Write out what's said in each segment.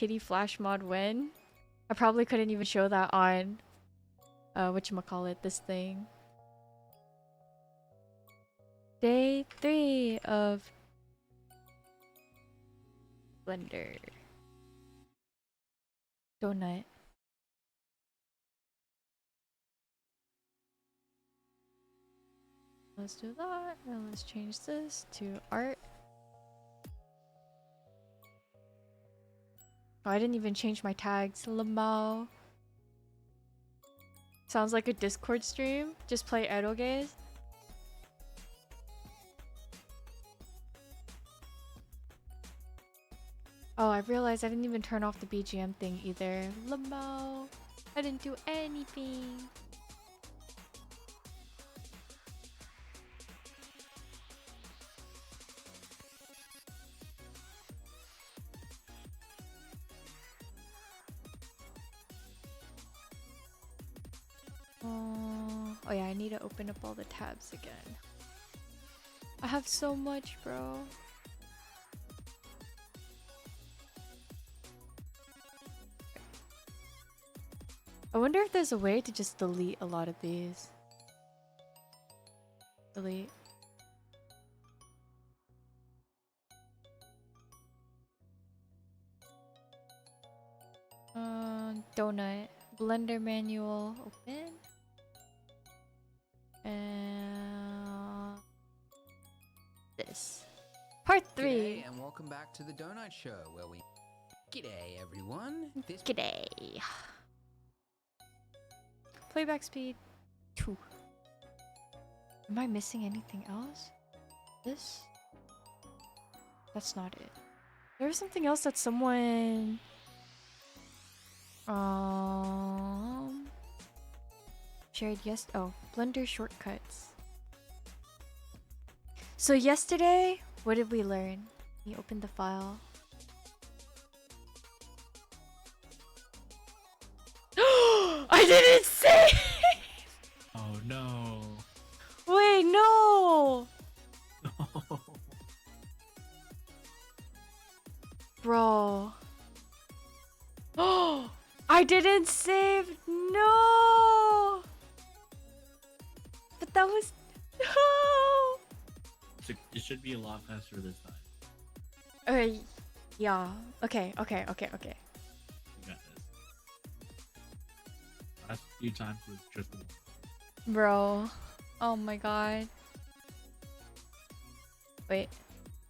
kitty flash mod when? I probably couldn't even show that on whatchamacallit, this thing. Day 3 of Blender. Donut. Let's do that, and let's change this to art. Oh, I didn't even change my tags. Lamau. Sounds like a Discord stream. Just play Edogaze. Oh, I realized I didn't even turn off the BGM thing either. Lamau. I didn't do anything. Oh yeah, I need to open up all the tabs again. I have so much, bro. I wonder if there's a way to just delete a lot of these. Delete. Donut. Blender manual. Open. And this. Part 3. G'day and welcome back to the Donut Show, where we... G'day everyone. G'day. Playback speed 2. Am I missing anything else? This? That's not it. There was something else that someone shared Blender shortcuts. So yesterday, what did we learn? We opened the file. I didn't save! Oh no. Wait, no! No. Bro. Oh, I didn't save. No. But that was no. It should be a lot faster this time. Okay. Yeah. Okay. You got this. Last few times was triple. Bro. Oh my god. Wait.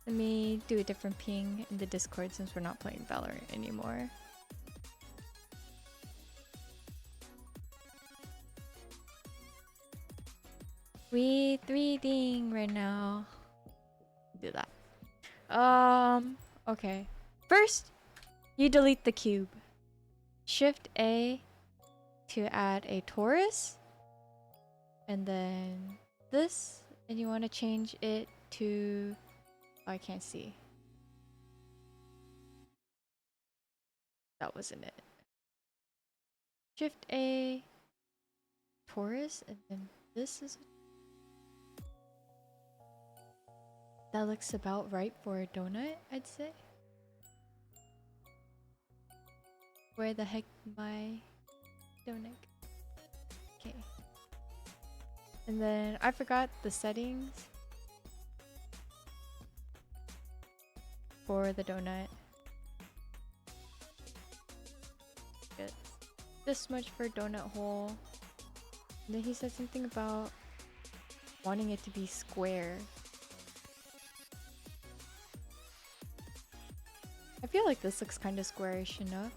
Let me do a different ping in the Discord since we're not playing Valorant anymore. We 3Ding right now. Do that. Okay. First, you delete the cube. Shift A to add a torus. And then this. And you want to change it to... Oh, I can't see. That wasn't it. Shift A, torus, and then this is... That looks about right for a donut, I'd say. Where the heck my donut? Okay. And then I forgot the settings for the donut. Get this much for donut hole. And then he said something about wanting it to be square. I feel like this looks kind of squarish enough.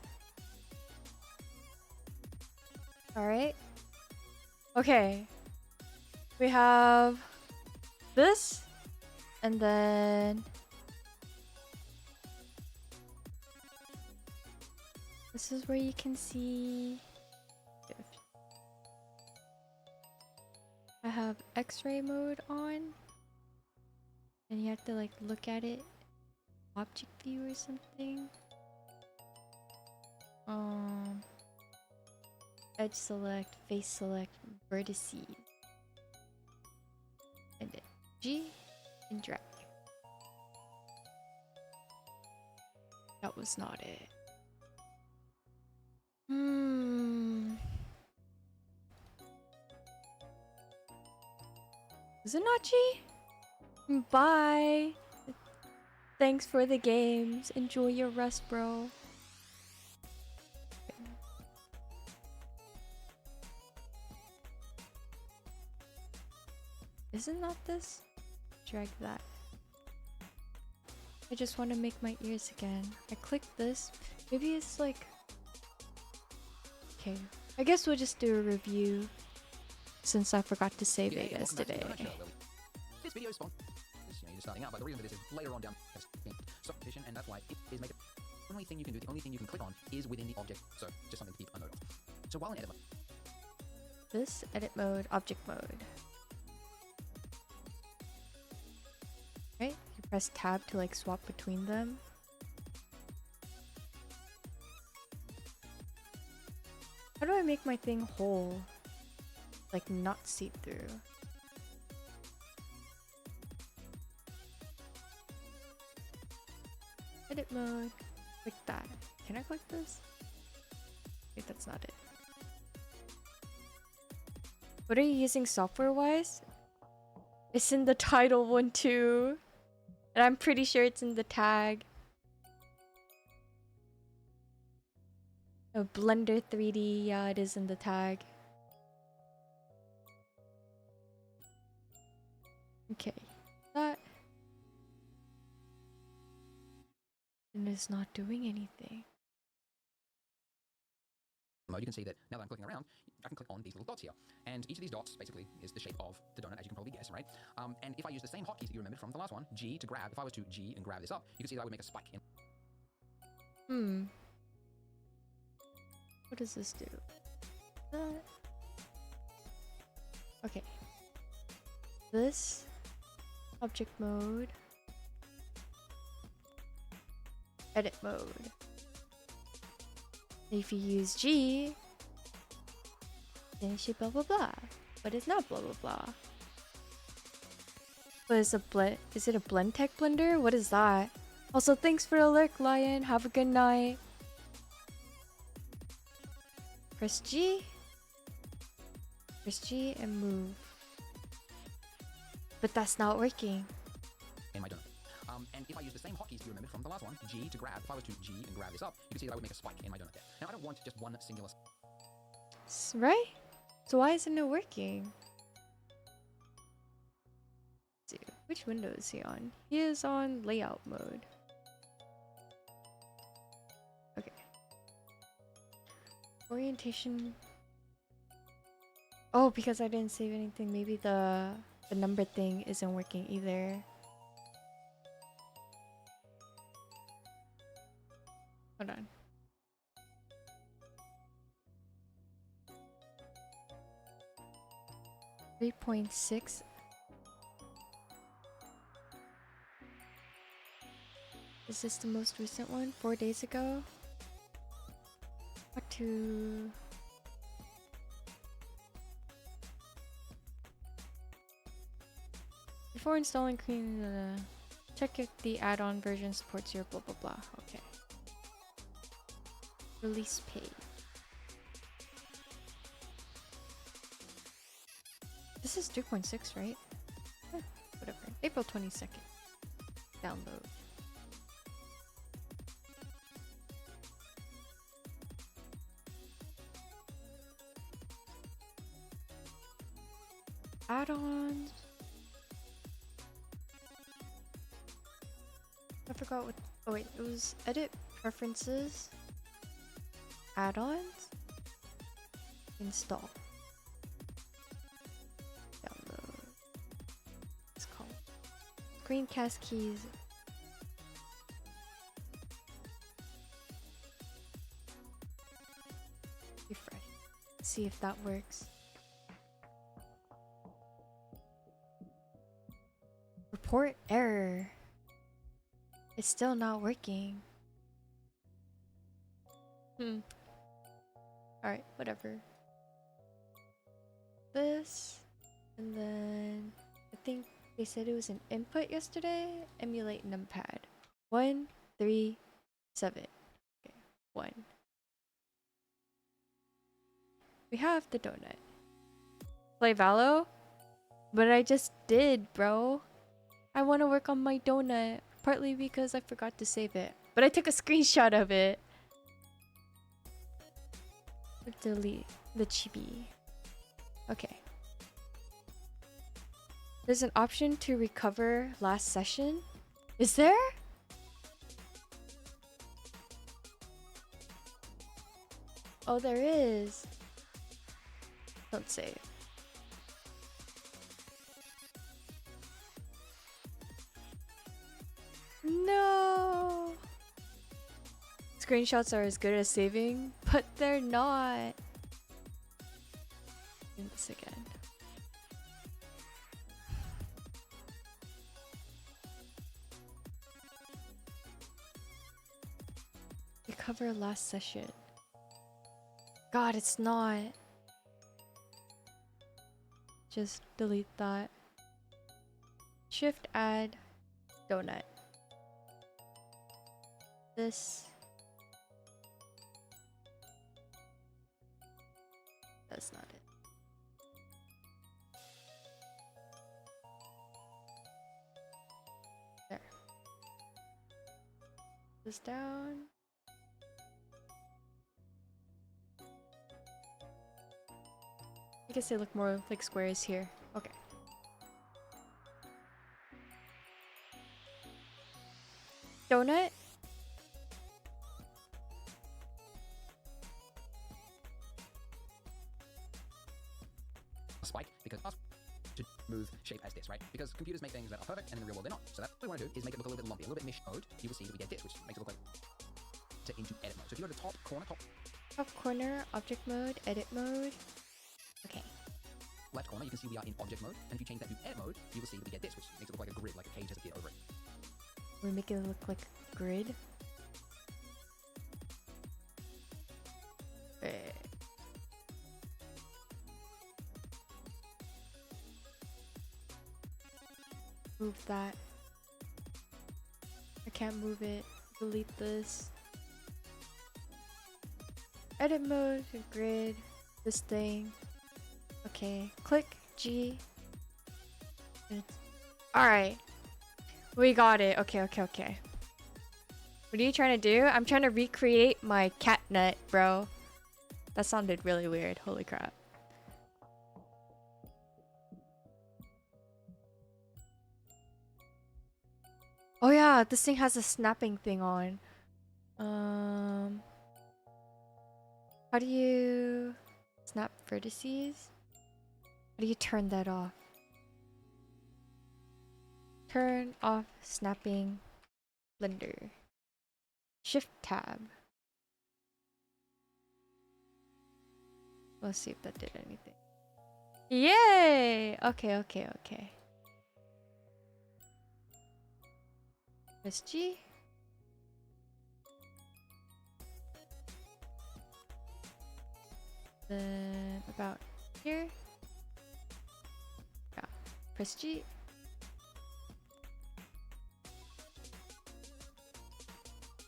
Alright. Okay. We have this. And then... This is where you can see... I have X-ray mode on. And you have to like look at it. Object view or something. Edge select, face select, vertices. And then G and drag. That was not it. Hmm. Zanachi? Bye. Thanks for the games. Enjoy your rest, bro. Isn't that this? Drag that. I just want to make my ears again. I clicked this. Maybe it's like... Okay. I guess we'll just do a review since I forgot to save it yesterday. This video is sponsored. You're just starting out, but the reason for this is later on down subdivision, and that's why it is made. The only thing you can do, the only thing you can click on is within the object. So just something to keep a note of. So while in edit mode, This edit mode, object mode. Right? You press tab to like swap between them. How do I make my thing whole? Like not see through. Edit mode. Click that. Can I click this? Wait, that's not it. What are you using software wise? It's in the title one too. And I'm pretty sure it's in the tag. Oh, Blender 3D, yeah, it is in the tag. Okay, that. And it's not doing anything. you can see that now that I'm clicking around, I can click on these little dots here. And each of these dots basically is the shape of the donut, as you can probably guess, right? And if I use the same hotkeys that you remembered from the last one, G to grab, if I was to G and grab this up, you can see that I would make a spike in. What does this do? That. Okay. This. Object mode. Edit mode. If you use G, then it should blah blah blah. But it's not blah blah blah. But it's a blend. Is it a blend tech blender? What is that? Also, thanks for the lurk, Lion. Have a good night. Press G. Press G and move. But that's not working. In my donut. And if I use the same hotkeys you remembered from the last one, G to grab, if I was to G and grab this up, you can see that I would make a spike in my donut there. Now I don't want just one singular... Right? So why isn't it working? Let's see, which window is he on? He is on layout mode. Okay. Orientation. Oh, because I didn't save anything. Maybe the number thing isn't working either. Hold on. .6. Is this the most recent one? 4 days ago? Back to... Before installing clean, check if the add-on version supports your blah blah blah. Okay. Release page. This is 2.6, right? Whatever. April 22nd. Download. Add-ons. I forgot what. Oh wait, it was edit preferences. Add-ons. Install. Download. It's called screencast keys. Refresh. See if that works. Report error. It's still not working. Alright, whatever. This. And then I think they said it was an input yesterday. Emulate numpad. 1, 3, 7. Okay, 1. We have the donut. Play Valo? But I just did, bro. I want to work on my donut. Partly because I forgot to save it. But I took a screenshot of it. Delete the chibi. Okay. There's an option to recover last session. Is there? Oh, there is. Don't save. No. Screenshots are as good as saving, but they're not. Do this again. Recover last session. God, it's not. Just delete that. Shift add donut. This. That's not it. There. This down. I guess they look more like squares here. Okay. Donut? Spike because us to move shape as this, right? Because computers make things that are perfect and in the real world they're not. So that's what we want to do is make it look a little bit lumpy, a little bit mesh mode. You will see that we get this, which makes it look like into edit mode. So if you go to top corner, Top corner, object mode, edit mode. Okay. left corner, you can see we are in object mode. And if you change that to edit mode, you will see that we get this, which makes it look like a grid, like a cage has a kid over it. We make it look like a grid. Move that. I can't move it. Delete this. Edit mode, grid, this thing. Okay, click G. Alright. We got it. Okay. What are you trying to do? I'm trying to recreate my cat nut, bro. That sounded really weird. Holy crap. Oh yeah, this thing has a snapping thing on. How do you snap vertices? How do you turn that off? Turn off snapping blender. Shift tab. Let's see if that did anything. Yay! Okay. Press G. Then about here. Yeah. Press G.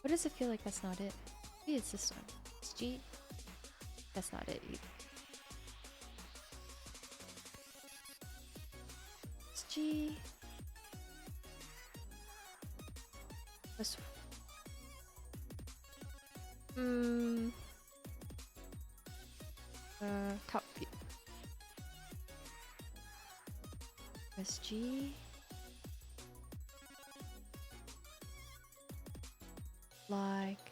What does it feel like that's not it? Maybe it's this one. It's G. That's not it either. It's G. Press. Top view. Press G. Like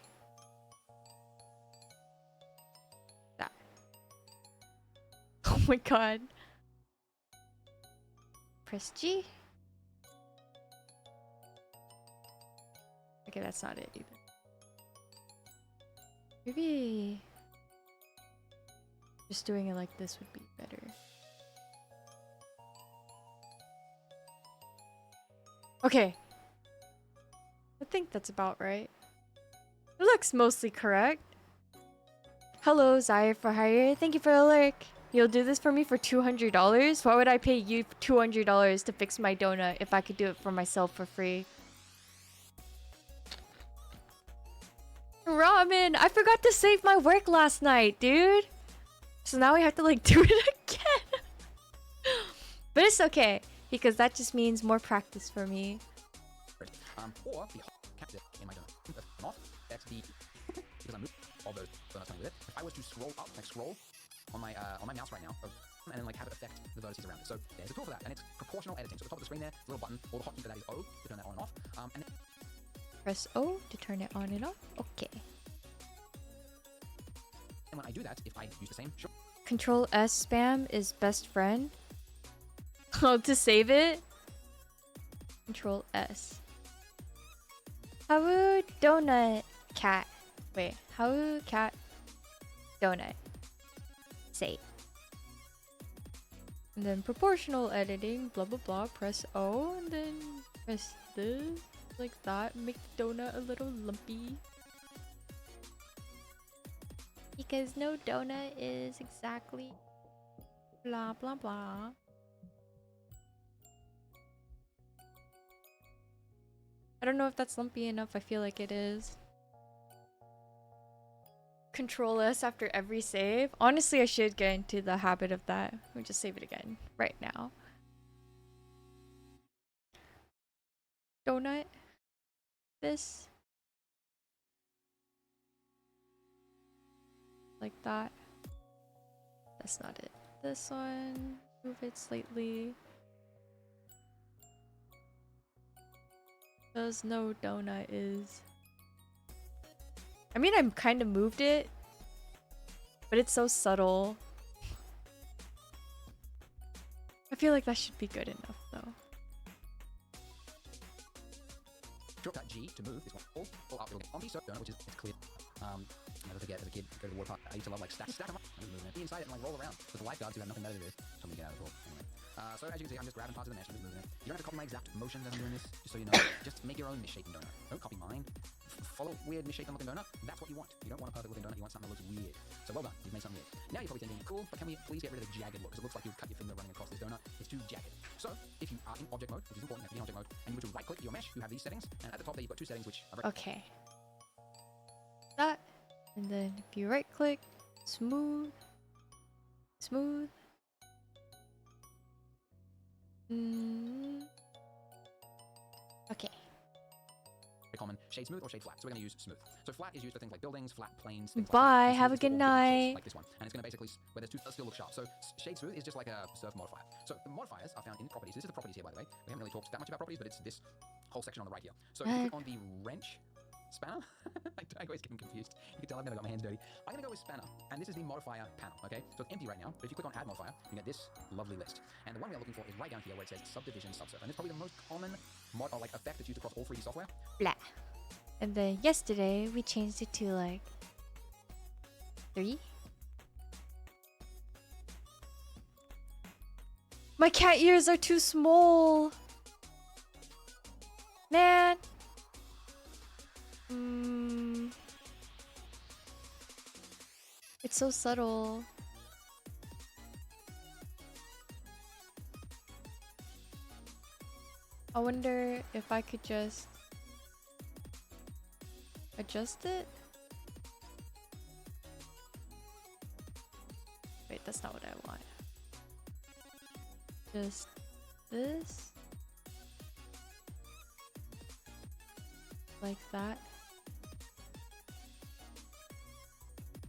that. Oh my god. Press G. Okay, that's not it either. Maybe just doing it like this would be better. Okay. I think that's about right. It looks mostly correct. Hello, Zaya for Hire. Thank you for the lurk. You'll do this for me for $200? Why would I pay you $200 to fix my donut if I could do it for myself for free? Ramen, I forgot to save my work last night, dude. So now we have to like do it again. But it's okay, because that just means more practice for me. Or the captive in my donut. Not that's the because I moved all those donuts coming with it. If I was to scroll up, like scroll on my mouse right now, and then like have it affect the vertices around it. So there's a tool for that, and it's proportional editing. So at the top of the screen there, a little button, or the hotkey for that is O to turn that on and off. And then Press O to turn it on and off. Okay. when I do that, if I use the same Control S spam is best friend. Oh, to save it? Control S. How donut cat. Wait, how cat donut. Save. And then proportional editing, blah blah blah. Press O and then press this like that. Make the donut a little lumpy. Because no donut is exactly blah blah blah. I don't know if that's lumpy enough. I feel like it is. Control S after every save. Honestly, I should get into the habit of that. Let me just save it again right now. Donut. This. Like that. That's not it. This one. Move it slightly. Does no donut is. I mean, I kind of moved it, but it's so subtle. I feel like that should be good enough, though. shortcut G to move this one. Pull up, it'll get on the donut, which is it's clear. Never forget as a kid, go to the water park. I used to love like stack them up and moving it. Be inside it and like roll around. With the lifeguards who have nothing better to do, told me to get out of the pool. Anyway. So as you can see, I'm just grabbing parts of the mesh and just moving it. You don't have to copy my exact motions as I'm doing this, just so you know. Just make your own misshapen donut. Don't copy mine. Follow weird misshapen looking donut. That's what you want. You don't want a perfect looking donut. You want something that looks weird. So well done. You've made something weird. Now you're probably thinking, cool, but can we please get rid of the jagged look? Because it looks like you've cut your finger running across this donut. It's too jagged. So if you are in object mode, which is important, you have to be in object mode, and you were to right click your mesh, you have these settings, and at the top there you've got two settings which are very Okay. That. And then if you right click, smooth. Smooth. Okay. common. Shade smooth or shade flat. So we're going to use smooth. So flat is used for things like buildings, flat planes. Things Bye. Like that. Have a Smooth good is for big shapes, night. like this one. And it's going to basically, where there's two, still look sharp. So shade smooth is just like a surf modifier. So the modifiers are found in properties. This is the properties here, by the way. We haven't really talked that much about properties, but it's this whole section on the right here. So if you click on the wrench spanner, I always get them confused. You can tell I've never got my hands dirty. I'm going to go with spanner, and this is the modifier panel, okay? So it's empty right now, but if you click on add modifier, you get this lovely list. And the one we are looking for is right down here where it says subdivision subsurf. And it's probably the most common mod or like effect that's used across all 3D software. Blah. And then yesterday we changed it to like 3. My cat ears are too small. Man. It's so subtle. I wonder if I could just adjust it? Wait, that's not what I want. Just this. Like that.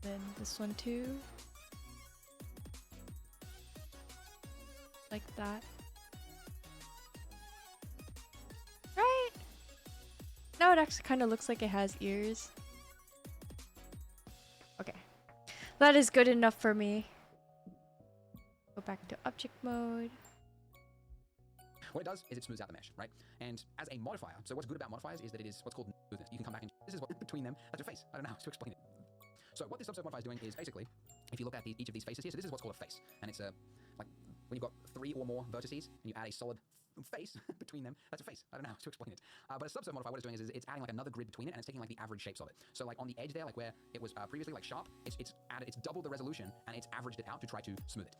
Then this one too. Like that. Right? Now it actually kind of looks like it has ears. Okay. That is good enough for me. Go back to object mode. What it does is it smooths out the mesh, right? And as a modifier, so what's good about modifiers is that it is what's called smoothness. You can come back and this is what between them. That's your face. I don't know how to explain it. So what this subsurf modifier is doing is basically, if you look at each of these faces here, so this is what's called a face, and it's a like when you've got 3 or more vertices and you add a solid face between them. That's a face. I don't know how to explain it. But a subset modifier, what it's doing is it's adding like another grid between it, and it's taking like the average shapes of it. So like on the edge there, like where it was previously like sharp, it's doubled the resolution and it's averaged it out to try to smooth it.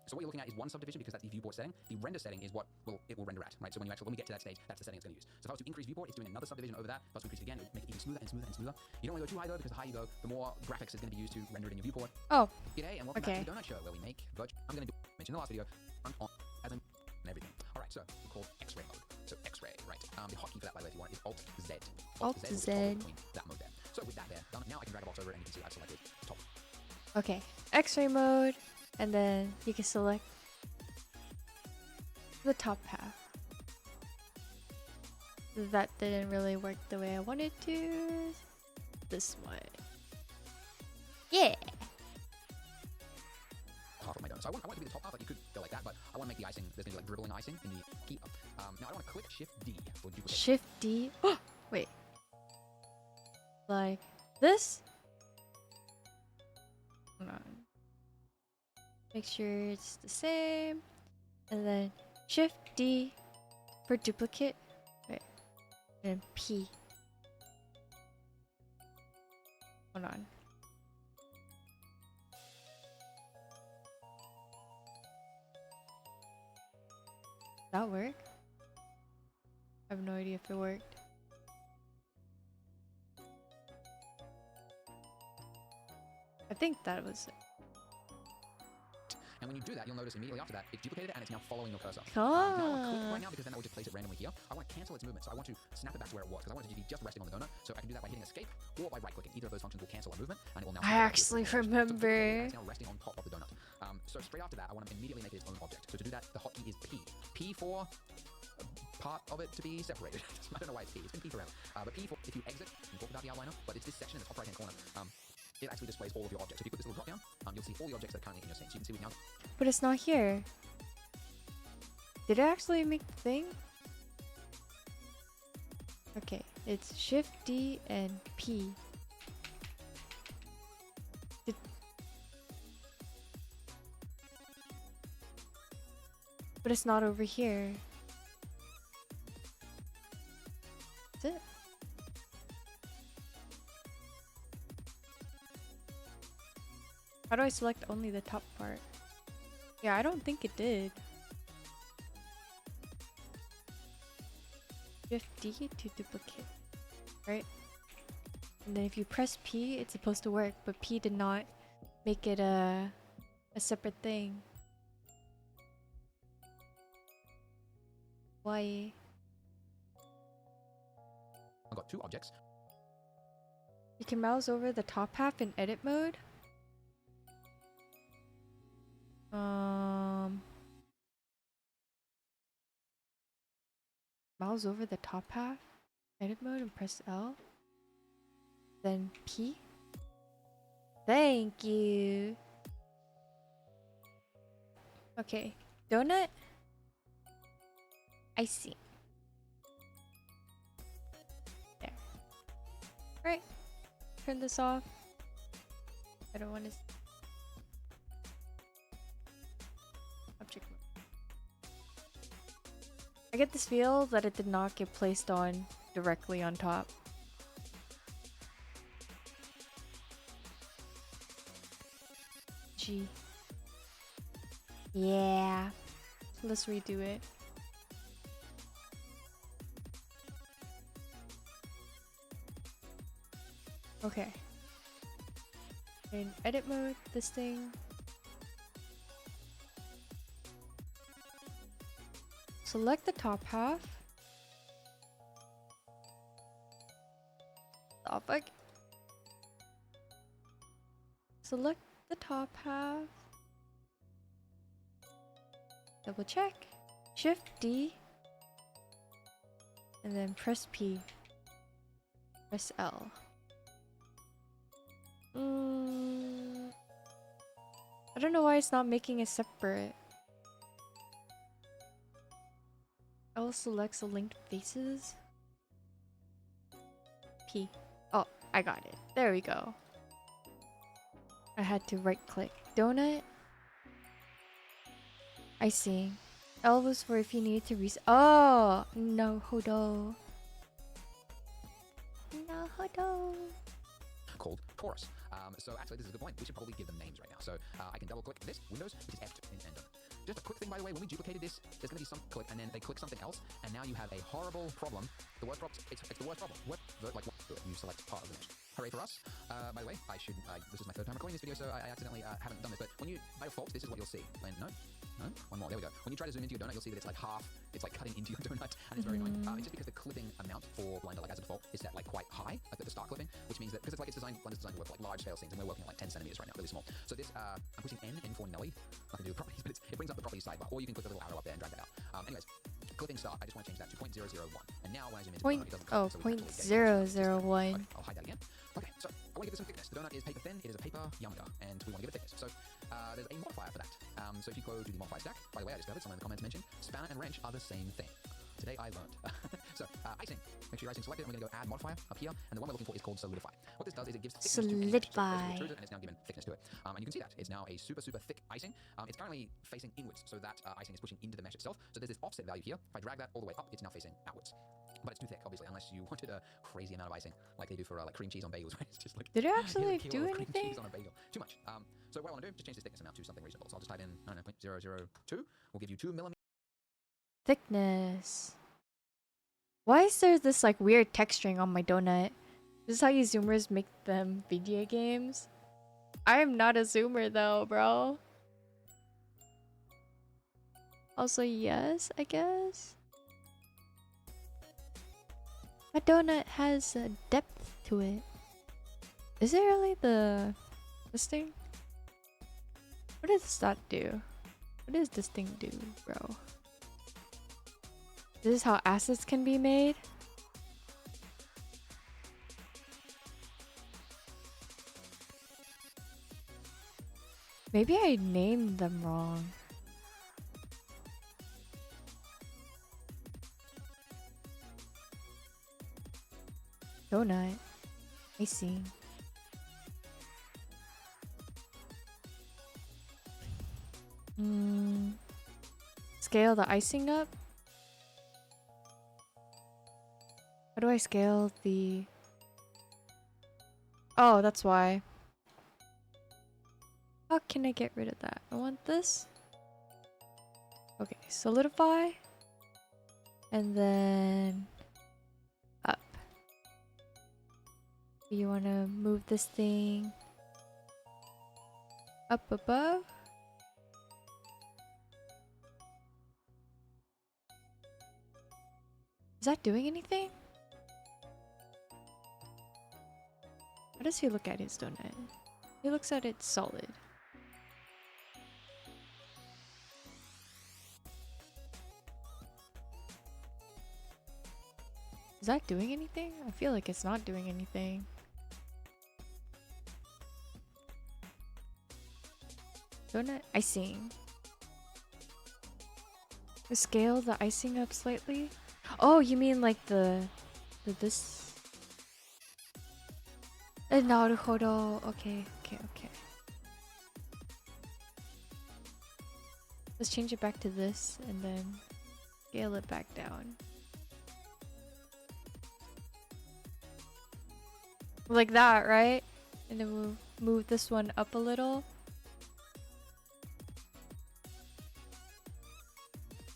So what you're looking at is one subdivision because that's the viewport setting. The render setting is what it will render at, right? So when we get to that stage, that's the setting it's going to use. So if I was to increase viewport, it's doing another subdivision over that. If I was to increase it again, it would make it even smoother and smoother and smoother. You don't want to go too high though, because the higher you go, the more graphics is going to be used to render it in your viewport. Oh, G'day and welcome okay. back to the Donut Show, where we make virtual. I'm going to mention in the last video, front on, as in, and everything. All right, so we call X-ray mode. So X-ray, right? The hotkey for that, by the way, if you want, is Alt Z. Alt will Z. toggle between that mode there. So with that there done, now I can drag a box over it, and you can see I've selected top. Okay. X-ray mode, and then you can select the top half. That didn't really work the way I wanted to. This one. Yeah. Half of my donut. So I want it to be the top half, like you could go like that, but I want to make the icing, there's going to be like dribbling icing in the key. Now I want to click Shift D for duplicate. Shift D. Oh, wait. Like this? Hold on. Make sure it's the same. And then Shift D for duplicate. Wait. And P. Hold on. That work? I have no idea if it worked. I think that was it. And when you do that, you'll notice immediately after that, it's duplicated and it's now following your cursor. Cool. Now I want to click right now because then that will just place it randomly here. I want to cancel its movement, so I want to snap it back to where it was because I want it to be just resting on the donut. So I can do that by hitting escape or by right-clicking. Either of those functions will cancel our movement, and it will now. I actually remember. It's now resting on top of the donut. So straight after that, I want to immediately make it its own object. So to do that, the hotkey is P. P for part of it to be separated. I don't know why it's P. It's been P forever. But P for if you exit, you talk about the outliner, but it's this section in the top right-hand corner. It actually displays all of your objects. So if you put this little drop down, you'll see all the objects that are currently in your scene. So you can see we now. But it's not here. Did it actually make the thing? Okay, it's Shift D and P. But it's not over here. Is it? How do I select only the top part? Yeah, I don't think it did. Shift D to duplicate, right? And then if you press P, it's supposed to work, but P did not make it a separate thing. Why? I've got two objects. You can mouse over the top half in edit mode. Mouse over the top half, edit mode, and press L. Then P. Thank you. Okay, donut. Icing. There. Right. Turn this off. I don't want to. Object mode. I get this feel that it did not get placed on directly on top. G. Yeah. Let's redo it. Okay. In edit mode, this thing. Select the top half. Oh, fuck. Select the top half. Double check. Shift D. And then press P. Press L. I don't know why it's not making it separate. L selects the linked faces. P. Oh, I got it. There we go. I had to right click. Donut. Icing. L was for if you need to reset. Oh no, hodo. No hodo. Called Chorus. So actually, this is a good point. We should probably give them names right now. So I can double click this, Windows, which is F2 in Ender. Just a quick thing, by the way, when we duplicated this, there's going to be some click, and then they click something else, and now you have a horrible problem. The worst problem, it's the worst problem. You select part of the mesh. Hooray for us. By the way, this is my third time recording this video, so I accidentally haven't done this, but when you, by default, this is what you'll see. No, one more, there we go. When you try to zoom into your donut, you'll see that it's like half, it's like cutting into your donut, and it's very annoying. It's just because the clipping amount for Blender, like as a default, is set like quite high, like at the start clipping, which means that, because Blender's designed to work for like large scale scenes, and we're working at like 10 centimeters right now, really small. So this, I'm pushing N for Nelly, nothing to do with properties, but it brings up the properties sidebar, or you can click the little arrow up there and drag that out. Anyways, clipping start, I just want to change that to 0.001, and now when I zoom into the donut, it doesn't clip, so we can actually get 0.001. Okay, I'll hide that again. Okay, so I want to give it some thickness. The donut is paper thin, it is a paper yarmulke, and we want to give it thickness. So there's a modifier for that. So if you go to the modifier stack, by the way, I discovered, someone in the comments mentioned, spanner and wrench are the same thing. Today I learned. So icing. Make sure your icing selected, and we're going to go add modifier up here, and the one we're looking for is called solidify. What this does is it gives thickness to any mesh. So Solidify. it and it's now given thickness to it. And you can see that it's now a super thick icing. It's currently facing inwards, so that icing is pushing into the mesh itself. So there's this offset value here. If I drag that all the way up, it's now facing outwards. But it's too thick, obviously, unless you wanted a crazy amount of icing, like they do for like cream cheese on bagels, right? It's just like Did it actually a kilo do of cream anything? cheese on a bagel. Too much. So what I want to do is just change this thickness amount to something reasonable. So I'll just type in, I don't know, 0.002. We'll give you 2 millimeters. Thickness. Why is there this like weird texturing on my donut? This is how you zoomers make them video games? I'm not a zoomer though, bro. Also, yes, I guess. My donut has a depth to it. Is it really this thing? What does that do? What does this thing do, bro? This is how assets can be made? Maybe I named them wrong. Donut. I see. Scale the icing up? How do I scale the... Oh, that's why. How can I get rid of that? I want this. Okay, solidify. And then... up. You want to move this thing up above. Is that doing anything? How does he look at his donut? He looks at it solid. Is that doing anything? I feel like it's not doing anything. Donut icing. Scale the icing up slightly. Oh, you mean like this? Naruhodo. Okay. Let's change it back to this and then scale it back down. Like that, right? And then we'll move this one up a little.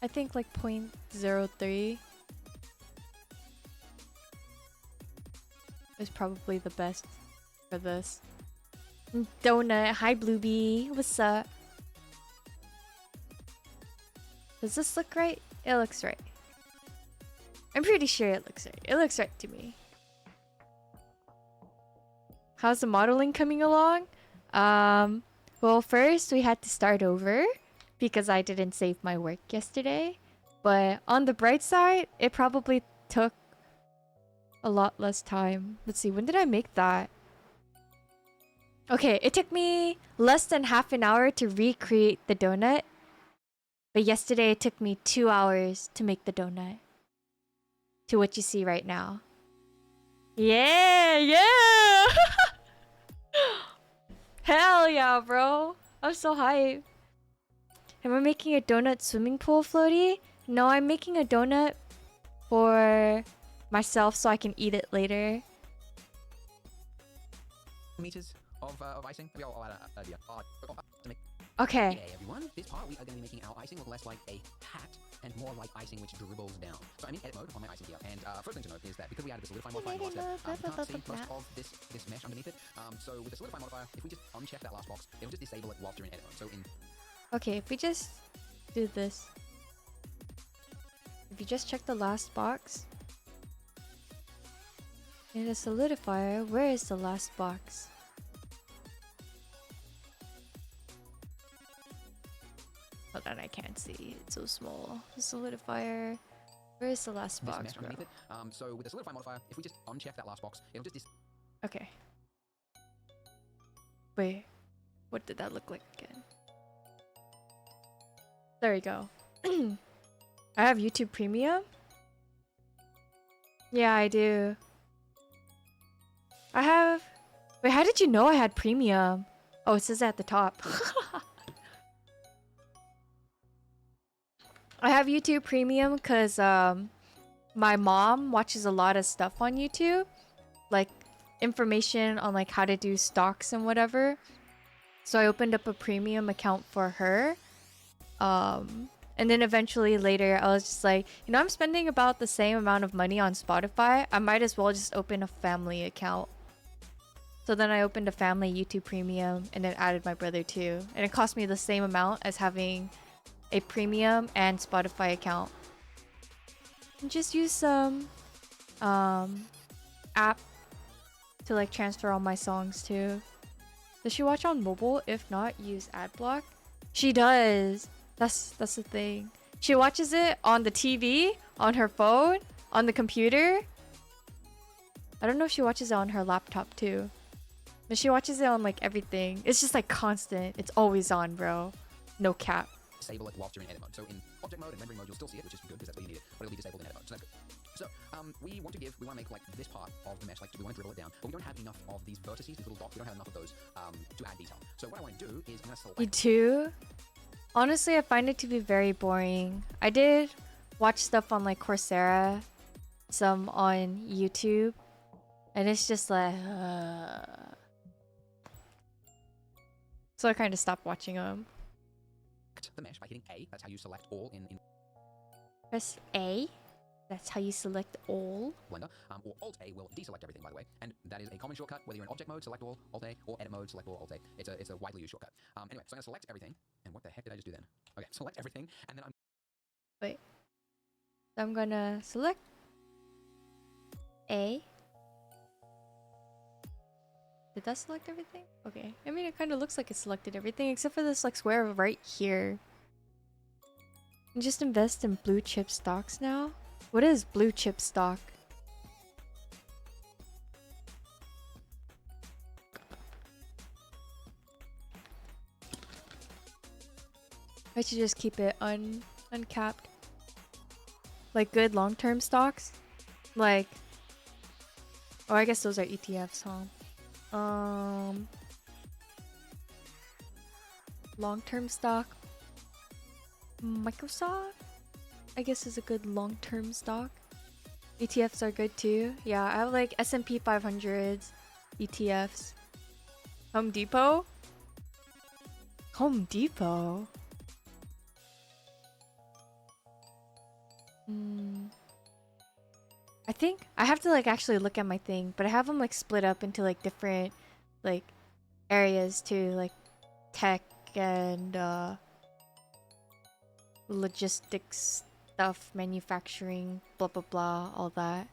I think like 0.03 is probably the best for this. Donut, hi Bluebee, what's up? Does this look right? It looks right. I'm pretty sure it looks right. It looks right to me. How's the modeling coming along? Well, first we had to start over because I didn't save my work yesterday. But on the bright side, it probably took a lot less time. Let's see, when did I make that? Okay, it took me less than half an hour to recreate the donut. But yesterday it took me 2 hours to make the donut. To what you see right now. Yeah! Hell yeah, bro. I'm so hyped. Am I making a donut swimming pool floaty? No, I'm making a donut for myself so I can eat it later. Meters of icing. Maybe I'll add an idea. To make Okay. Hey everyone, this part we are going to be making our icing look less like a hat and more like icing which dribbles down. So I'm in edit mode on my icing here, and first thing to note is that because we added the solidify modifier in the last step, you can't see most of this mesh underneath it. So with the solidify modifier, if we just uncheck that last box, it'll just disable it whilst you're in edit mode. So in Okay, if we just do this. If you just check the last box. In the solidifier, where is the last box? Hold on, I can't see. It's so small. The solidifier. Where is the last this box, mesh bro? underneath it. So with the solidify modifier, if we just uncheck that last box, it'll just Okay. Wait. What did that look like again? There we go. I have YouTube Premium? Yeah, I do. I have... Wait, how did you know I had Premium? Oh, it says at the top. I have YouTube Premium because my mom watches a lot of stuff on YouTube. Like, information on like how to do stocks and whatever. So I opened up a premium account for her. And then eventually later I was just like, you know, I'm spending about the same amount of money on Spotify. I might as well just open a family account. So then I opened a family YouTube Premium and then added my brother too. And it cost me the same amount as having a premium and Spotify account. And just use some app to like transfer all my songs too. Does she watch on mobile? If not, use AdBlock. She does. That's the thing. She watches it on the TV, on her phone, on the computer. I don't know if she watches it on her laptop too. But she watches it on like everything. It's just like constant. It's always on, bro. No cap. disable it whilst you're in edit mode. So in object mode and rendering mode, you'll still see it, which is good because that's where you need it, but it'll be disabled in edit mode. So that's good. So we want to make like this part of the mesh, like we want to dribble it down, but we don't have enough of these vertices, these little dots. We don't have enough of those to add detail. So what I want to do is I'm going to select. You too? Honestly, I find it to be very boring. I did watch stuff on like Coursera, some on YouTube, and it's just like... So I kind of stopped watching them. The mesh by hitting A. That's how you select all in Press A. That's how you select all. Blender. Or Alt A will deselect everything, by the way. And that is a common shortcut. Whether you're in object mode, select all, Alt A, or edit mode, select all, Alt A. It's a widely used shortcut. Anyway, so I'm gonna select everything. And what the heck did I just do then? Okay, select everything, and then I'm. Wait. So I'm gonna select A. Did that select everything? Okay. I mean, it kind of looks like it selected everything except for this like square right here. And just invest in blue chip stocks now. What is blue chip stock? I should just keep it uncapped. Like good long-term stocks? Like... Oh, I guess those are ETFs, huh? Long-term stock. Microsoft, I guess, is a good long-term stock. ETFs are good too. Yeah, I have like S&P 500s, ETFs. Home Depot. Home Depot. I think I have to like actually look at my thing, but I have them like split up into like different like areas too, like tech and logistics stuff, manufacturing, blah blah blah, all that.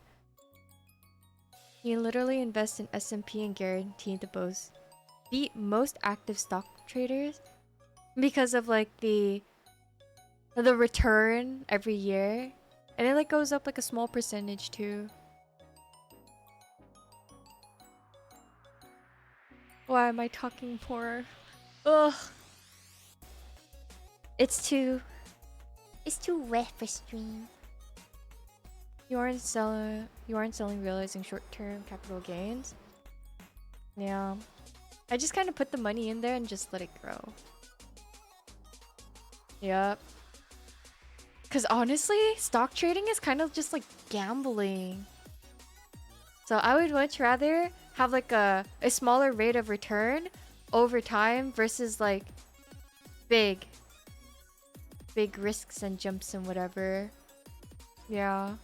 You literally invest in S&P and guarantee to beat most active stock traders because of like the return every year. And it like goes up like a small percentage too. Why am I talking more? Ugh. It's too wet for stream. You aren't selling realizing short-term capital gains. Yeah. I just kind of put the money in there and just let it grow. Yep. Because honestly, stock trading is kind of just like gambling. So I would much rather have like a smaller rate of return over time versus like big risks and jumps and whatever. Yeah.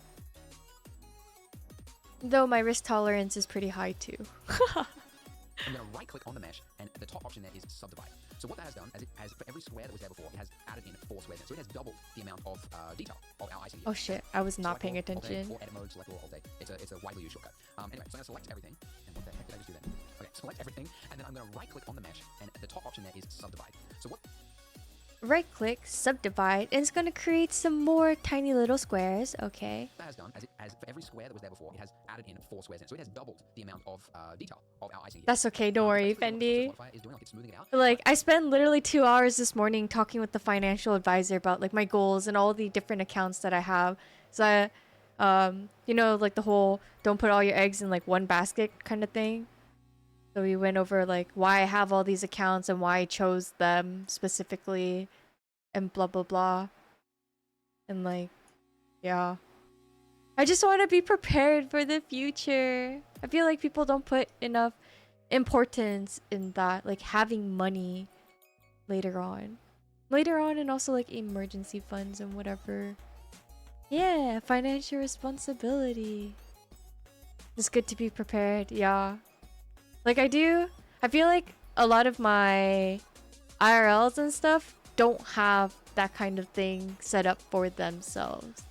Though my risk tolerance is pretty high too. I'm going to right click on the mesh, and the top option there is subdivide. So what that has done, is for every square that was there before, it has added in 4 squares. So it has doubled the amount of detail of our icing. Oh shit, I was not paying Select all, attention. Or edit mode, select all day. It's a widely used shortcut. Anyway, so I'm going to select everything. And what the heck did I just do then? Okay, select everything, and then I'm going to right click on the mesh, and the top option there is subdivide. So what Right click, subdivide, and it's gonna create some more tiny little squares. Okay. that has done, as for every square that was there before, it has added in 4 squares. So it has doubled the amount of detail of our icing. That's okay, don't worry, Fendi. Is doing, like it's smoothing it out. Like, I spent literally 2 hours this morning talking with the financial advisor about like my goals and all the different accounts that I have. So you know, like the whole don't put all your eggs in like one basket kind of thing. So we went over like why I have all these accounts and why I chose them specifically and blah blah blah. And like, yeah. I just want to be prepared for the future. I feel like people don't put enough importance in that, like having money later on. And also like emergency funds and whatever. Yeah, financial responsibility. It's good to be prepared, yeah. Like I feel like a lot of my IRLs and stuff don't have that kind of thing set up for themselves.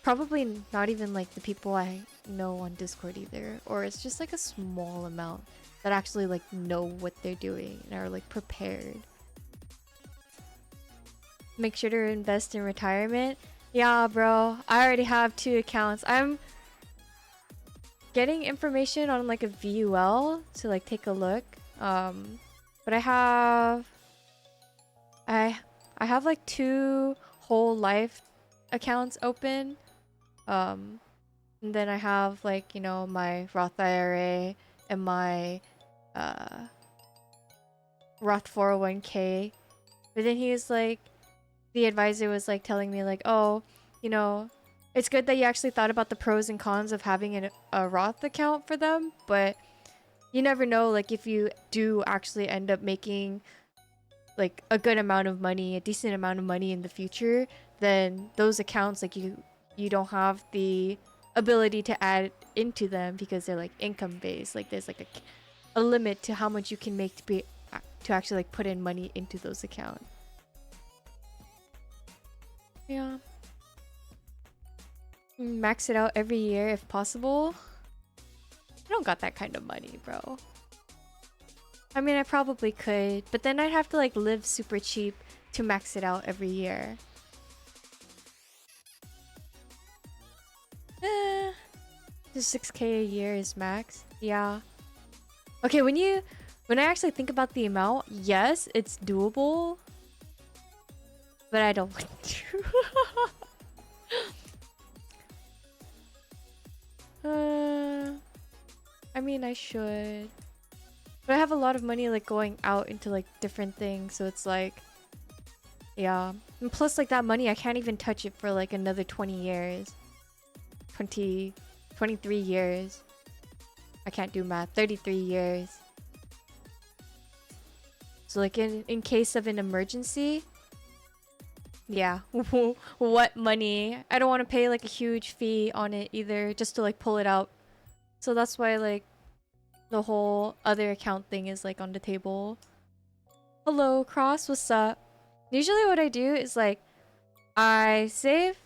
Probably not even like the people I know on Discord either. Or it's just like a small amount that actually like know what they're doing and are like prepared. Make sure to invest in retirement. Yeah, bro. I already have 2 accounts. I'm getting information on like a VUL to like take a look. But I have like 2 whole life accounts open. And then I have like, you know, my Roth IRA and my Roth 401k. But then he was like, the advisor was like telling me like, oh, you know, it's good that you actually thought about the pros and cons of having a Roth account for them, but you never know, like if you do actually end up making like a good amount of money, a decent amount of money in the future, then those accounts, like you don't have the ability to add into them because they're like income based. Like there's like a limit to how much you can make to actually like put in money into those accounts. Yeah. Max it out every year if possible. I don't got that kind of money, bro. I mean, I probably could, but then I'd have to like live super cheap to max it out every year. Just 6K a year is max. Yeah. Okay, when I actually think about the amount, yes, it's doable. But I don't want to. I mean, I should. But I have a lot of money like going out into like different things, so it's like, yeah. And plus like that money, I can't even touch it for like another 20 years. 23 years. I can't do math. 33 years. So like in case of an emergency, yeah. What money? I don't want to pay like a huge fee on it either just to like pull it out. So that's why like the whole other account thing is like on the table. Hello, Cross, what's up? Usually what I do is like I save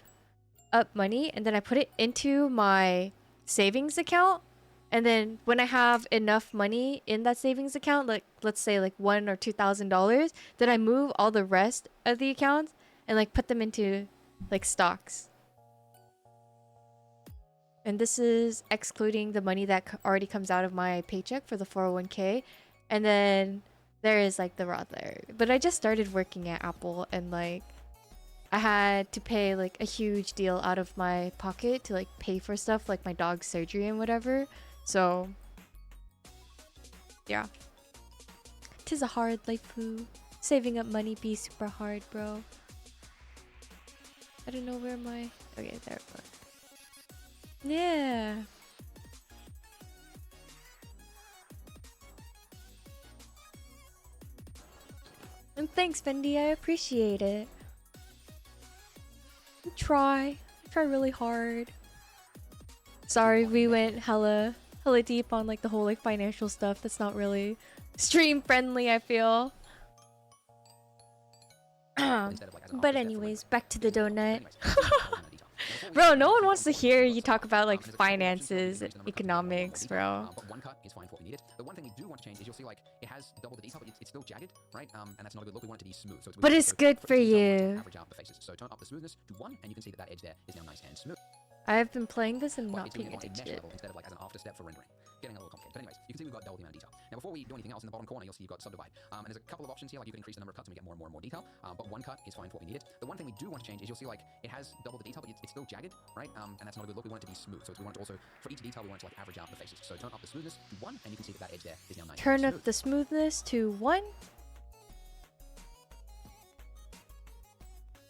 up money and then I put it into my savings account, and then when I have enough money in that savings account, like let's say like $1,000 or $2,000, then I move all the rest of the accounts and like put them into like stocks. And this is excluding the money that already comes out of my paycheck for the 401k. And then there is like the Roth IRA. But I just started working at Apple and like I had to pay like a huge deal out of my pocket to like pay for stuff like my dog's surgery and whatever. So yeah. 'Tis a hard life, poo. Saving up money be super hard, bro. I don't know where my... Okay, there we go. Yeah. And thanks, Fendi. I appreciate it. I try really hard. Sorry, we went hella deep on like the whole like financial stuff. That's not really stream friendly, I feel. But anyways, back to the donut. Bro, no one wants to hear you talk about like finances and economics, bro. But one cut is fine for what we needed. The one thing we do want to change is you'll see like it has double the detail, but it's still jagged, right? And that's not a good look. We want it to be smooth. So But it's good for you. Average out the faces. So turn up the smoothness to 1, and you can see that edge there is now nice and smooth. I've been playing this and Well, not it's doing paying it on a mesh attention. level instead of like as an after step for rendering. Getting a little complicated. But anyways, you can see we've got double the amount of detail. Now before we do anything else, in the bottom corner you'll see you've got subdivide. And there's a couple of options here, like you can increase the number of cuts and we get more and more detail. But one cut is fine for what we needed. The one thing we do want to change is you'll see like it has double the detail, but it's still jagged, right? And that's not a good look. We want it to be smooth. So we want it to also, for each detail, we want it to like average out the faces. So turn up the smoothness to 1, and you can see that edge there is now nice. Turn up the smoothness to 1.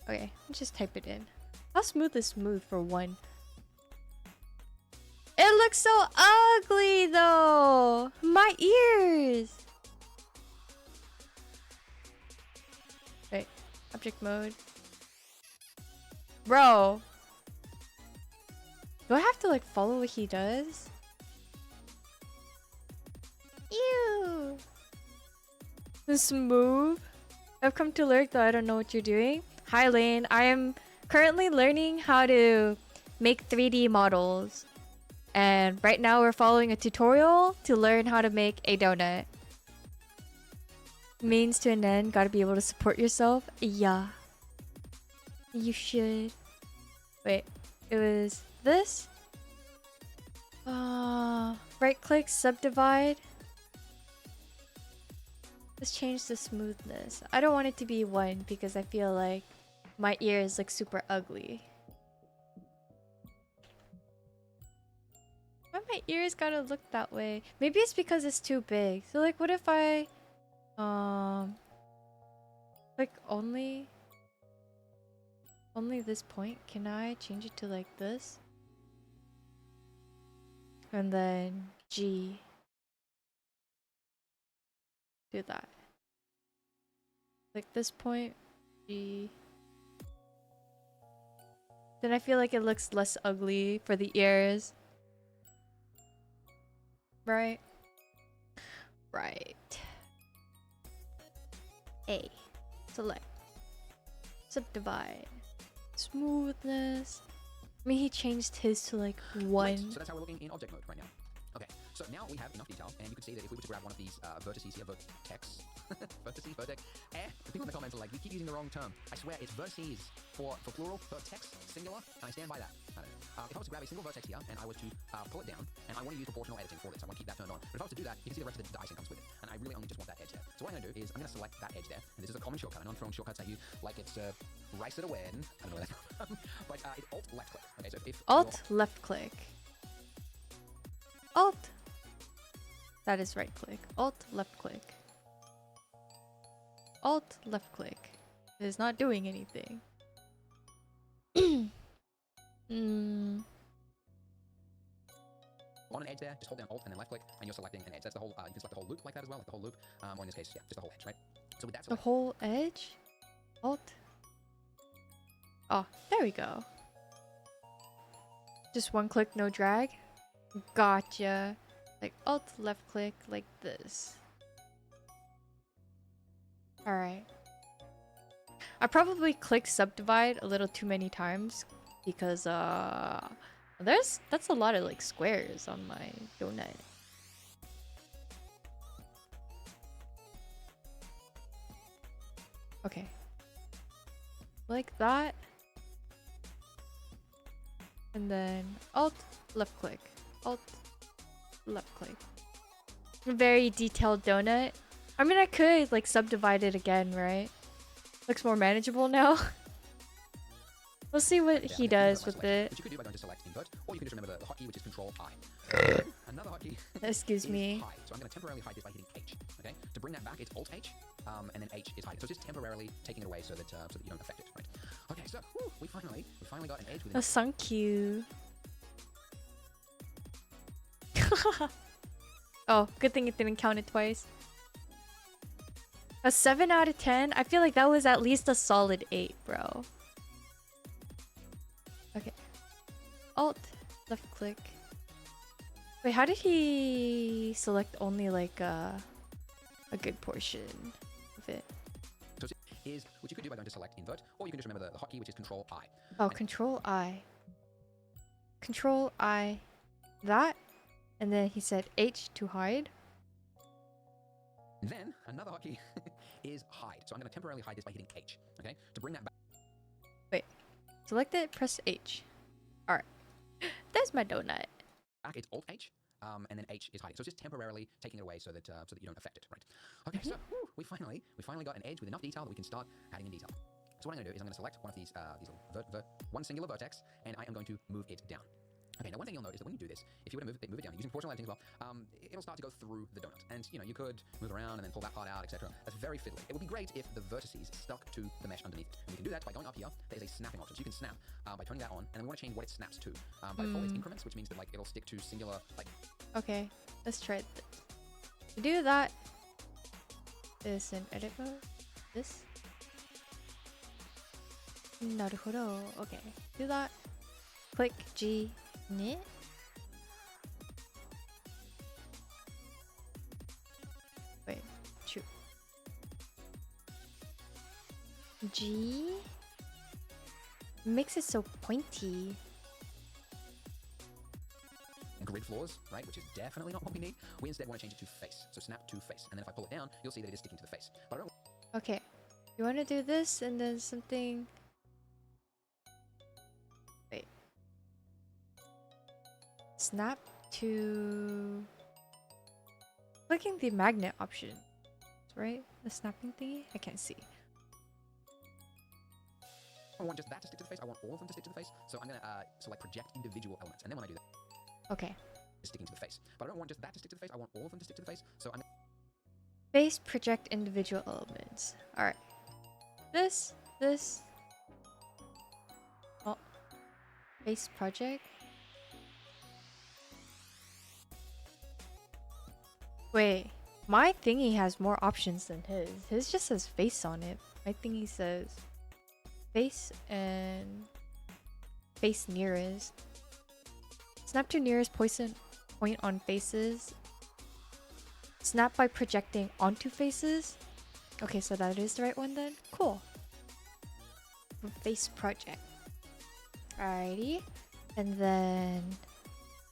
Okay, let's just type it in. How smooth is smooth for 1? It looks so ugly though! My ears! Wait, object mode. Bro! Do I have to like follow what he does? Ew! Smooth? I've come to learn that I don't know what you're doing. Hi Lane, I am currently learning how to make 3D models. And right now we're following a tutorial to learn how to make a donut. Means to an end, gotta be able to support yourself. Yeah. You should. Wait, it was this? Right click, subdivide. Let's change the smoothness. I don't want it to be 1 because I feel like my ears look super ugly. Why my ears gotta look that way? Maybe it's because it's too big. So like what if I like only this point? Can I change it to like this? And then G. Do that. Like this point, G. Then I feel like it looks less ugly for the ears. Right? Right. A. Select. Subdivide. Smoothness. I mean, he changed his to like 1. Right, so that's how we're looking in object mode right now. Okay, so now we have enough detail, and you can see that if we were to grab one of these vertices here, vertex, vertices, vertex, the people in the comments are like, we keep using the wrong term. I swear, it's vertices for plural, vertex, singular, and I stand by that. I don't know. If I was to grab a single vertex here, and I was to pull it down, and I want to use proportional editing for this, I want to keep that turned on. But if I was to do that, you can see the rest of the icing comes with it, and I really only just want that edge there. So what I'm going to do is, I'm going to select that edge there, and this is a common shortcut. I know I'm throwing shortcuts at you like it's rice at a wedding. I don't know where that's from. But it's Alt left click. Okay, so if Alt left click. Alt. That is right click. Alt left click. Alt left click. It is not doing anything. On an edge there, just hold down Alt and then left click, and you're selecting an edge. That's the whole. You can select the whole loop like that as well, like the whole loop. Or in this case, yeah, just the whole edge, right? So with that, The whole edge? Alt. Oh, there we go. Just 1 click, no drag. Gotcha. Like Alt left click like this. Alright. I probably clicked subdivide a little too many times because that's a lot of like squares on my donut. Okay. Like that. And then Alt left click. Alt left click. Very detailed donut. I mean, I could like subdivide it again, right? Looks more manageable now. We'll see what he does with it. Which you could do by going to select invert, or you can just remember the hotkey, which is Control I. another hotkey Excuse is me. hide. So I'm going to temporarily hide this by hitting H. Okay. To bring that back, it's Alt H, and then H is hiding. So it's just temporarily taking it away so that you don't affect it, right? Okay. So we finally got an edge with That's so cute. Oh, good thing it didn't count it twice. A 7 out of 10? I feel like that was at least a solid 8, bro. Okay. Alt, left click. Wait, how did he select only like a good portion of it? is, which you could do by going to select invert, or you can just remember the hotkey, which is Control I. Oh, Control I. Control I. That. And then he said H to hide. And then another hotkey is hide. So I'm going to temporarily hide this by hitting H. Okay. To bring that back. Wait. Select it. Press H. All right. There's my donut. Back, it's Alt H, and then H is hiding. So it's just temporarily taking it away so that you don't affect it, right? Okay, so we finally got an edge with enough detail that we can start adding in detail. So what I'm going to do is I'm going to select one of these little one singular vertex, and I am going to move it down. Okay, now one thing you'll note is that when you do this, if you were to move it down using proportional editing as well, it'll start to go through the donut. And, you could move around and then pull that part out, etc. That's very fiddly. It would be great if the vertices stuck to the mesh underneath it. And we can do that by going up here. There's a snapping option. So you can snap by turning that on, and then we want to change what it snaps to. By default, it's increments, which means that, like, it'll stick to singular, like... Okay, let's try it. To do that is in edit mode. This. Naruhodo. Okay, do that. Click G. Knit. Wait, shoot. G makes it so pointy. Grid floors, right, which is definitely not what we need. We instead want to change it to face. So snap to face. And then if I pull it down, you'll see that it is sticking to the face. But I don't... Okay, you want to do this and then something. Wait. Snap to clicking the magnet option, right? The snapping thingy? I can't see. I want just that to stick to the face. I want all of them to stick to the face. So I'm going to select project individual elements. And then when I do that, Okay. it's sticking to the face. But I don't want just that to stick to the face. I want all of them to stick to the face. So I'm... Face project individual elements. Alright. This. Oh. Face project. Wait, my thingy has more options than his. His just says face on it. My thingy says face and face nearest. Snap to nearest point on faces. Snap by projecting onto faces. Okay, so that is the right one then. Cool. Face project. Alrighty. And then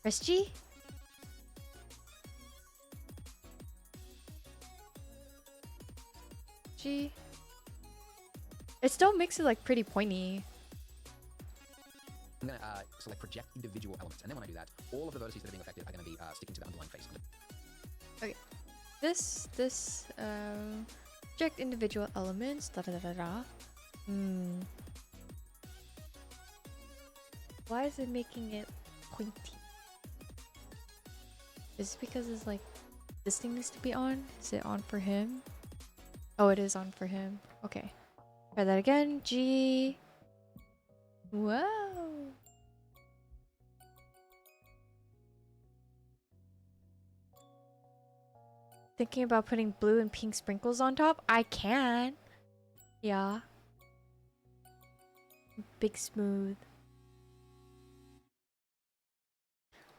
press G. G. It still makes it like pretty pointy. I'm going to select project individual elements. And then when I do that, all of the vertices that are being affected are going to be sticking to the underlying face. Okay. This project individual elements. Why is it making it pointy? Is it because it's like this thing needs to be on? Is it on for him? Oh, it is on for him. Okay. Try that again. G. Whoa. Thinking about putting blue and pink sprinkles on top? I can. Yeah. Big smooth.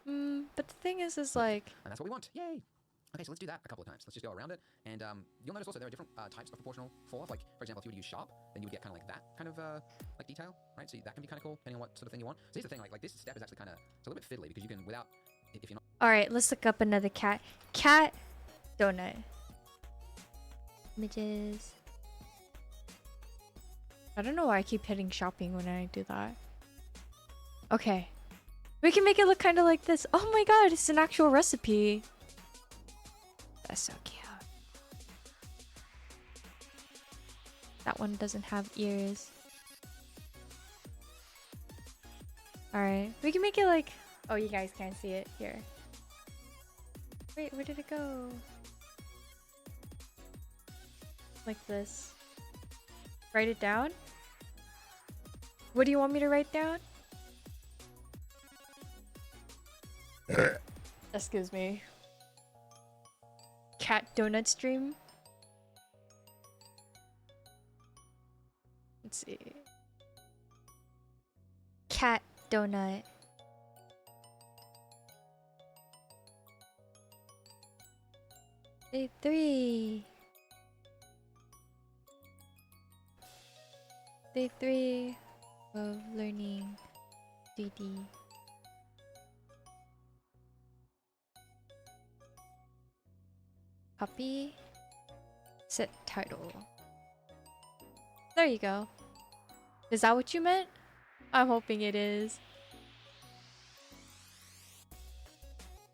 But the thing is like... And that's what we want. Yay! Okay, so let's do that a couple of times. Let's just go around it. And you'll notice also there are different types of proportional fall-off. Like, for example, if you would use sharp, then you would get kind of like that kind of like detail, right? So that can be kind of cool, depending on what sort of thing you want. So here's the thing, like this step is actually kind of, it's a little bit fiddly because you can, without, if you're not... Alright, let's look up another cat. Cat donut. Images. I don't know why I keep hitting shopping when I do that. Okay. We can make it look kind of like this. Oh my god, it's an actual recipe. That's so cute. That one doesn't have ears. Alright, we can make it like... Oh, you guys can't see it. Here. Wait, where did it go? Like this. Write it down? What do you want me to write down? Excuse me. Cat donut stream? Let's see. Cat donut. Day 3. Day 3 of learning DD. Copy. Set title. There you go. Is that what you meant? I'm hoping it is.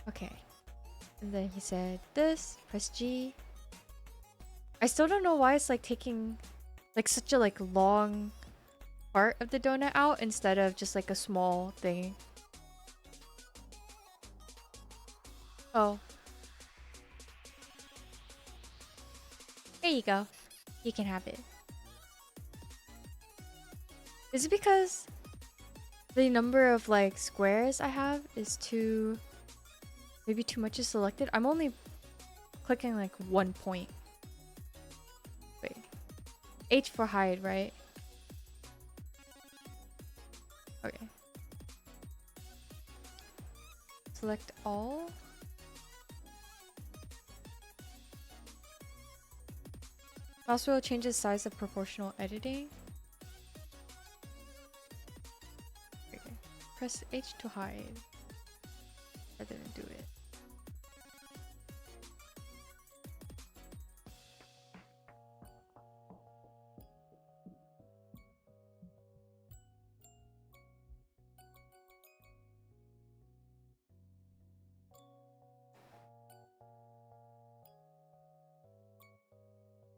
Okay. And then he said this, press G. I still don't know why it's like taking like such a like long part of the donut out instead of just like a small thing. Oh. Here you go. You can have it. Is it because the number of like squares I have is too... Maybe too much is selected? I'm only clicking like 1 point. Wait. H for hide, right? Okay. Select all. Mouse wheel changes size of proportional editing. Okay. Press H to hide. I didn't do it.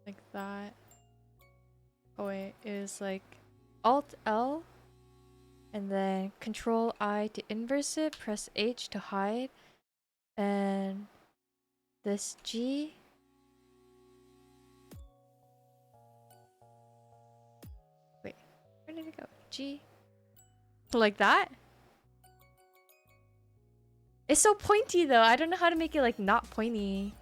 Like that. Oh wait, it was like Alt L and then Control I to inverse it, press H to hide, and this G. Wait, where did it go? G. Like that? It's so pointy though. I don't know how to make it like not pointy.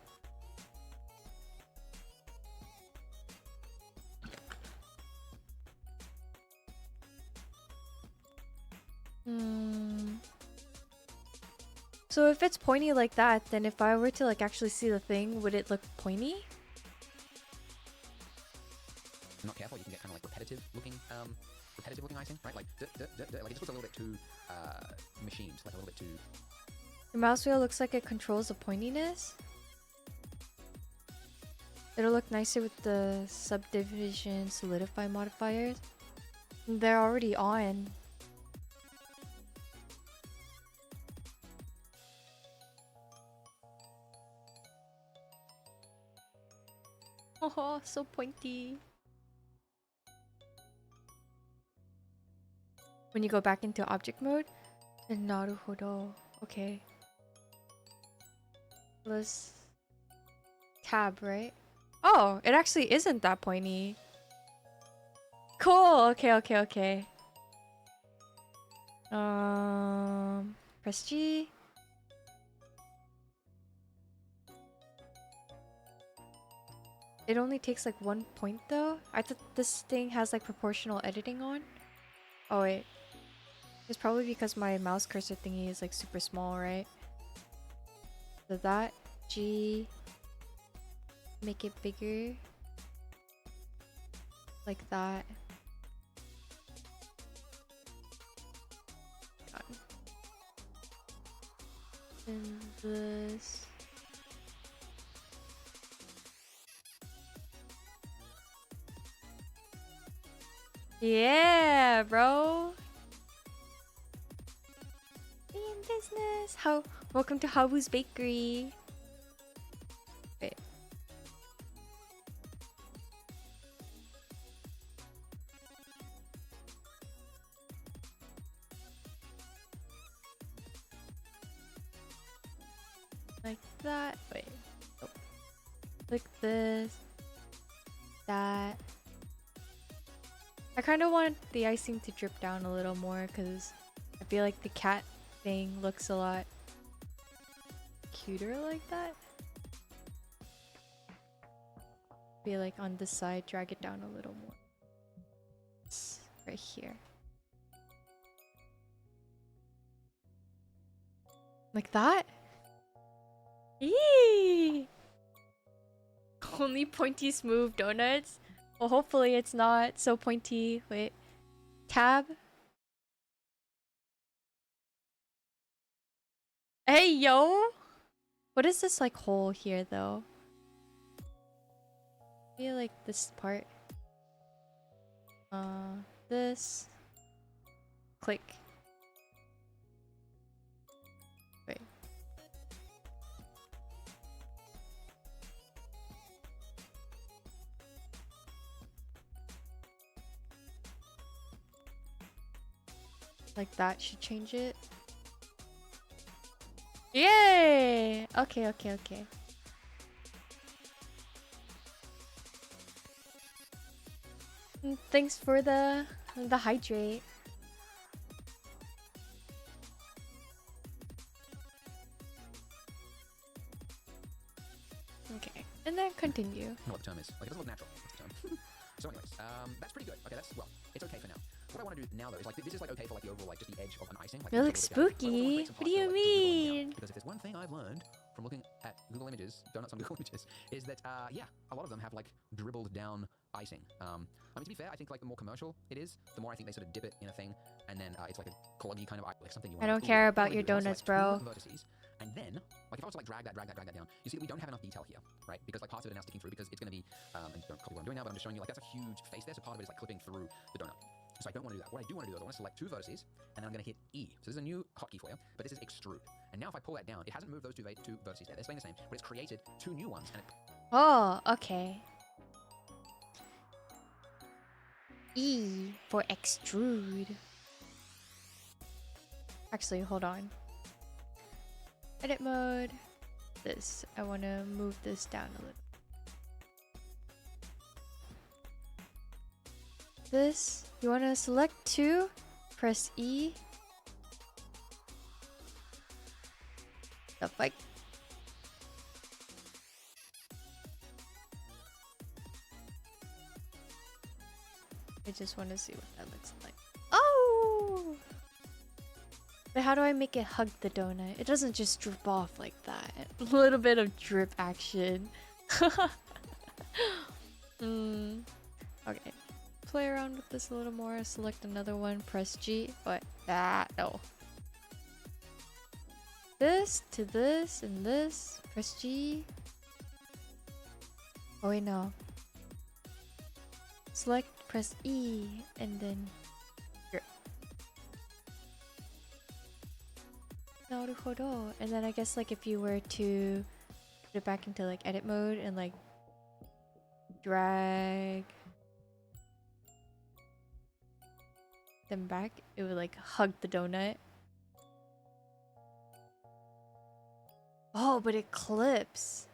So if it's pointy like that, then if I were to like actually see the thing, would it look pointy? If you're not careful, you can get kind of like repetitive looking icing, right? Like, like it just looks a little bit too machined, like a little bit too. Your mouse wheel looks like it controls the pointiness. It'll look nicer with the subdivision solidify modifiers. They're already on. Oh, so pointy. When you go back into object mode, then naruhodo. Okay. Let's tab, right? Oh, it actually isn't that pointy. Cool. Okay, okay, okay. Press G. It only takes like 1 point though. I thought this thing has like proportional editing on. Oh wait. It's probably because my mouse cursor thingy is like super small, right? So that G, make it bigger. Like that. Done. And this. Yeah, bro. Be in business. Welcome to Habu's Bakery. Wait. Like that. Wait. Oh. Like this. That. I kind of want the icing to drip down a little more because I feel like the cat thing looks a lot cuter like that. Be like on this side, drag it down a little more. It's right here. Like that? Eee! Only pointy smooth donuts? Well, hopefully it's not so pointy. Wait. Tab? Hey, yo! What is this, like, hole here, though? I feel like this part. This. Click. Wait. Like that should change it. Yay! Okay, okay, okay. Thanks for the hydrate. Okay, and then continue. I don't know what the term is. Like, it doesn't look natural. That's the term. So anyways, that's pretty good. Okay, that's, well, it's okay for now. What I want to do now, though, is like, this is like okay for like the overall, like just the edge of an icing. Like, It looks spooky. What do you mean? Because if there's one thing I've learned from looking at Google Images, donuts on Google Images, is that, yeah, a lot of them have like dribbled down icing. I mean, to be fair, I think like the more commercial it is, the more I think they sort of dip it in a thing, and then it's like a cloggy kind of like something you want. I don't care about your donuts, bro. And then, like if I was to like drag that down, you see that we don't have enough detail here, right? Because like parts of it are now sticking through because it's going to be, and don't copy what I'm doing now, but I'm just showing you like that's a huge face there, so part of it is like clipping through the donut. So I don't want to do that. What I do want to do is I want to select two vertices, and then I'm going to hit E. So this is a new hotkey for you, but this is extrude. And now if I pull that down, it hasn't moved those two vertices there. They're staying the same, but it's created two new ones. And Oh, okay. E for extrude. Actually, hold on. Edit mode. This. I want to move this down a little. This. You want to select two. Press E. The fuck? I just want to see what that looks like. Oh! But how do I make it hug the donut? It doesn't just drip off like that. A little bit of drip action. Okay. Play around with this a little more. Select another one. Press G. What? Ah, no. This to this and this. Press G. Oh wait, no. Select, press E, and then here. Naruhodo. And then I guess like if you were to put it back into like edit mode and like drag them back, it would like hug the donut. Oh, but it clips.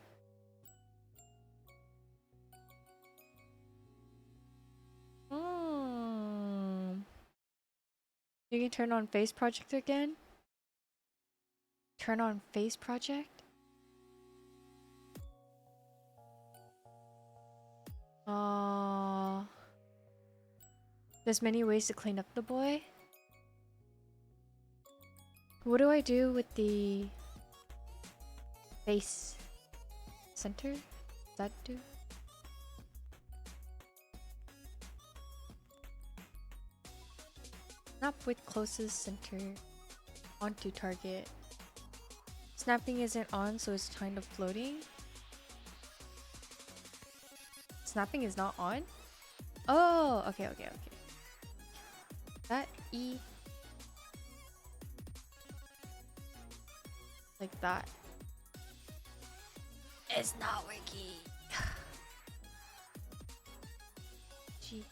You can turn on face project again? Turn on face project? There's many ways to clean up the boy. What do I do with the face center? Does that do? Snap with closest center onto target. Snapping isn't on, so it's kind of floating. Snapping is not on? Oh, okay. That E. Like that. It's not working. Gee.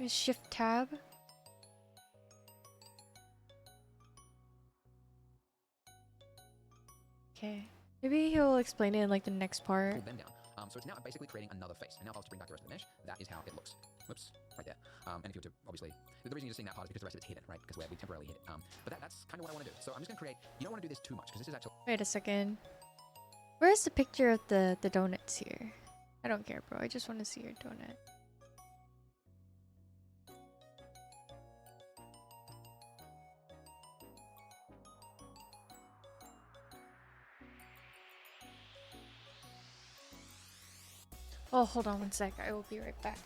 Shift tab. Okay. Maybe he'll explain it in like the next part. pulled them down. So it's now basically creating another face. And now if I was to bring back the rest of the mesh, that is how it looks. Whoops, right there. And if you were to, obviously, the reason you're just seeing that part is because the rest of it's hidden, right? Because we temporarily hid it. But that's kind of what I want to do. So I'm just going to create, you don't want to do this too much, because this is actually... Wait a second. Where's the picture of the donuts here? I don't care, bro. I just want to see your donut. Oh, hold on one sec. I will be right back.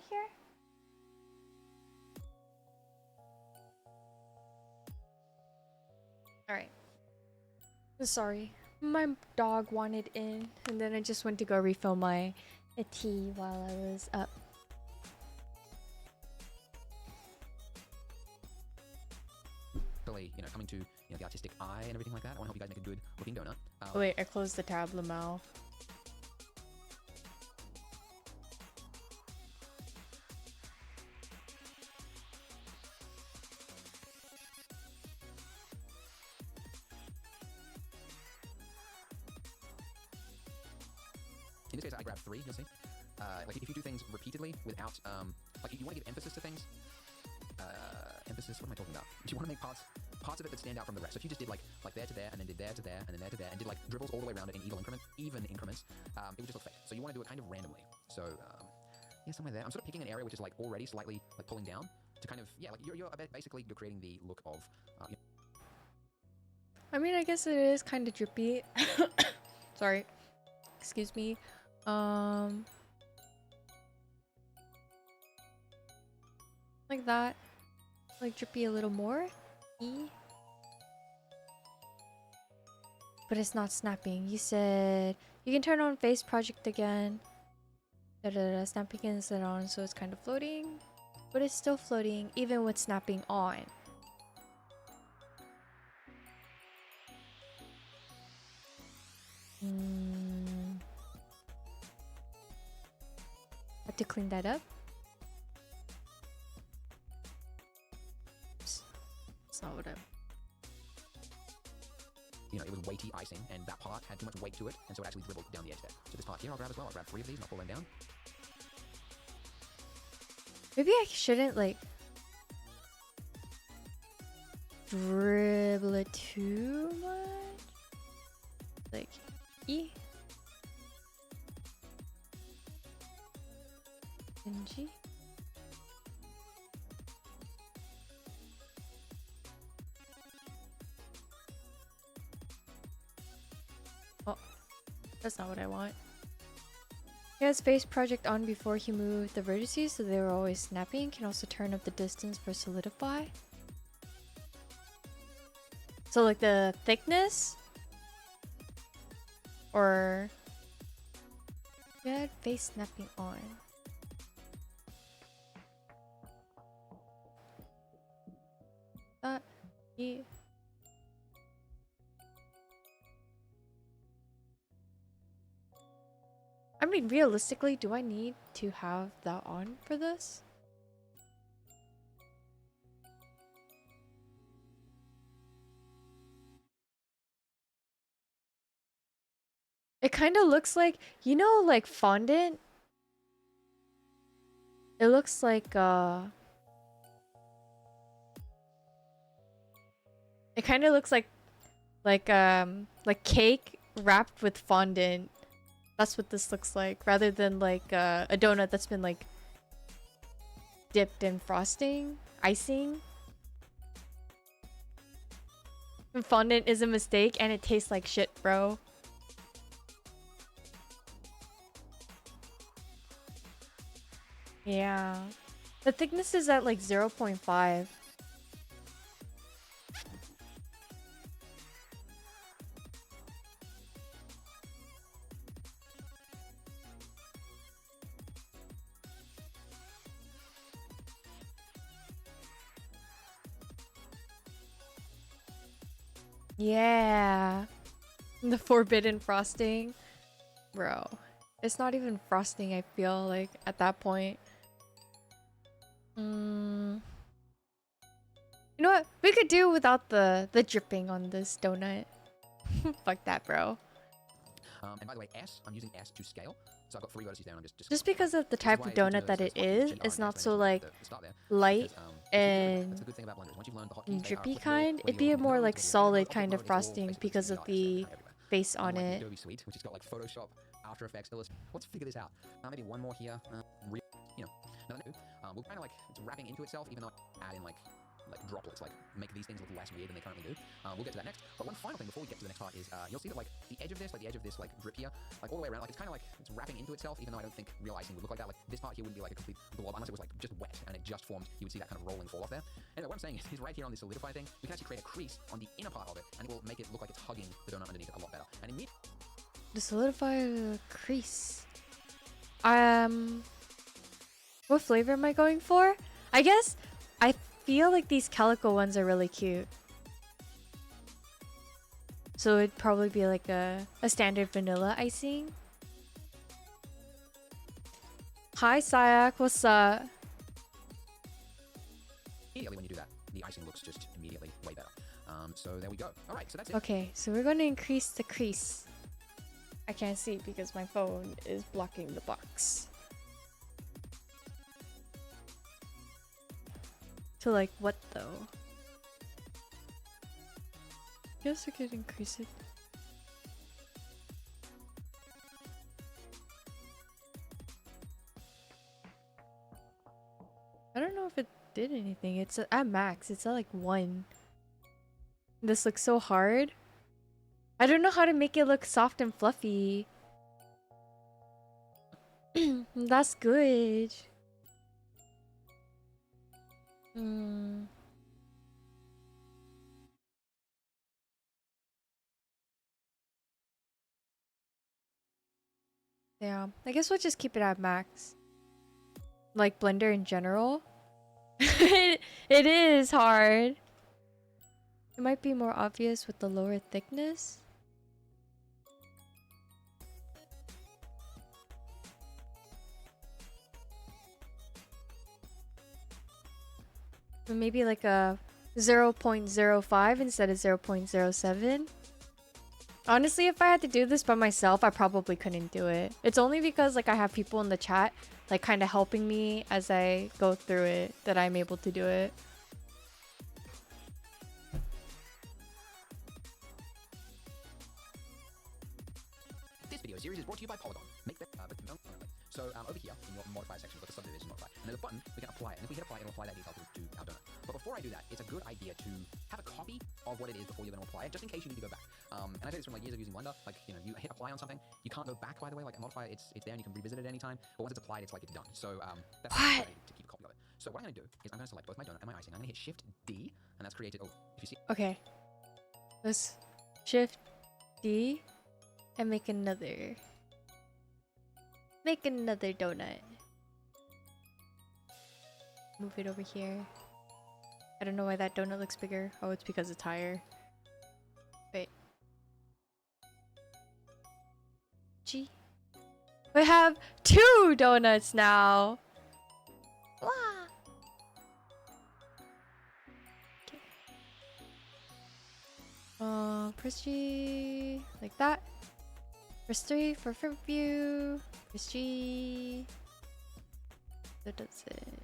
Here? Alright. Sorry. My dog wanted in, and then I just went to go refill my tea while I was up. Really, coming to the artistic eye and everything like that. I want to help you guys make a good looking donut. Oh, wait, I closed the tab, Lamau. In this case, I grab 3, you'll see. Like if you do things repeatedly without, like you want to give emphasis to things. Emphasis, what am I talking about? Do you want to make parts of it that stand out from the rest? So if you just did like there to there, and then did there to there, and then there to there, and did like dribbles all the way around it in even increments, it would just look fake. So you want to do it kind of randomly. So yeah, somewhere there. I'm sort of picking an area which is like already slightly like pulling down to kind of, yeah, like you're basically creating the look of. I mean, I guess it is kind of drippy. Sorry. Excuse me. Like that. Like drippy a little more. But it's not snapping. You said you can turn on face project again. Snapping is on, so it's kind of floating. But it's still floating even with snapping on. Have to clean that up. That's not what I... It was weighty icing, and that part had too much weight to it, and so it actually dribbled down the edge there. So this part here I'll grab as well. I'll grab 3 of these and I'll pull them down. Maybe I shouldn't like dribble it too much. Like E and G. Oh, that's not what I want. He has face project on before he moved the vertices, so they were always snapping. Can also turn up the distance for solidify. So like the thickness? Or... You had face snapping on. Yeah. I mean, realistically, do I need to have that on for this? It kind of looks like, you know, like fondant? It looks it kind of looks like cake wrapped with fondant. That's what this looks like, rather than like a donut that's been like dipped in frosting, icing. And fondant is a mistake and it tastes like shit, bro. Yeah. The thickness is at like 0.5. Yeah. The forbidden frosting. Bro. It's not even frosting, I feel like, at that point. You know what? We could do without the dripping on this donut. Fuck that, bro. And by the way, S, I'm using S to scale. So I've got 3 vertices there, and I'm Just because of the type of donut that it is, it's not so like light and drippy kind. It'd be a more like solid kind of frosting because of the face on it. Adobe Suite, which has got like Photoshop, After Effects, Illustrator. Let's figure this out. Maybe one more here. You know, nothing new. We'll kind of like it's wrapping into itself, even though I add in like droplets, like make these things look less weird than they currently do. We'll get to that next. But one final thing before we get to the next part is you'll see that like the edge of this like drip here, like all the way around, like it's kind of like it's wrapping into itself, even though I don't think real icing would look like that. Like this part here wouldn't be like a complete blob unless it was like just wet and it just formed. You would see that kind of rolling fall off there. Anyway, what I'm saying is right here on this solidify thing, we can actually create a crease on the inner part of it, and it will make it look like it's hugging the donut underneath it a lot better. And immediately The solidify crease. What flavor am I going for? I guess I feel like these calico ones are really cute. So it'd probably be like a standard vanilla icing. Hi Sayak, what's up? when you do that, the icing looks just immediately way better. So there we go. All right, so that's it. Okay, so we're going to increase the crease. I can't see because my phone is blocking the box. To like what though? Guess I could increase it. I don't know if it did anything. It's at max. It's at like 1. This looks so hard. I don't know how to make it look soft and fluffy. That's good. Yeah, I guess we'll just keep it at max. Like Blender in general. it is hard. It might be more obvious with the lower thickness. Or maybe like a 0.05 instead of 0.07. Honestly, if I had to do this by myself, I probably couldn't do it. It's only because like I have people in the chat like kind of helping me as I go through it that I'm able to do it. This video series is brought to you by Polygon. Make that, So over here in your modifier section, we've got the subdivision modifier, and there's a button we can apply it, and if we hit apply, it'll apply that detail to our donut. But before I do that, it's a good idea to have a copy of what it is before you're going to apply it, just in case you need to go back. And I say this from like years of using Blender. Like, you know, you hit apply on something, you can't go back. By the way, like a modifier, it's there and you can revisit it at any time. But once it's applied, it's like it's done. So that's what? To keep a copy of it. So what I'm going to do is I'm going to select both my donut and my icing. I'm going to hit Shift D, and that's created. Oh, if you see. Okay. Let's Shift D and make another. Make another donut. Move it over here. I don't know why that donut looks bigger. Oh, it's because it's higher. Wait. G. We have 2 donuts now. Wow. Okay. Press G like that. Press 3 for front view. Press G. So that's it.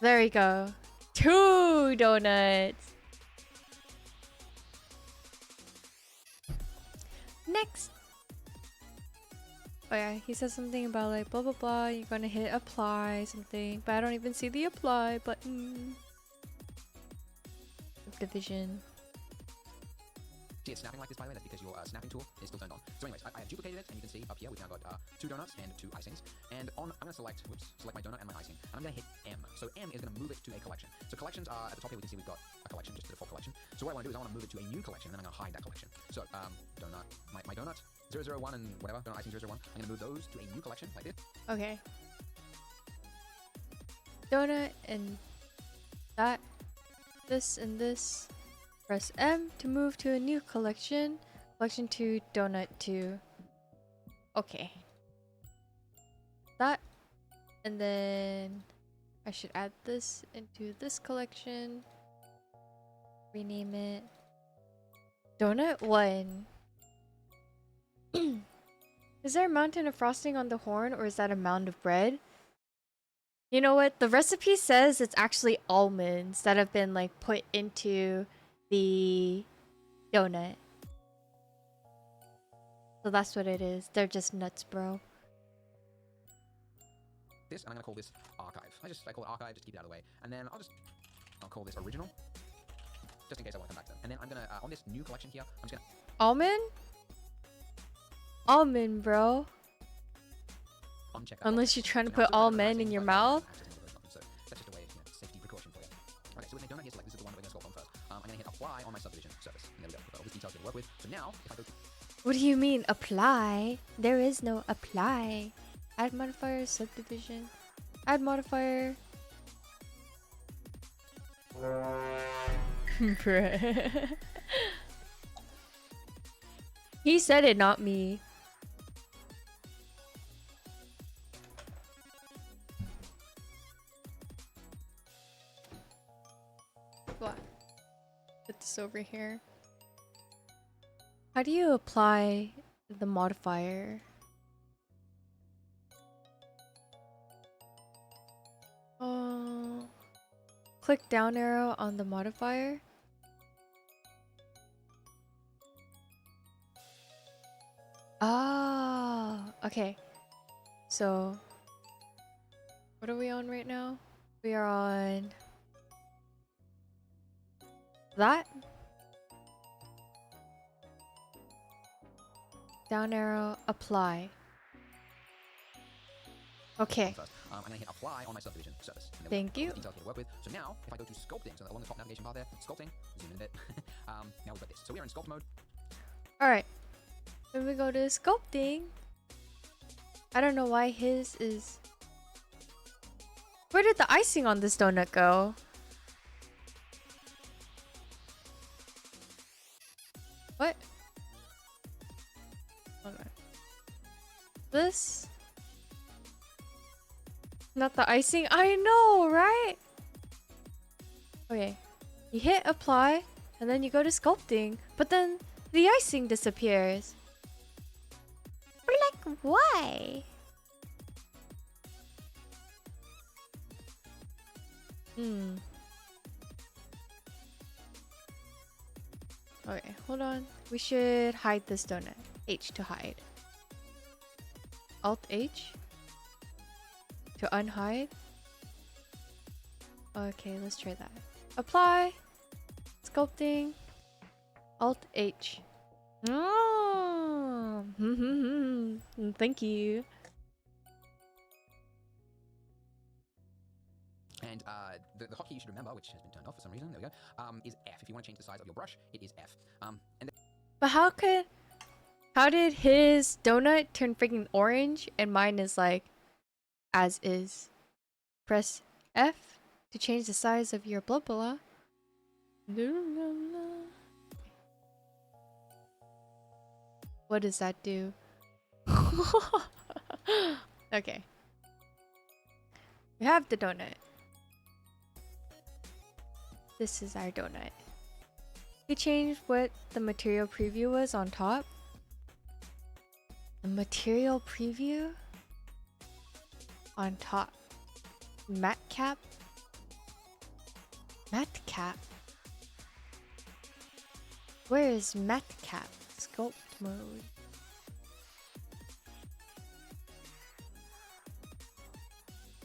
There we go. 2 donuts. Next. Oh yeah, he says something about like blah blah blah. You're gonna hit apply something, but I don't even see the apply button. Subdivision. See it snapping like this, by the way, that's because your snapping tool is still turned on. So anyways, I have duplicated it, and you can see up here we've now got 2 donuts and 2 icings. And I'm going to select my donut and my icing, and I'm going to hit M. So M is going to move it to a collection. So collections are, at the top here we can see we've got a collection, just the default collection. So what I want to do is I want to move it to a new collection, and then I'm going to hide that collection. So donut, my donut, 001 and whatever, donut icing 001, I'm going to move those to a new collection like this. Okay. Donut and that, this and this. Press M to move to a new collection. Collection 2, donut 2. Okay. That. And then I should add this into this collection. Rename it. Donut 1. Is there a mountain of frosting on the horn, or is that a mound of bread? You know what? The recipe says it's actually almonds that have been like put into the donut. So that's what it is. They're just nuts, bro. This, and I'm going to call this archive. I call it archive, just keep it out of the way. And then I'll call this original, just in case I want to come back to them. And then I'm going to, on this new collection here, I'm just going to... Almond? Almond, bro. Uncheck that Unless box. you're trying to So now put I'm almond in going your to mouth. So that's just a way of, safety precaution for you. Okay, so with my donut here, select this is the one that we're going to sculpt on first. I'm going to hit apply on my subdivision surface. And there we go. We've got all these details to work with. So now, if I go to... What do you mean, apply? There is no apply. Add modifier, subdivision. Add modifier. Bruh. He said it, not me. What? Put this over here. How do you apply the modifier? Click down arrow on the modifier. Ah, okay. So, what are we on right now? We are on that. Down arrow, apply. Okay. I'm going to hit apply on my subdivision surface. Thank you. Details here to work with. So now, if I go to sculpting, so along the top navigation bar there, sculpting, zoom in a bit. Now we've got this. So we are in sculpt mode. Alright. When we go to sculpting, I don't know why his is... Where did the icing on this donut go? What? Hold on. This? Not the icing? I know, right? Okay. You hit apply, and then you go to sculpting, but then the icing disappears. Like, why? Okay, hold on. We should hide this donut. H to hide. Alt H to unhide. Okay, let's try that. Apply. Sculpting. Alt H. Oh, thank you. And the hotkey you should remember, which has been turned off for some reason, there we go, is F. If you want to change the size of your brush, it is F. But how did his donut turn freaking orange and mine is like as is? Press F to change the size of your blah blah. What does that do? Okay. We have the donut. This is our donut. We changed what the material preview was on top. The material preview on top. Matte cap. Matte cap. Where is matte cap? Sculpt mode.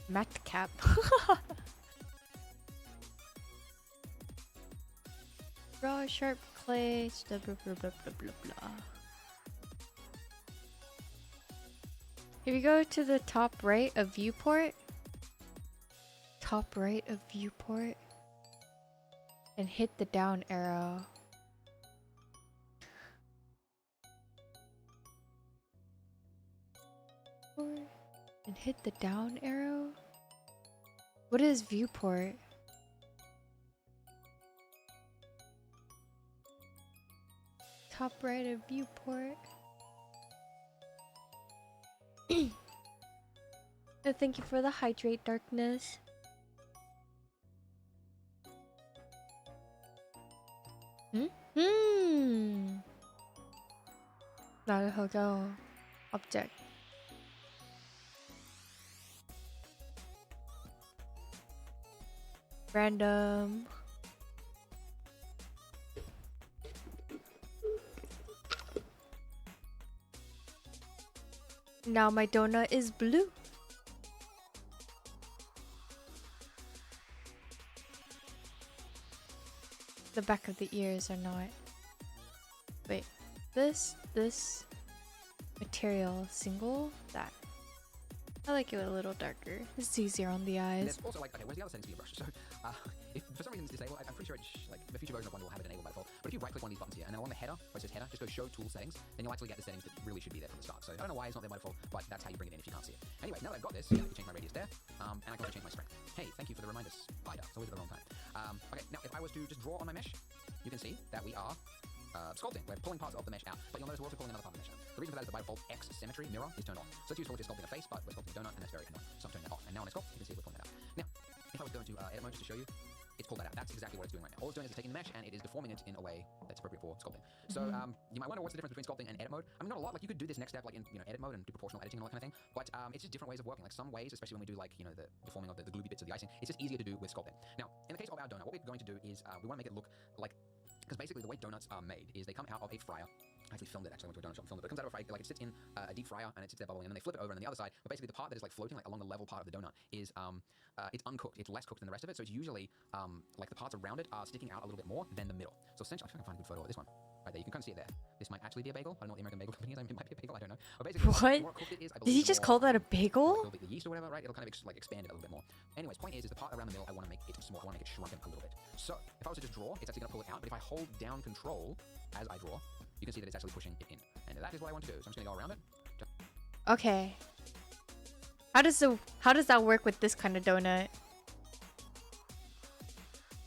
Matte cap. Raw sharp clay. Blah blah blah blah blah blah blah. If you go to the top right of viewport, and hit the down arrow. And hit the down arrow? What is viewport? Top right of viewport. Thank you for the hydrate, darkness. Naruhodo. Object. Random. Now my donut is blue. The back of the ears are not. Wait, this material single, that. I like it a little darker. It's easier on the eyes. There's also like, okay, where's the other settings for your brush? So, if for some reason it's disabled, I'm pretty sure like the future version of one will have it enabled by default. But if you right click one of these buttons here and then along the header, where it says header, just go show tool settings, then you'll actually get the settings that really should be there from the start. So I don't know why it's not there by default, but that's how you bring it in if you can't see it. Anyway, now that I've got this, yeah, I can change my radius there, and I can also change my strength. Hey, thank you for the reminder, Spider. It's always at the wrong time. Okay, now if I was to just draw on my mesh, you can see that we are sculpting. We're pulling parts of the mesh out, but you'll notice we're also pulling another part of the mesh out. The reason for that is the by default X symmetry mirror is turned on. So it's useful if you're sculpting a face, but we're sculpting a donut, and that's very annoying. So I'm turning that off. And now when I sculpt, you can see we're pulling that out. Now, if I was going to edit mode just to show you, it's pulled that out. That's exactly what it's doing right now. All it's doing is it's taking the mesh and it is deforming it in a way that's appropriate for sculpting. So you might wonder what's the difference between sculpting and edit mode. I mean, not a lot. Like you could do this next step like in edit mode and do proportional editing and all that kind of thing. But it's just different ways of working. Like some ways, especially when we do like the deforming of the gluey bits of the icing, it's just easier to do with sculpting. Now, in the case of our donut, what we're going to do is we want to make it look like. Because basically the way donuts are made is they come out of a fryer. I actually filmed it. I went to a donut shop and filmed it. But it comes out of a fryer, like it sits in a deep fryer and it sits there bubbling, and then they flip it over, and then the other side. But basically the part that is like floating, like along the level part of the donut, is it's uncooked. It's less cooked than the rest of it. So it's usually like the parts around it are sticking out a little bit more than the middle. So essentially, I can find a good photo of this one. Right there, you can kind of see it there. This might actually be a bagel. I don't know what the American bagel company is. It might be a bagel. I don't know. But basically, What? the more cooked it is, I Did believe, he just call that a bagel? the yeast or whatever, right? It'll kind of like expand it a little bit more. Anyways, point is the part around the middle, I want to make it small. I want to make it shrunken a little bit. So if I was to just draw, it's actually going to pull it out. But if I hold down Control as I draw, you can see that it's actually pushing it in. And that is what I want to do. So I'm just going to go around it. Okay. How does that work with this kind of donut?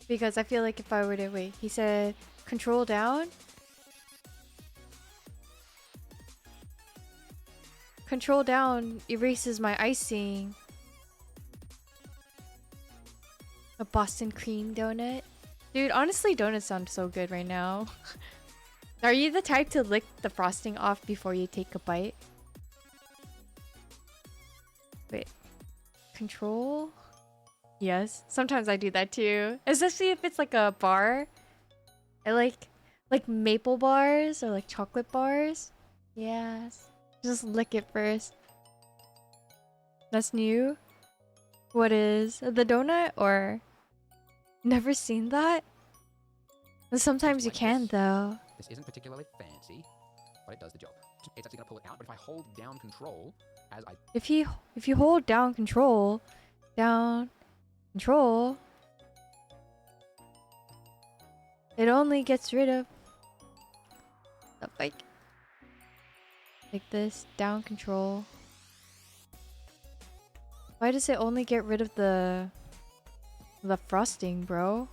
Because I feel like if I were to wait, he said Control down. Control down erases my icing. A Boston cream donut. Dude, honestly, donuts sound so good right now. Are you the type to lick the frosting off before you take a bite? Wait. Control? Yes. Sometimes I do that too. Especially if it's like a bar. I like maple bars or like chocolate bars. Yes. Just lick it first. That's new? What is? The donut or? Never seen that? And sometimes you Like can this. though. This isn't particularly fancy, but it does the job. It's actually going to pull it out, but if I hold down Control as I... If you hold down control, it only gets rid of the bike. Like this, down control. Why does it only get rid of the frosting, bro?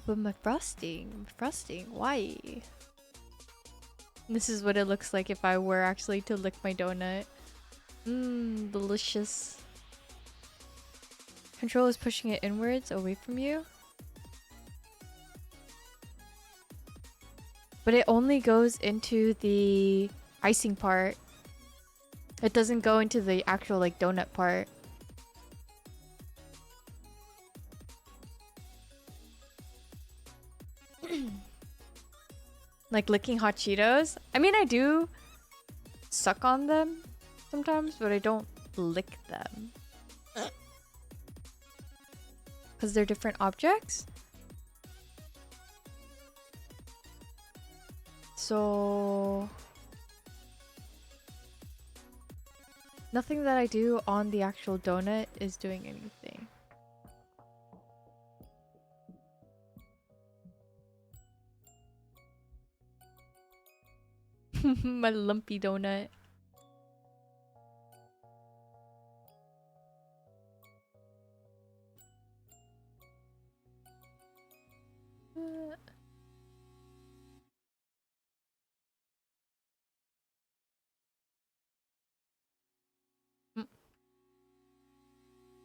But my frosting, why? This is what it looks like if I were actually to lick my donut. Mmm, delicious. Control is pushing it inwards, away from you. But it only goes into the icing part. It doesn't go into the actual like donut part. Like licking hot Cheetos. I mean, I do suck on them sometimes, but I don't lick them. Because they're different objects. So nothing that I do on the actual donut is doing anything. My lumpy donut.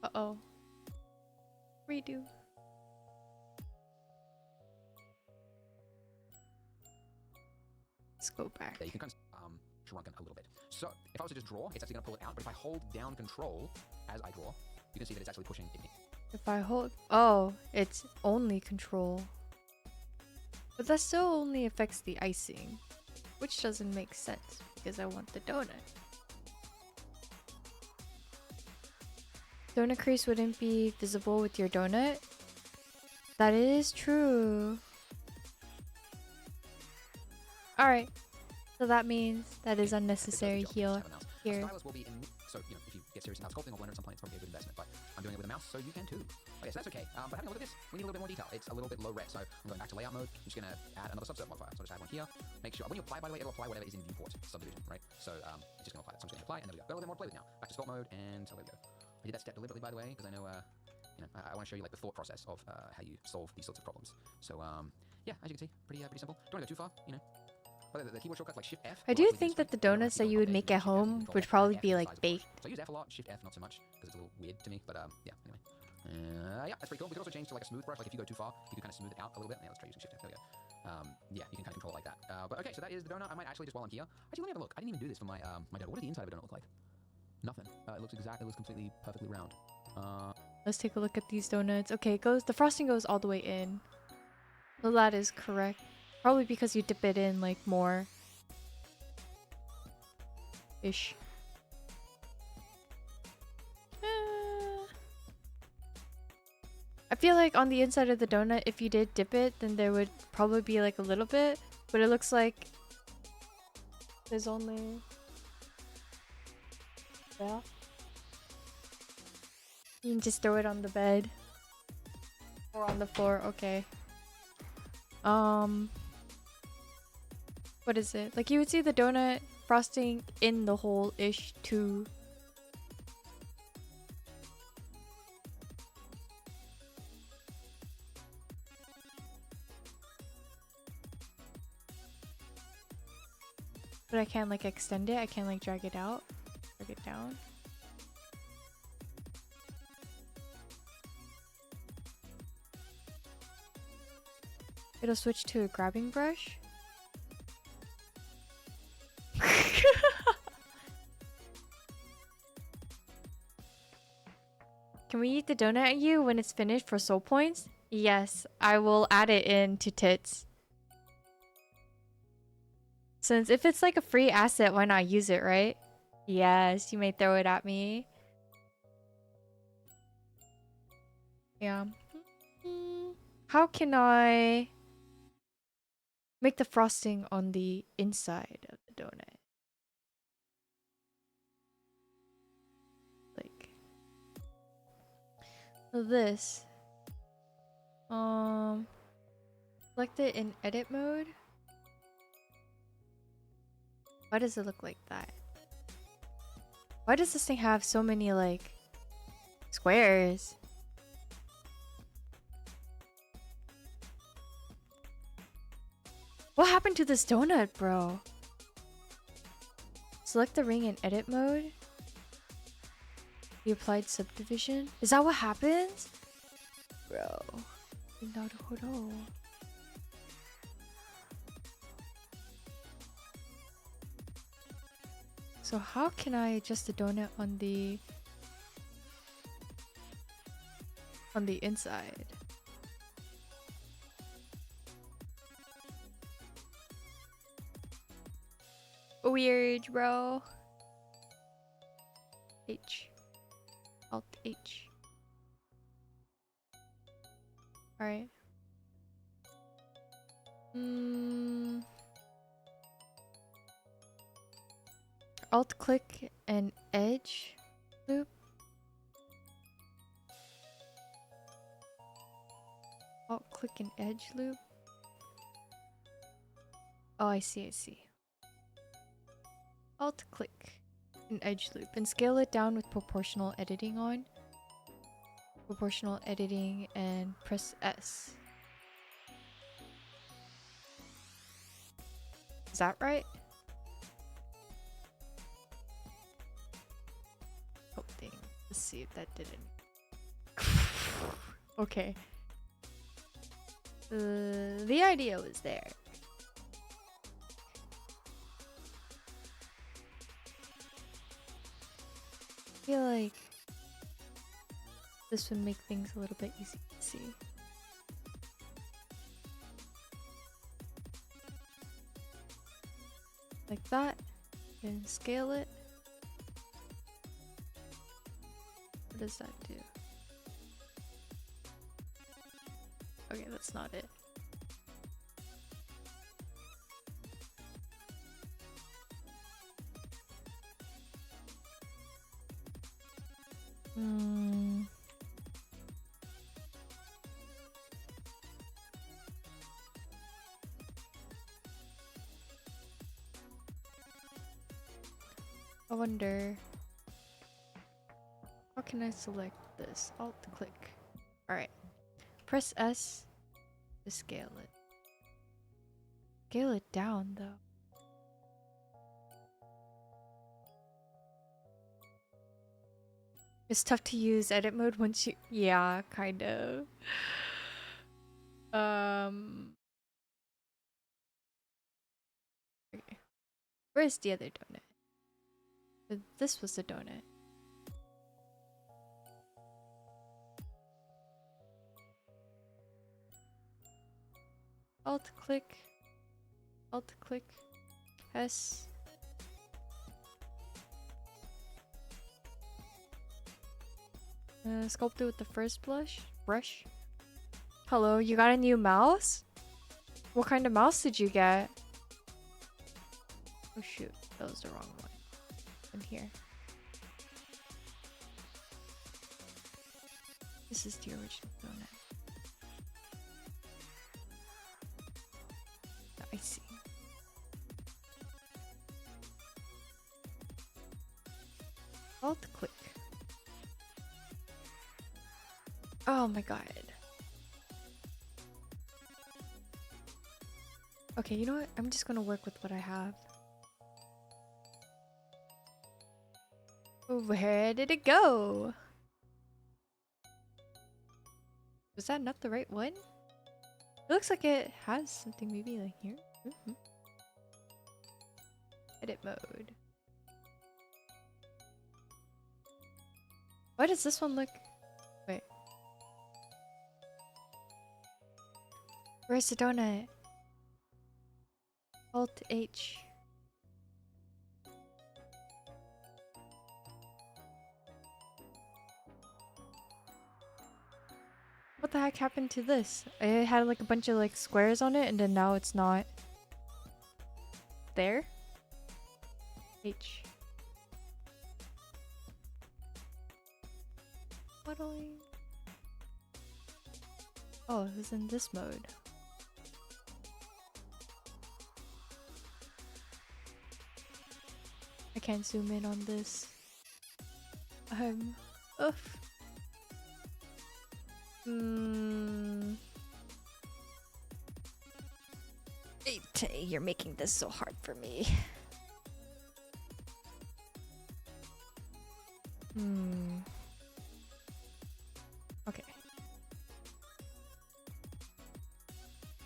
Uh-oh. Redo. Let's go back. Yeah, you can kind of shrunken a little bit. So if I was to just draw, it's actually going to pull it out. But if I hold down Control as I draw, you can see that it's actually pushing it in. If I hold... Oh, it's only Control. But that still only affects the icing. Which doesn't make sense, because I want the donut. Donut crease wouldn't be visible with your donut. That is true. Alright. So that means that is unnecessary here. Stylus will be in, so you know, if you get serious about sculpting or learn at some point, it's probably a good investment. But I'm doing it with a mouse, so you can too. Okay, so that's okay. But having a look at this, we need a little bit more detail. It's a little bit low res, so I'm going back to layout mode. I'm just going to add another subset modifier. So I'll just add one here. Make sure when you apply, by the way, it'll apply whatever is in viewport subdivision, right? So it's just going to apply that. So I'm just going to apply, and there we go. Got a little bit more to play with now. Back to sculpt mode, and so there we go. I did that step deliberately, by the way, because I know, you know, I want to show you like the thought process of how you solve these sorts of problems. So yeah, as you can see, pretty simple. Don't want to go too far, you know. But the keyboard shortcuts like Shift F. I do think that the donuts that you would make at home would probably be like baked. So I use F a lot, Shift F not so much because it's a little weird to me. But yeah, anyway. Yeah, that's pretty cool. We could also change to like a smooth brush. Like if you go too far, you can kind of smooth it out a little bit. Yeah, let's try using Shift F. There we go. Yeah, you can kind of control it like that. But okay, so that is the donut. I might actually just while I'm here. Actually, let me have a look. I didn't even do this for my my donut. What does the inside of a donut look like? Nothing. It looks exact. It looks completely perfectly round. Let's take a look at these donuts. Okay, it goes. The frosting goes all the way in. So that is correct. Probably because you dip it in like more. Ish. I feel like on the inside of the donut, if you did dip it, then there would probably be like a little bit, but it looks like there's only... Yeah. You can just throw it on the bed. Or on the floor, okay. What is it? Like you would see the donut frosting in the hole-ish too. But I can't like extend it. I can't like drag it out. Drag it down. It'll switch to a grabbing brush. Can we eat the donut at you when it's finished for soul points? Yes, I will add it into tits. Since if it's like a free asset, why not use it, right? Yes, you may throw it at me. Yeah. How can I make the frosting on the inside of the donut? Like this. Select it in edit mode. Why does it look like that? Why does this thing have so many like squares? What happened to this donut, bro? Select the ring in edit mode. The applied subdivision. Is that what happens? Bro. 나루호로. So how can I adjust the donut on the inside? Weird, bro. H. Alt H. Alright. Alt click an edge loop. Alt click an edge loop. Oh, I see, I see. Alt click an edge loop and scale it down with proportional editing on. Proportional editing and press S. Is that right? Oh dang. Let's see if that didn't. Okay. The idea was there. I feel like this would make things a little bit easy to see. Like that. And scale it. What does that do? Okay, that's not it. I wonder, how can I select this? Alt click. Alright. Press S to scale it. Scale it down though. It's tough to use edit mode once you— yeah, kind of. Okay. Where's the other donut? This was the donut. Alt click S. Sculpt it with the first brush. Hello, you got a new mouse? What kind of mouse did you get? Oh shoot, that was the wrong one. In here. This is the original donut. I see. Alt click. Oh my god. Okay, you know what? I'm just gonna work with what I have. Where did it go? Was that not the right one? It looks like it has something maybe like here. Edit mode. Why does this one look— wait. Where's the donut? Alt H. What the heck happened to this? It had like a bunch of like squares on it and then now it's not there. H. Modeling. Oh, it was in this mode. I can't zoom in on this. Oof. You're making this so hard for me. Okay.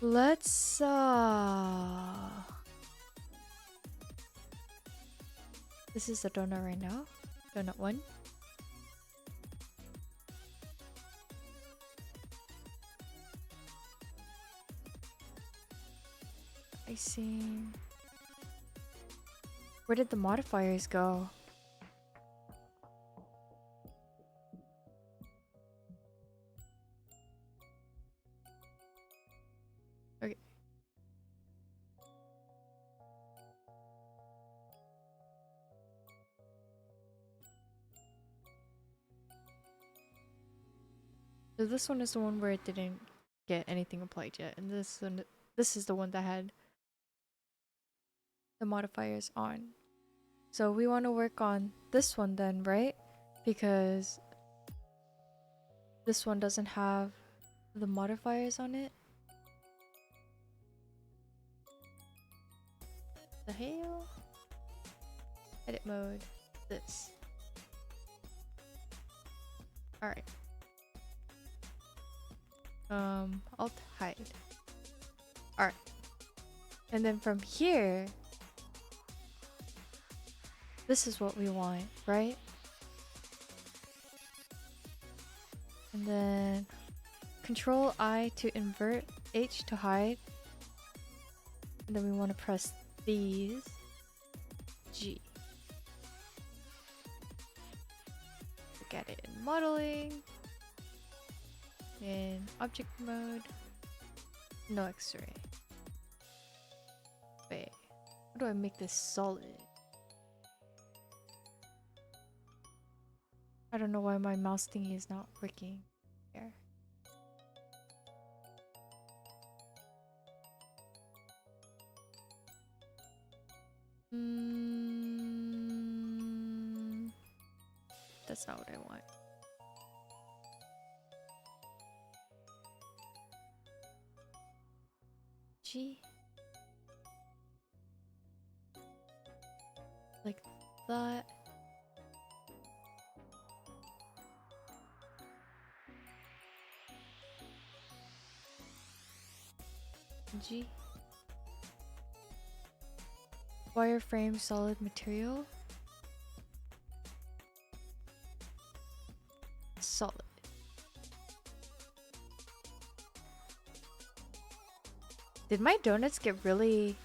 Let's this is the donut right now. Donut 1. Icing. Where did the modifiers go? Okay. So this one is the one where it didn't get anything applied yet, and this is the one that had the modifiers on. So we want to work on this one then, right? Because this one doesn't have the modifiers on it. The hell? Edit mode. This. Alright. Alt hide. Alright. And then from here, this is what we want, right? And then Control I to invert, H to hide. And then we want to press these. G. Look at it in modeling. In object mode. No X-ray. Wait. How do I make this solid? I don't know why my mouse thingy is not working here. That's not what I want. G. Like that. G. Wireframe solid material. Solid. Did my donuts get really...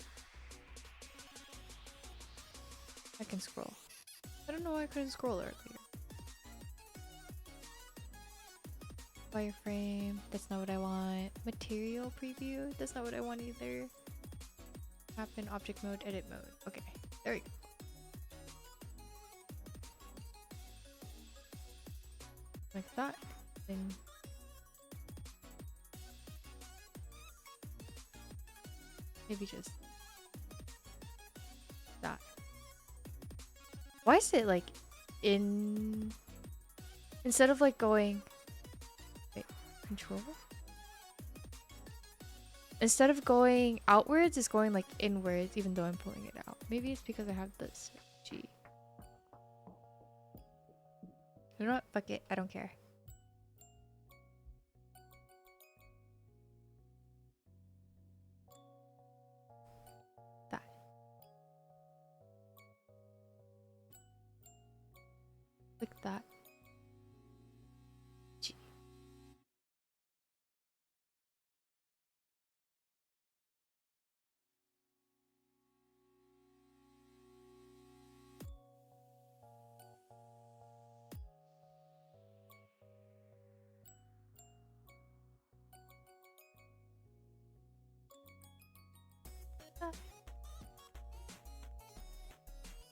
I can scroll. I don't know why I couldn't scroll earlier. Wireframe, that's not what I want. Material preview, that's not what I want either. Map in object mode, edit mode. Okay, there we go. Like that. Then maybe just that. Why is it like in instead of like going control? Instead of going outwards, it's going like inwards, even though I'm pulling it out. Maybe it's because I have this G. You know what? Fuck it. I don't care. That. Click that. G.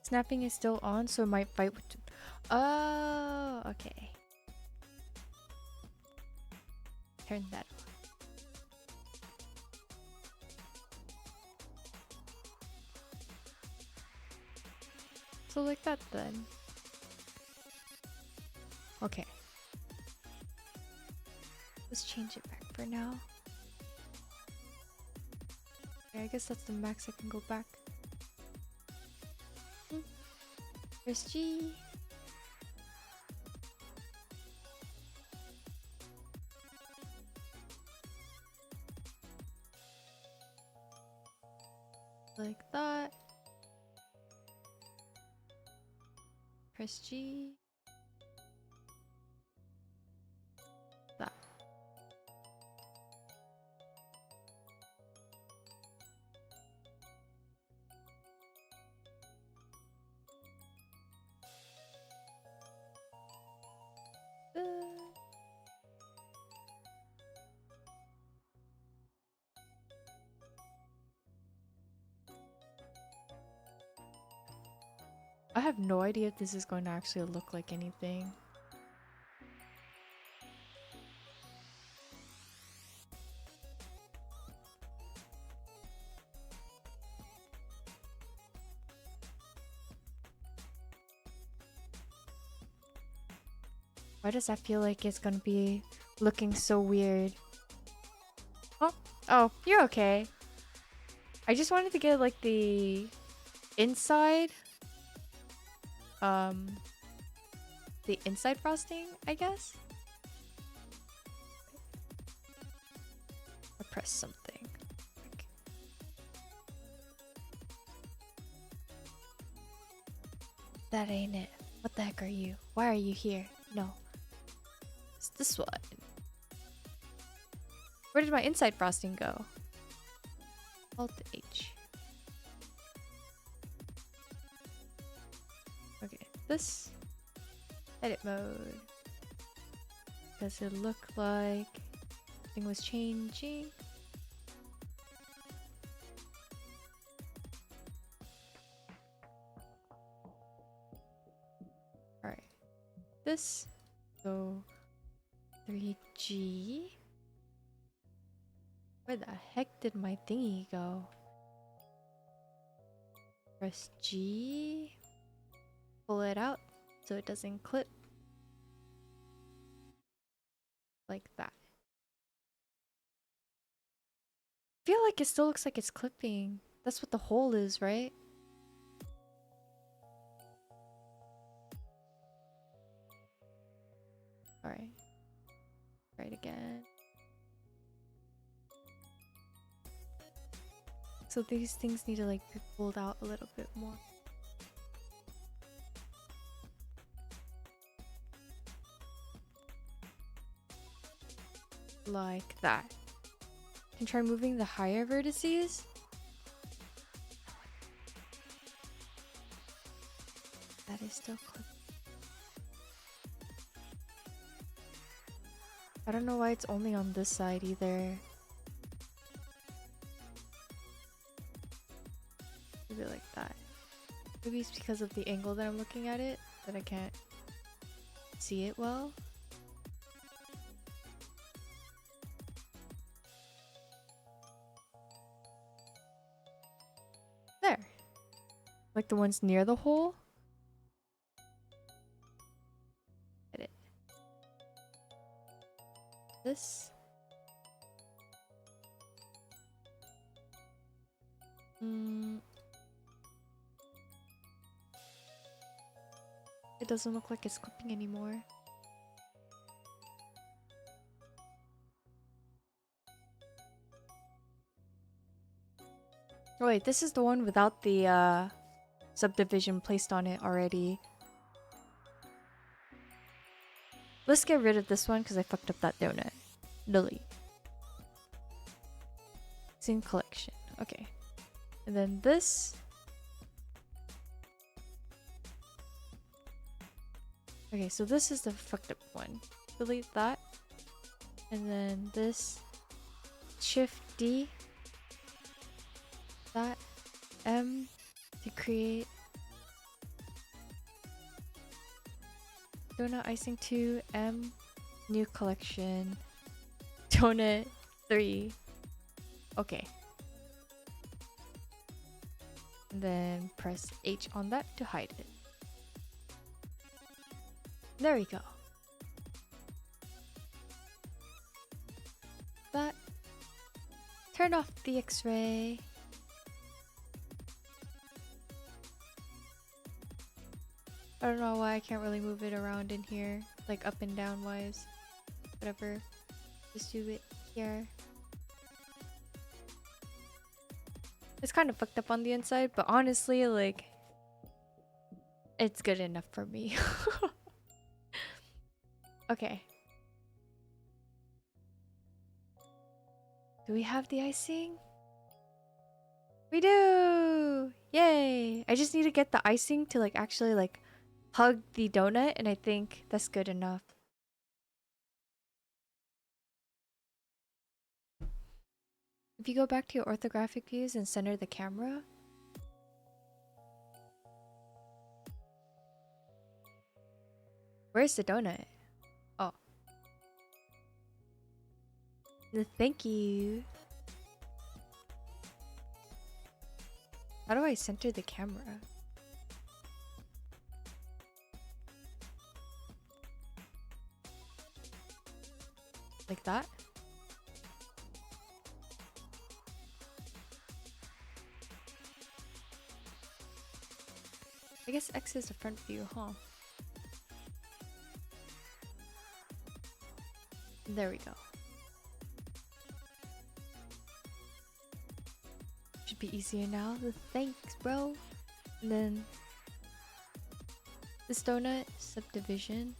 Snapping is still on, so it might fight with... Oh, okay. Turn that on. So like that then. Okay. Let's change it back for now. Yeah, I guess that's the max I can go back. There's G. Like that. Press G. That. I have no idea if this is going to actually look like anything. Why does that feel like it's gonna be looking so weird? Oh, oh, you're okay. I just wanted to get like the inside, the inside frosting, I guess. Or press something. That ain't it. What the heck are you? Why are you here? No. It's this one. Where did my inside frosting go? Alt H. Okay, this edit mode. Does it look like thing was changing? Alright. This. So 3G. Where the heck did my thingy go? Press G. Pull it out so it doesn't clip. Like that. I feel like it still looks like it's clipping. That's what the hole is, right? Alright. Try it again. So these things need to like be pulled out a little bit more. Like that. And try moving the higher vertices. That is still clipped. I don't know why it's only on this side either. Maybe like that. Maybe it's because of the angle that I'm looking at it that I can't see it well. There. Like the ones near the hole. Edit. This. It doesn't look like it's clipping anymore. Oh wait, this is the one without the subdivision placed on it already. Let's get rid of this one because I fucked up that donut. Delete. It's in collection. Okay. And then this. Okay, so this is the fucked up one. Delete that. And then this. Shift D. That. M. To create. Donut icing 2. M. New collection. Donut 3. Okay. And then press H on that to hide it. There we go. That. Turn off the X-ray. I don't know why I can't really move it around in here, like up and down wise. Whatever. Just do it here. It's kind of fucked up on the inside, but honestly, like, it's good enough for me. Okay. Do we have the icing? We do! Yay! I just need to get the icing to like actually like hug the donut, and I think that's good enough. If you go back to your orthographic views and center the camera. Where's the donut? Oh. Thank you. How do I center the camera? Like that? I guess X is the front view, huh? There we go. Should be easier now. Thanks, bro. And then this donut, subdivision.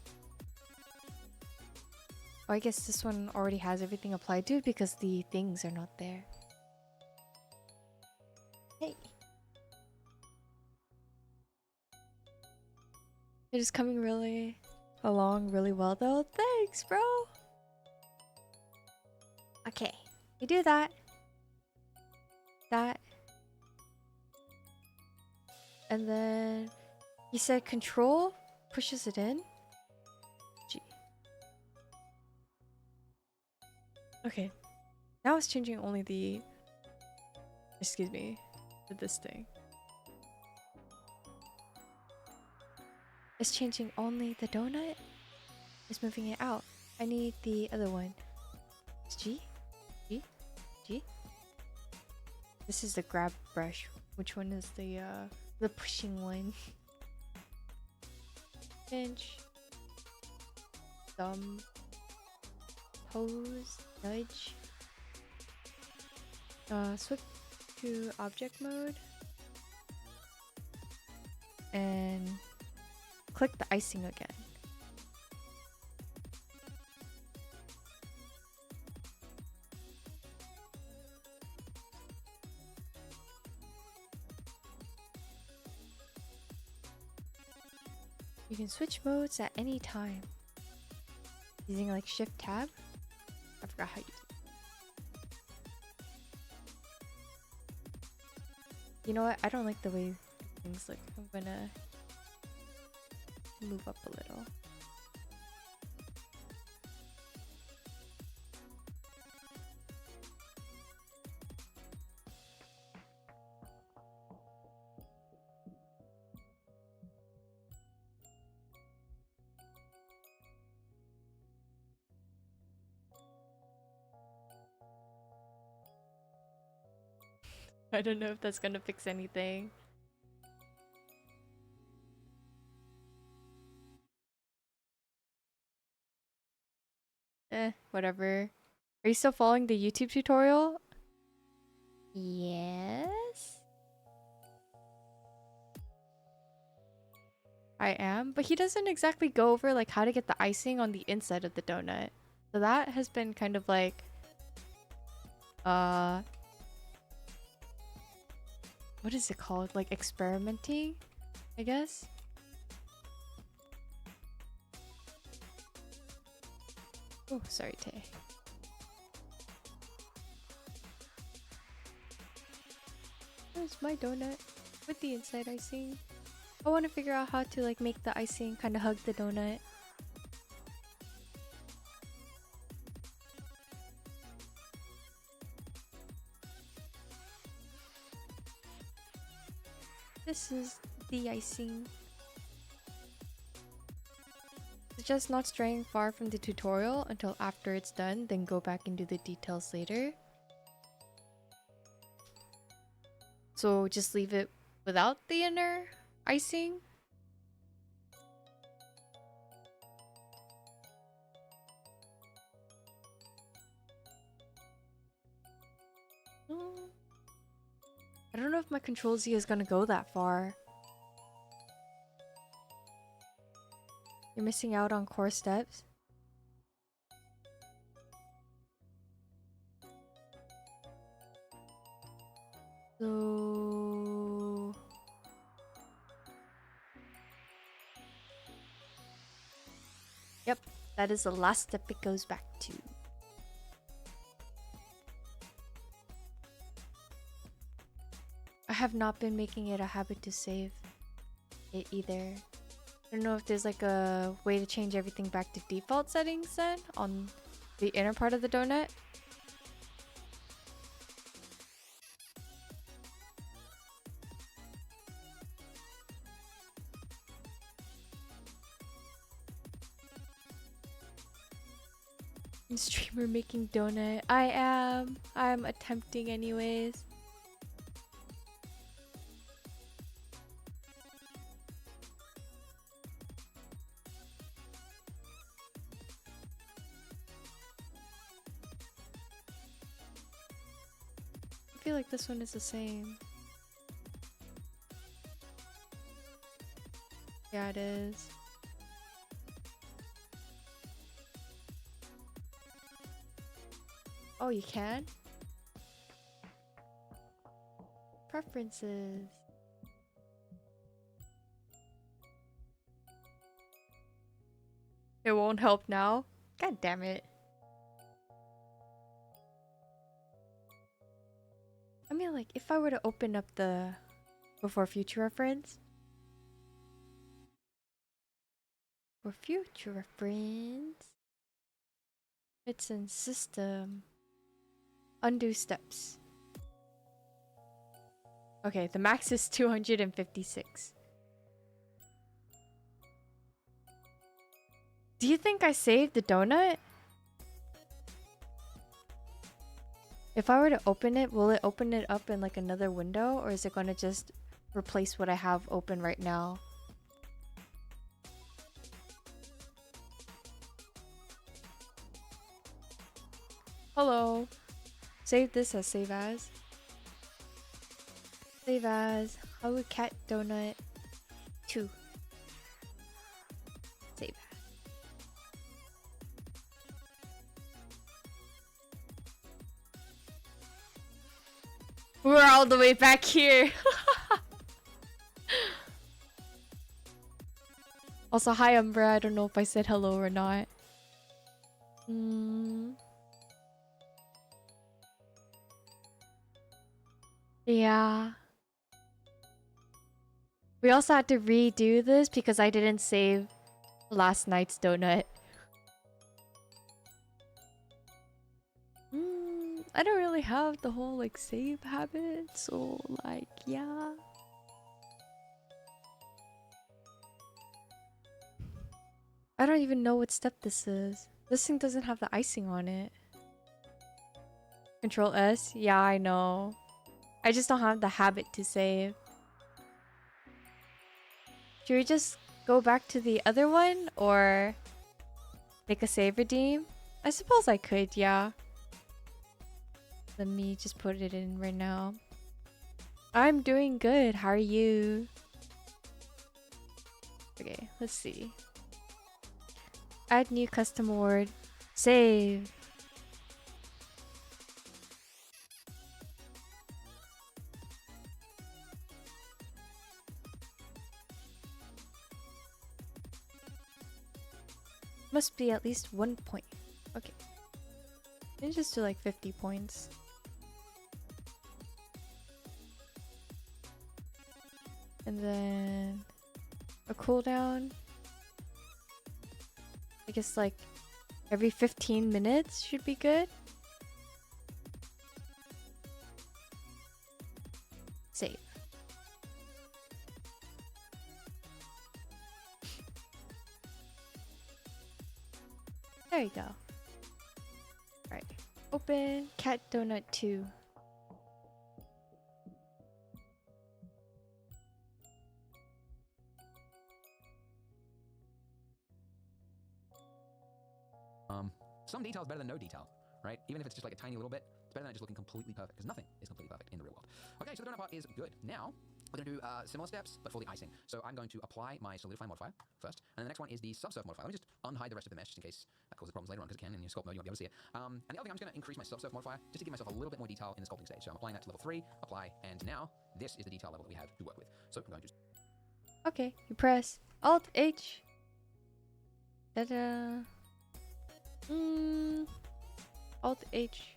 Oh, I guess this one already has everything applied to it because the things are not there. Hey. It is coming really along really well though. Thanks, bro. Okay. You do that. That. And then you said control pushes it in. G. Okay. Now it's changing only the, excuse me, this thing. It's changing only the donut. It's moving it out. I need the other one. It's G? G? G? This is the grab brush. Which one is the pushing one? Pinch. Thumb. Pose. Nudge. Switch to object mode. And click the icing again. You can switch modes at any time. Using like shift tab. I forgot how you do it. You know what? I don't like the way things look. I'm gonna move up a little. I don't know if that's gonna fix anything. Whatever. Are you still following the YouTube tutorial? Yes. I am, but he doesn't exactly go over like how to get the icing on the inside of the donut. So that has been kind of like what is it called? Like experimenting, I guess. Oh, sorry, Tay. There's my donut with the inside icing. I want to figure out how to like make the icing kind of hug the donut. This is the icing. Suggest not straying far from the tutorial until after it's done, then go back and do the details later. So just leave it without the inner icing. I don't know if my Control Z is gonna go that far. You're missing out on core steps. So... Yep, that is the last step it goes back to. I have not been making it a habit to save it either. I don't know if there's like a way to change everything back to default settings then on the inner part of the donut. Streamer making donut. I'm attempting anyways. I feel like this one is the same. Yeah, it is. Oh, you can? Preferences. It won't help now? God damn it. I mean, like, if I were to open up the before future reference. For future reference. It's in system. Undo steps. Okay, the max is 256. Do you think I saved the donut? If I were to open it, will it open it up in like another window, or is it going to just replace what I have open right now? Hello. Save this as save as. Save as Hello Cat Donut 2. Save as. We're all the way back here. Also, hi Umbra. I don't know if I said hello or not. Yeah. We also had to redo this because I didn't save last night's donut. I don't really have the whole like save habit, so like yeah. I don't even know what step this is. This thing doesn't have the icing on it. Control S? Yeah, I know. I just don't have the habit to save. Should we just go back to the other one or make a save redeem? I suppose I could, yeah. Let me just put it in right now. I'm doing good. How are you? Okay, let's see. Add new custom award. Save. Must be at least 1 point. Okay. Let's just do like 50 points. And then a cooldown. I guess like every 15 minutes should be good. Save. There you go. Alright. Open Cat Donut 2. Some detail is better than no detail, right? Even if it's just like a tiny little bit, it's better than it just looking completely perfect, because nothing is completely perfect in the real world. Okay, so the donut part is good. Now, we're going to do similar steps, but for the icing. So I'm going to apply my solidify modifier first, and then the next one is the subsurf modifier. Let me just unhide the rest of the mesh just in case that causes problems later on, because it can in your sculpt mode, you won't be able to see it. And the other thing, I'm just going to increase my subsurf modifier just to give myself a little bit more detail in the sculpting stage. So I'm applying that to level 3, apply, and now this is the detail level that we have to work with. So I'm going to... Okay, you press Alt H. Ta-da. Alt H.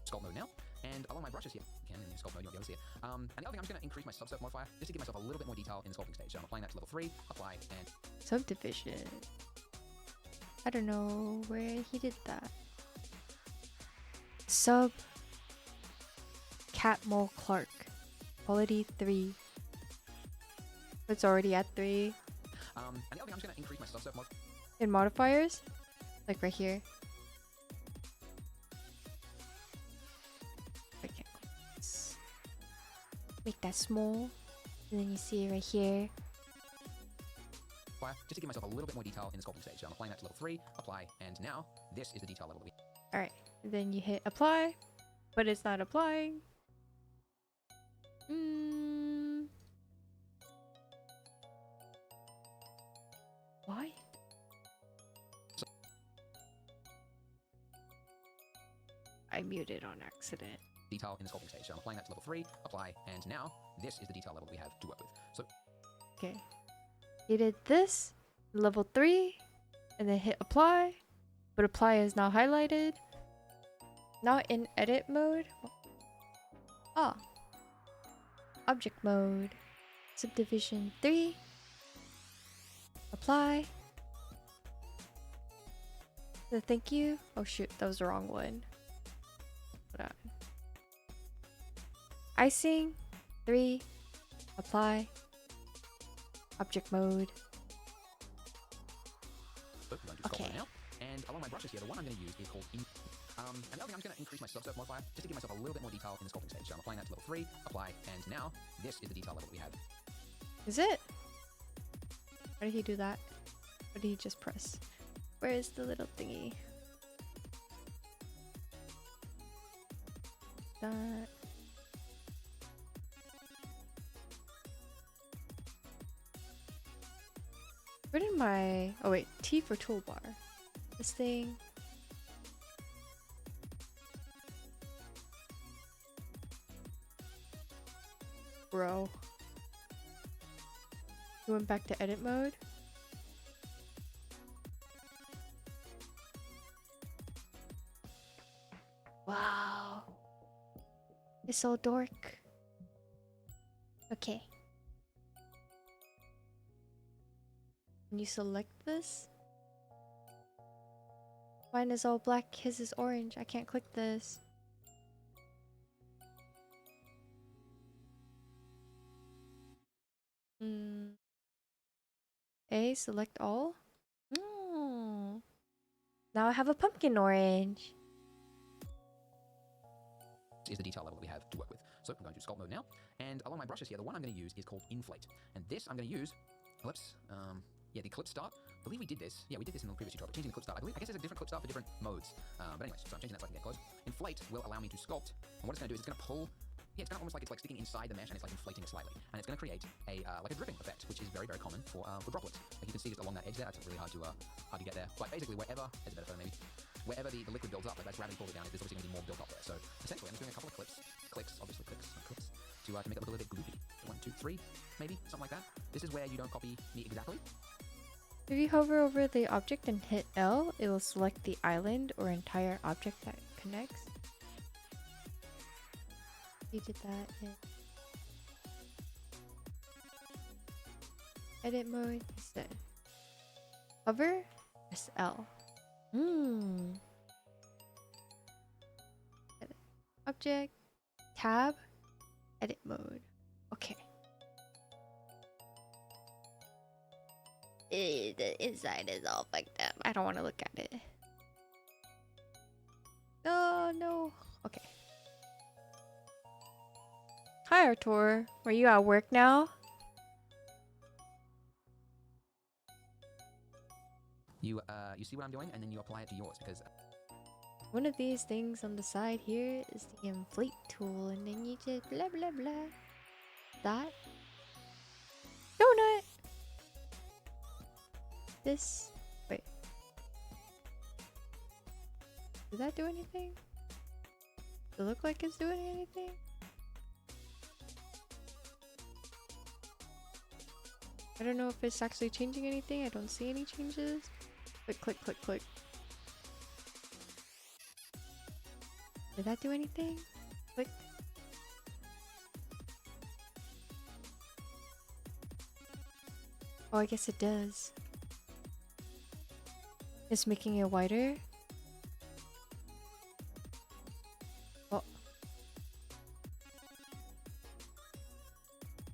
Sculpt mode now, and along my brushes here, you can in sculpt mode, you won't be able to see it. And the other thing, I'm just going to increase my subsurf modifier just to give myself a little bit more detail in the sculpting stage. So I'm applying that to level 3, apply, and... Subdivision. I don't know where he did that. Sub Catmull Clark. Quality 3. It's already at 3. and the other thing, I'm just going to increase my subsurf modifier. In modifiers, like right here. Okay. Make that small. And then you see it right here. Just to give myself a little bit more detail in the sculpting stage. So I'm applying that to level 3, apply, and now this is the detail level that we... Alright. Then you hit apply, but it's not applying. Why? I muted on accident. Detail in the sculpting stage. So I'm applying that to level 3, apply, and now this is the detail level that we have to work with. So... Okay. You did this, level 3, and then hit apply, but apply is now highlighted. Not in edit mode. Ah. Object mode. Subdivision 3. Apply. The thank you. Oh shoot, that was the wrong one. Hold on. Icing 3. Apply. Object mode. Okay. Now. And along my brushes here, the one I'm going to use is called and the other thing, I'm just going to increase my subsurf modifier just to give myself a little bit more detail in the sculpting stage. So I'm applying that to level 3, apply, and now this is the detail level that we have. Is it? Why did he do that? What did he just press? Where is the little thingy? That. Where did my... Oh wait, T for toolbar. This thing. Bro. You went back to edit mode? Wow. It's so dork. Okay. Can you select this? Mine is all black, his is orange. I can't click this. A, select all. Now I have a pumpkin orange. Is the detail level that we have to work with. So I'm going to sculpt mode now, and along my brushes here, the one I'm going to use is called inflate, and this I'm going to use ellipse. Yeah, the clip start. I believe we did this. Yeah, we did this in the previous tutorial. Changing the clip start. I guess there's a different clip start for different modes. But anyways, so I'm changing that so I can get close. Inflate will allow me to sculpt, and what it's going to do is it's going to pull. Yeah, it's kind of almost like it's like sticking inside the mesh, and it's like inflating it slightly, and it's going to create a like a dripping effect, which is very common for droplets. Like you can see just along that edge there, that's really hard to get there. But basically, wherever there's a better photo maybe. Wherever the liquid builds up, like that gravity pulls it down, there's obviously going to be more built up there. So essentially, I'm just doing a couple of clicks, obviously clicks, to make it look a little bit gloopy. 1, 2, 3, maybe something like that. This is where you don't copy me exactly. If you hover over the object and hit L, it will select the island or entire object that connects. You did that. Yeah. Edit mode. You said hover. Press L. Edit. Object. Tab. Edit mode. Okay. The inside is all fucked up. I don't want to look at it. Oh no. Okay. Hi Artur. Are you at work now? You see what I'm doing, and then you apply it to yours because One of these things on the side here is the inflate tool, and then you just blah blah blah. That. Donut! This. Wait. Did that do anything? Does it look like it's doing anything? I don't know if it's actually changing anything. I don't see any changes. Click, click, click, click. Did that do anything? Click. Oh, I guess it does. It's making it wider. Oh.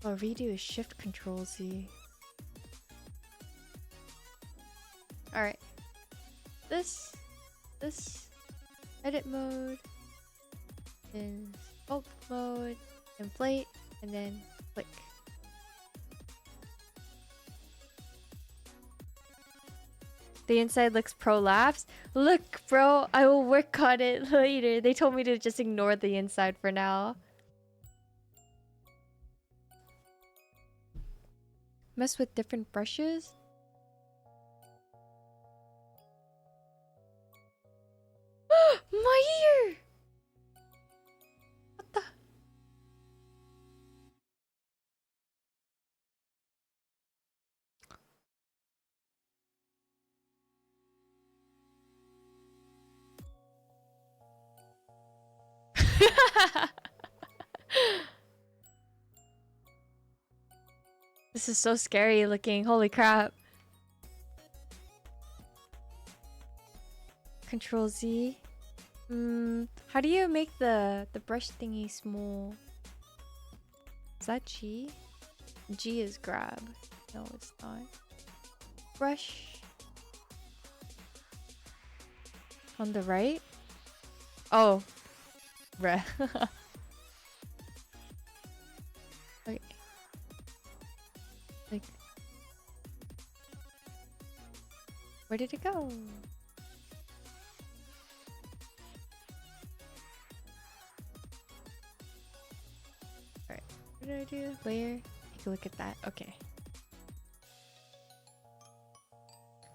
Oh, redo is Shift Control Z. Alright. This edit mode is bulk mode, inflate, and then click. The inside looks prolapse. Look, bro, I will work on it later. They told me to just ignore the inside for now. Mess with different brushes. My ear! What the? This is so scary looking. Holy crap. Control Z. How do you make the brush thingy small? Is that G? G is grab. No, it's not. Brush. On the right? Oh. Bruh. Okay. Like. Where did it go? Alright. What did I do? Layer. Take a look at that. Okay.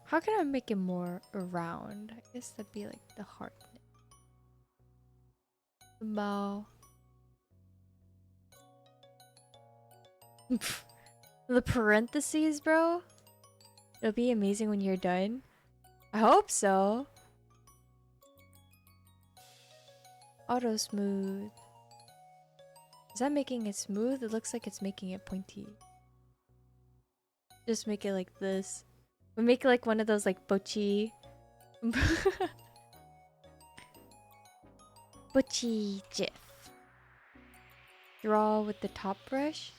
How can I make it more round? I guess that'd be like the heart. The bow. The parentheses, bro. It'll be amazing when you're done. I hope so. Auto smooth. Is that making it smooth? It looks like it's making it pointy. Just make it like this. We make it like one of those like bochi. Bochi gif. Draw with the top brush.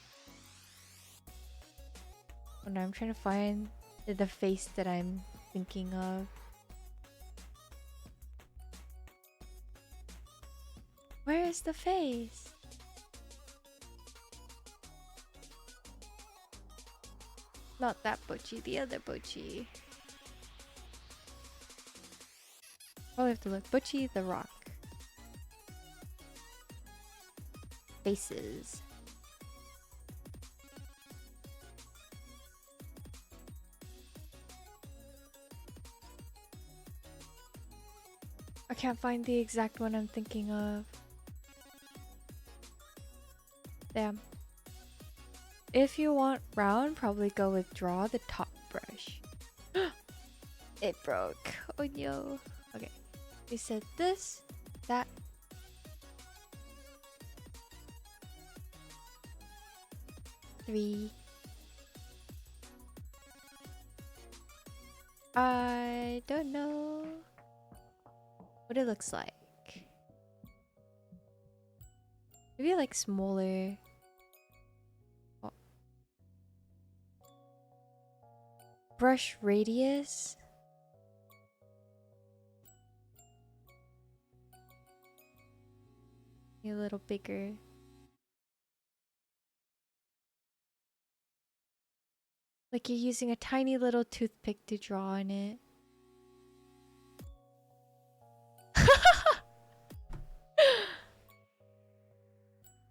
Oh no, I'm trying to find the face that I'm thinking of. Where is the face? Not that Bochi, the other Bochi. Oh, we have to look. Bochi the rock. Faces. I can't find the exact one I'm thinking of. Damn. If you want round, probably go with draw the top brush. It broke. Oh no. Okay. We said this, that. Three. I don't know what it looks like. Maybe like smaller. Oh. Brush radius. A little bigger. Like you're using a tiny little toothpick to draw on it.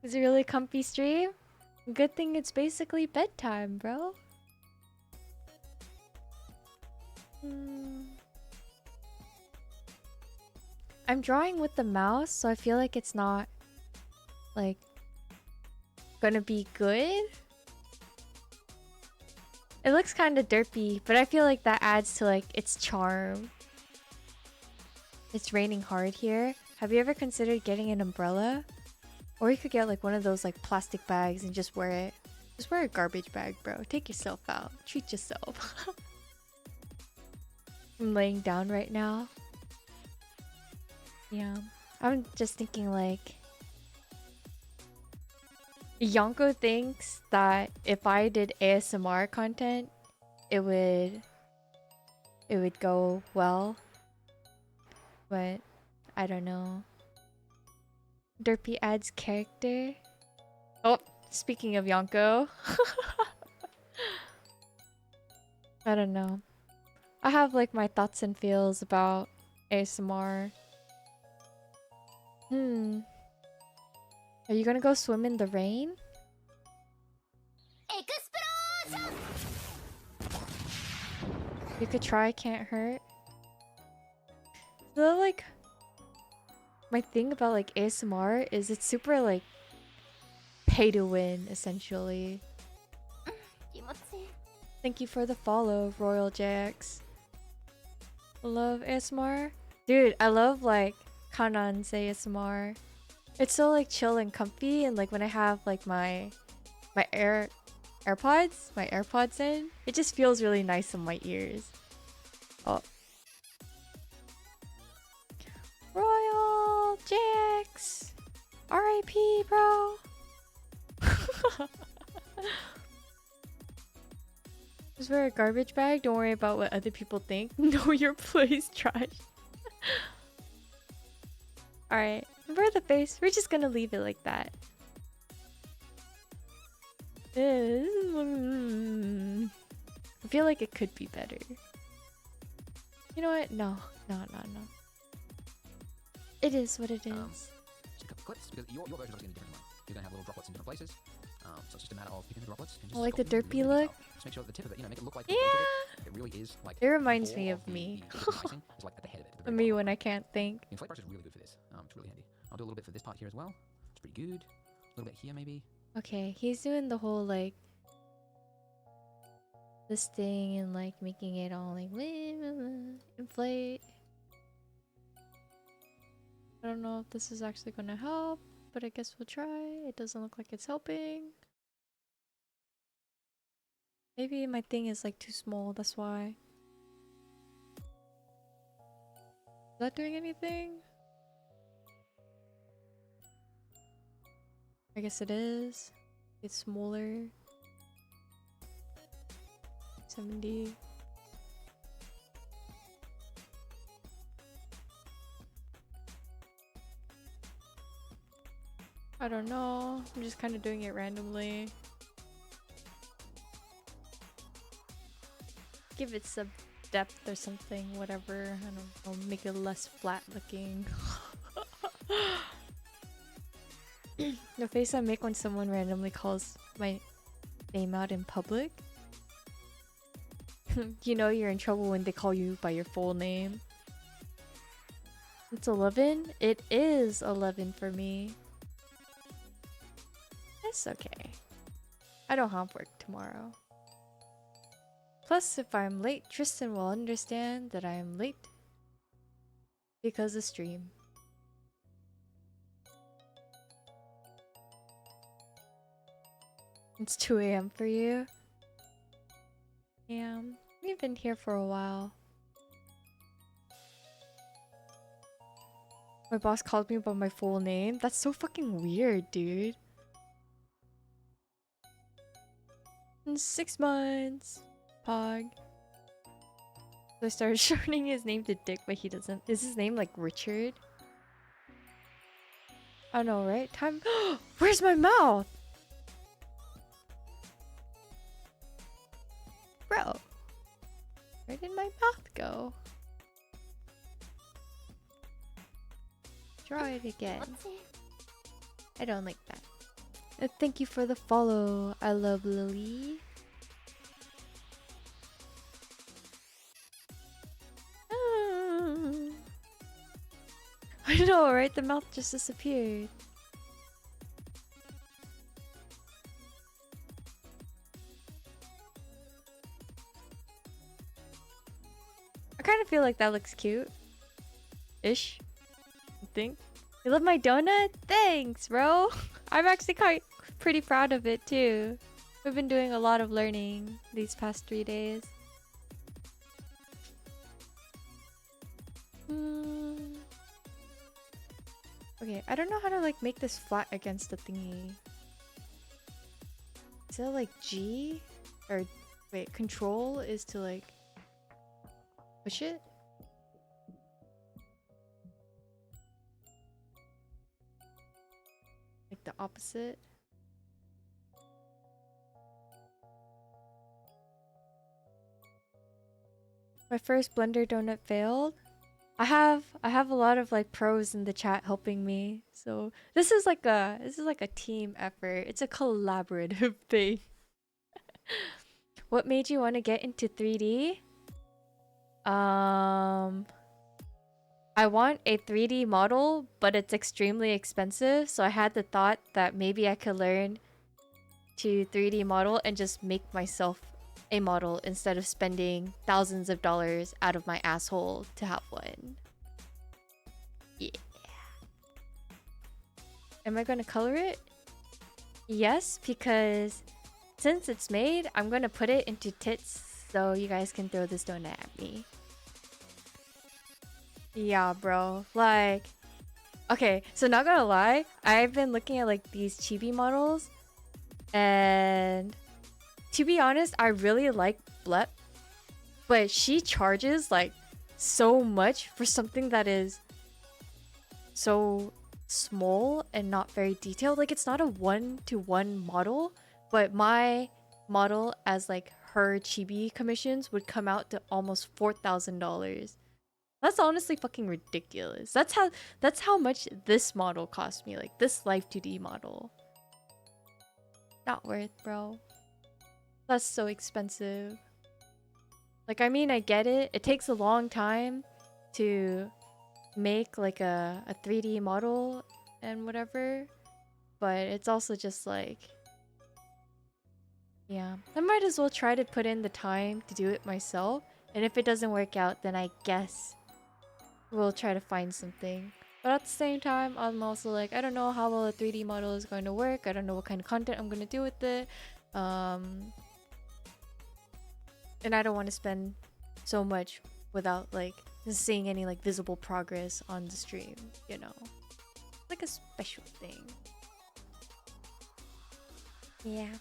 It's a really comfy stream. Good thing it's basically bedtime, bro. I'm drawing with the mouse, so I feel like it's not like gonna be good. It looks kind of derpy, but I feel like that adds to like its charm. It's raining hard here. Have you ever considered getting an umbrella? Or you could get like one of those like plastic bags and just wear it. Just wear a garbage bag, bro. Take yourself out. Treat yourself. I'm laying down right now. Yeah. I'm just thinking like... Yonko thinks that if I did ASMR content, it would go well. But I don't know. Derpy adds character. Oh, speaking of Yonko. I don't know. I have like my thoughts and feels about ASMR. Are you gonna go swim in the rain? You could try, can't hurt. So like, my thing about like ASMR is it's super like pay to win essentially. Thank you for the follow, Royal JX. Love ASMR. Dude, I love like Kanan's ASMR. It's so like chill and comfy, and like when I have like my AirPods in, it just feels really nice in my ears. Oh. Royal JX! RIP, bro! Just wear a garbage bag. Don't worry about what other people think. Know your place, trash. Alright, wear the face. We're just gonna leave it like that. I feel like it could be better. You know what? No. It is what it is. Just a couple clips, because your version is obviously going to be different from mine. You're going to have little droplets in different places. So it's just a matter of picking the droplets and just I like the sculpting derpy really look. detail. Just make sure that the tip of it, make it look like Yeah. it really is like. It reminds the me core of me. the icing is like at the head of it. At the very Me bottom. when I can't think. The inflate brush is really good for this. It's really handy. I'll do a little bit for this part here as well. It's pretty good. A little bit here maybe. Okay, he's doing the whole like this thing and like making it all like inflate. I don't know if this is actually gonna help, but I guess we'll try. It doesn't look like it's helping. Maybe my thing is like too small, that's why. Is that doing anything? I guess it is. It's smaller. 70. I don't know. I'm just kind of doing it randomly. Give it some depth or something, whatever. I don't know. Make it less flat looking. The face I make when someone randomly calls my name out in public. You know you're in trouble when they call you by your full name. It's 11? It is 11 for me. It's okay. I don't have work tomorrow. Plus, if I'm late, Tristan will understand that I am late because of stream. It's 2 AM for you? Yeah, we've been here for a while. My boss called me by my full name? That's so fucking weird, dude. In 6 months. Pog. So I started shortening his name to Dick, but he doesn't. Is his name like Richard? I know, right? Time. Where's my mouth? Bro. Where did my mouth go? Draw it again. I don't like that. Thank you for the follow. I love Lily. Ah. I know, right? The mouth just disappeared. I kind of feel like that looks cute-ish. I think. You love my donut? Thanks, bro. I'm actually quite pretty proud of it too. We've been doing a lot of learning these past 3 days. Okay, I don't know how to like make this flat against the thingy. Is it like G? Or wait, control is to like push it? Like the opposite? My first Blender donut failed. I have a lot of like pros in the chat helping me. So this is like a team effort. It's a collaborative thing. What made you want to get into 3D? I want a 3D model, but it's extremely expensive, so I had the thought that maybe I could learn to 3D model and just make myself a model instead of spending thousands of dollars out of my asshole to have one. Yeah. Am I gonna color it? Yes, because since it's made, I'm gonna put it into tits so you guys can throw this donut at me. Yeah, bro. Like, okay, so not gonna lie, I've been looking at like these chibi models, and to be honest, I really like Blep, but she charges like so much for something that is so small and not very detailed. Like, it's not a one-to-one model, but my model as like her chibi commissions would come out to almost $4,000. That's honestly fucking ridiculous. That's how much this model cost me, like this Life 2D model. Not worth, bro. That's so expensive. Like, I mean, I get it. It takes a long time to make like a 3D model and whatever, but it's also just like, yeah, I might as well try to put in the time to do it myself, and if it doesn't work out, then I guess we'll try to find something. But at the same time, I'm also like, I don't know how well a 3D model is going to work. I don't know what kind of content I'm going to do with it. And I don't want to spend so much without like seeing any like visible progress on the stream, you know? Like a special thing. Yeah.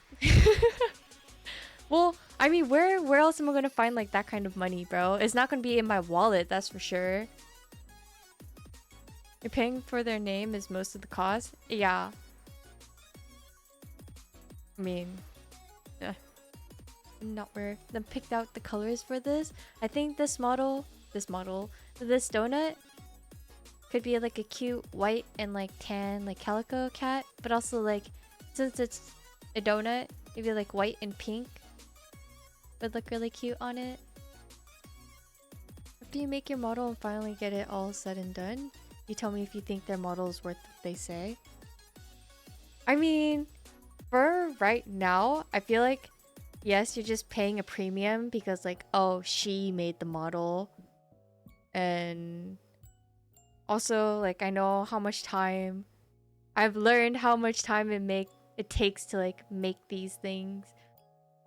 Well, I mean, where else am I going to find like that kind of money, bro? It's not going to be in my wallet, that's for sure. You're paying for their name is most of the cost? Yeah. I mean, not where then picked out the colors for this. I think this donut could be like a cute white and like tan like calico cat, but also like since it's a donut, maybe like white and pink would look really cute on it. After you make your model and finally get it all said and done, you tell me if you think their model is worth what they say. I mean, for right now, I feel like yes, you're just paying a premium because like, oh, she made the model. And also like I know how much time I've learned how much time it takes to like make these things,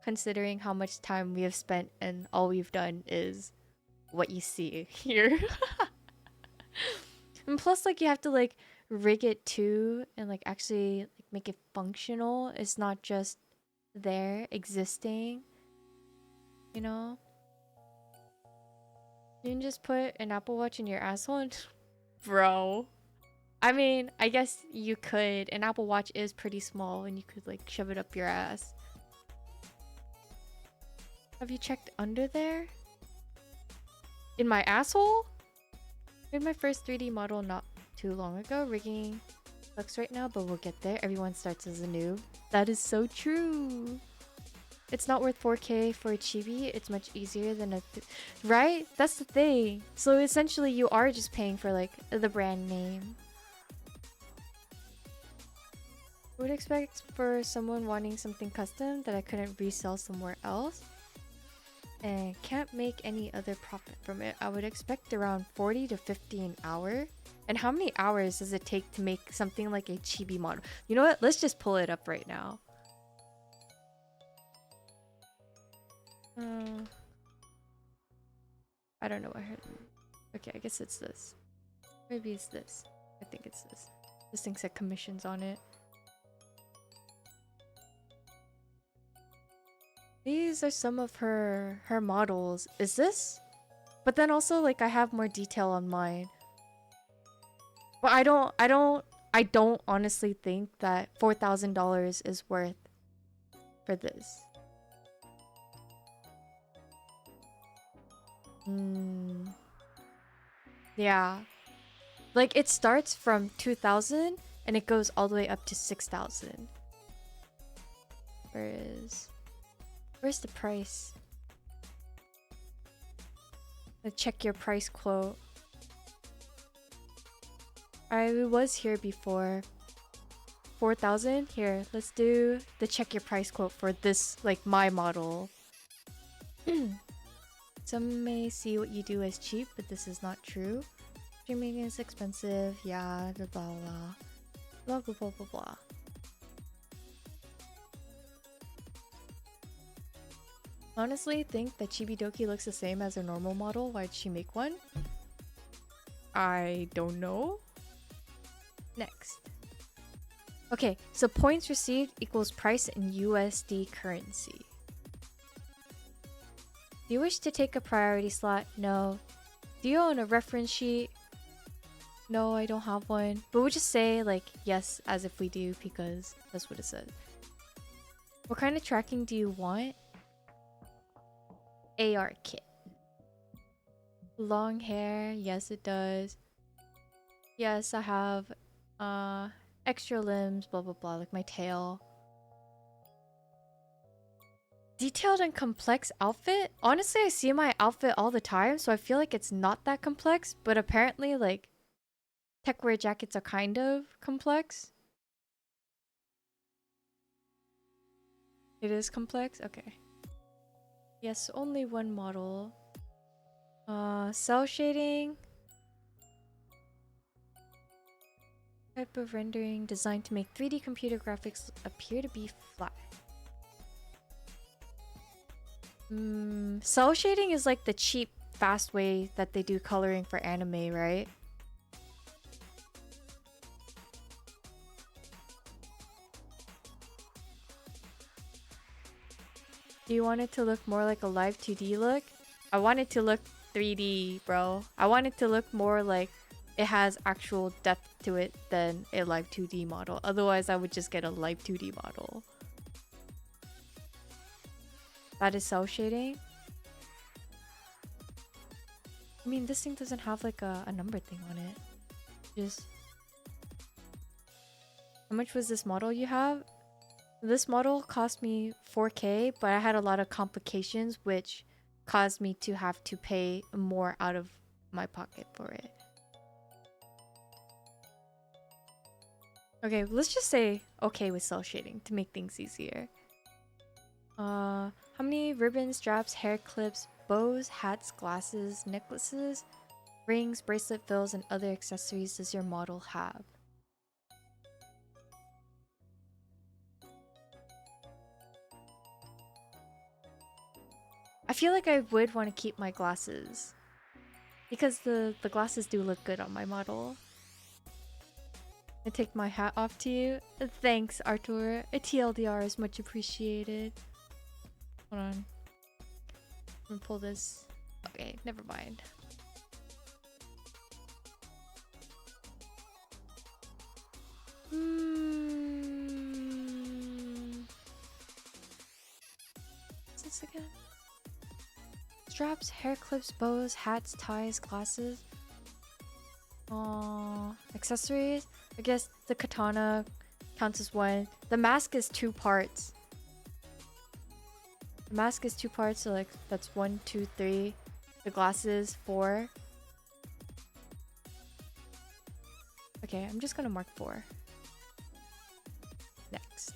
considering how much time we have spent and all we've done is what you see here. And plus like you have to like rig it too and like actually like make it functional. It's not just there existing, you know? You can just put an Apple Watch in your asshole and bro. I mean, I guess you could. An Apple Watch is pretty small and you could like shove it up your ass. Have you checked under there? In my asshole? I made my first 3D model not too long ago, rigging Sucks right now, but we'll get there. Everyone starts as a noob. That is so true. It's not worth 4K for a chibi. It's much easier than a... right? That's the thing. So essentially you are just paying for like the brand name. I would expect for someone wanting something custom that I couldn't resell somewhere else and can't make any other profit from it. I would expect around 40 to 50 an hour. And how many hours does it take to make something like a chibi model? You know what? Let's just pull it up right now. I don't know what I heard. Okay, I guess it's this. Maybe it's this. I think it's this. This thing said commissions on it. These are some of her models. Is this? But then also like I have more detail on mine. But I don't honestly think that $4,000 is worth for this. Yeah. Like it starts from 2,000 and it goes all the way up to 6,000. Where's the price? Let's check your price quote. I was here before. 4,000? Here, let's do the check your price quote for this, like my model. Some may see what you do as cheap, but this is not true. Streaming is expensive, yeah, blah blah blah. Blah blah blah blah blah. Honestly, think that Chibidoki looks the same as her normal model. Why'd she make one? I don't know. Next. Okay, so points received equals price in USD currency. Do you wish to take a priority slot? No. Do you own a reference sheet? No, I don't have one. But we'll just say like yes as if we do because that's what it says. What kind of tracking do you want? AR kit. Long hair, yes it does. Yes, I have extra limbs, blah blah blah, like my tail. Detailed and complex outfit? Honestly, I see my outfit all the time, so I feel like it's not that complex, but apparently like techwear jackets are kind of complex. It is complex? Okay. Yes, only one model. Cell shading. Type of rendering designed to make 3D computer graphics appear to be flat. Cell shading is like the cheap, fast way that they do coloring for anime, right? Do you want it to look more like a live 2D look? I want it to look 3D, bro. I want it to look more like it has actual depth to it than a live 2D model. Otherwise, I would just get a live 2D model. That is cell shading. I mean, this thing doesn't have like a number thing on it. Just... How much was this model you have? This model cost me 4K, but I had a lot of complications which caused me to have to pay more out of my pocket for it. Okay, let's just say okay with cell shading to make things easier. How many ribbons, straps, hair clips, bows, hats, glasses, necklaces, rings, bracelet fills, and other accessories does your model have? I feel like I would want to keep my glasses because the glasses do look good on my model. I take my hat off to you. Thanks, Artur. A TLDR is much appreciated. Hold on. I'm gonna pull this. Okay, never mind. What's this again? Straps, hair clips, bows, hats, ties, glasses. Accessories. I guess the katana counts as one. The mask is 2 parts. The mask is 2 parts, so like that's 1, 2, 3. The glasses 4. Okay, I'm just gonna mark 4. Next.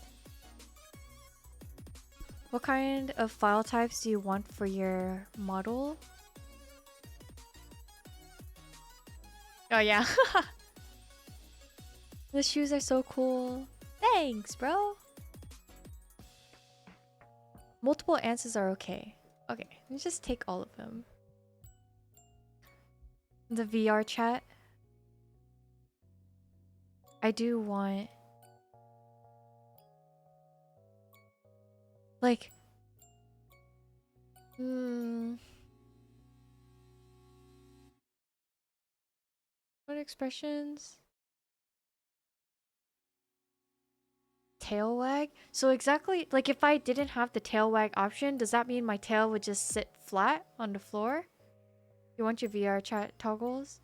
What kind of file types do you want for your model? Oh yeah. The shoes are so cool. Thanks, bro. Multiple answers are okay. Okay, let's just take all of them. The VR chat. I do want... like... What expressions? Tail wag? So exactly, like if I didn't have the tail wag option, does that mean my tail would just sit flat on the floor? You want your VR chat toggles?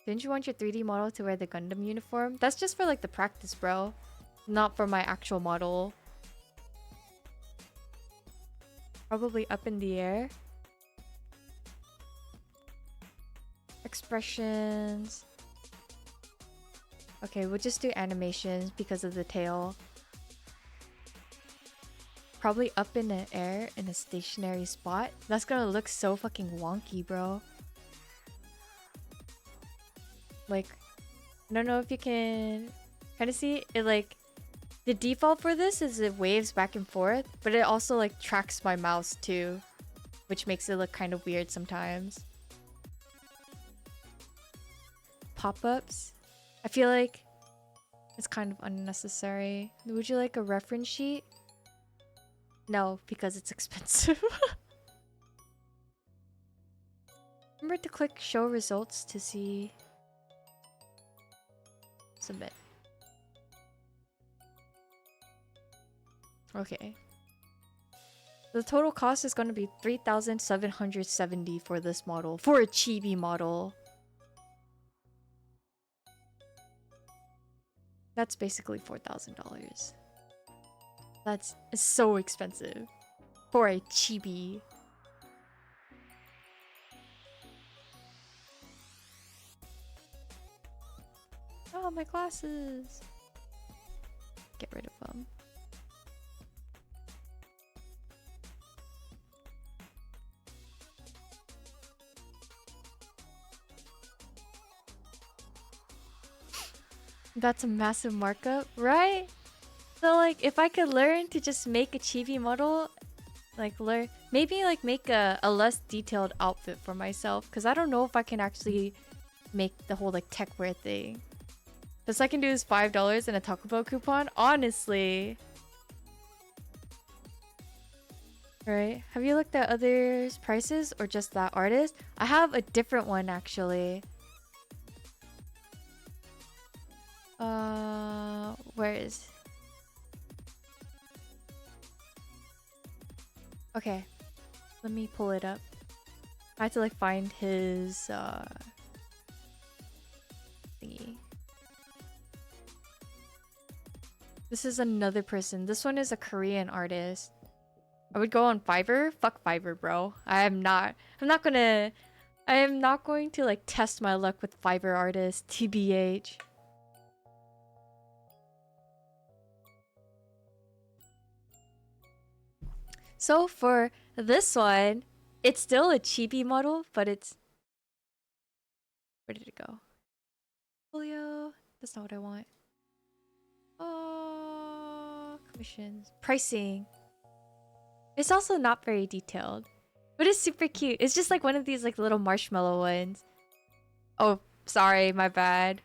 Didn't you want your 3D model to wear the Gundam uniform? That's just for like the practice, bro. Not for my actual model. Probably up in the air. Expressions. Okay, we'll just do animations because of the tail. Probably up in the air in a stationary spot. That's gonna look so fucking wonky, bro. Like, I don't know if you can kind of see it. Like, the default for this is it waves back and forth, but it also like tracks my mouse too, which makes it look kind of weird sometimes. Pop-ups. I feel like it's kind of unnecessary. Would you like a reference sheet? No, because it's expensive. Remember to click show results to see. Submit. Okay. The total cost is going to be 3,770 for this model. For a chibi model. That's basically $4,000. That's so expensive. For a chibi. Oh, my glasses. Get rid of them. That's a massive markup, right? So like if I could learn to just make a chibi model, like maybe like make a less detailed outfit for myself, because I don't know if I can actually make the whole like tech wear thing. Best I can do is $5 and a Taco Bell coupon, honestly. Right? Have you looked at others' prices or just that artist? I have a different one actually. Where is? Okay, let me pull it up. I have to like find his thingy. This is another person. This one is a Korean artist. I would go on Fiverr. Fuck Fiverr, bro. I am not going to like test my luck with Fiverr artists. TBH. So for this one, it's still a chibi model, but it's... Where did it go? Folio. That's not what I want. Oh, commissions. Pricing. It's also not very detailed, but it's super cute. It's just like one of these like little marshmallow ones. Oh, sorry, my bad.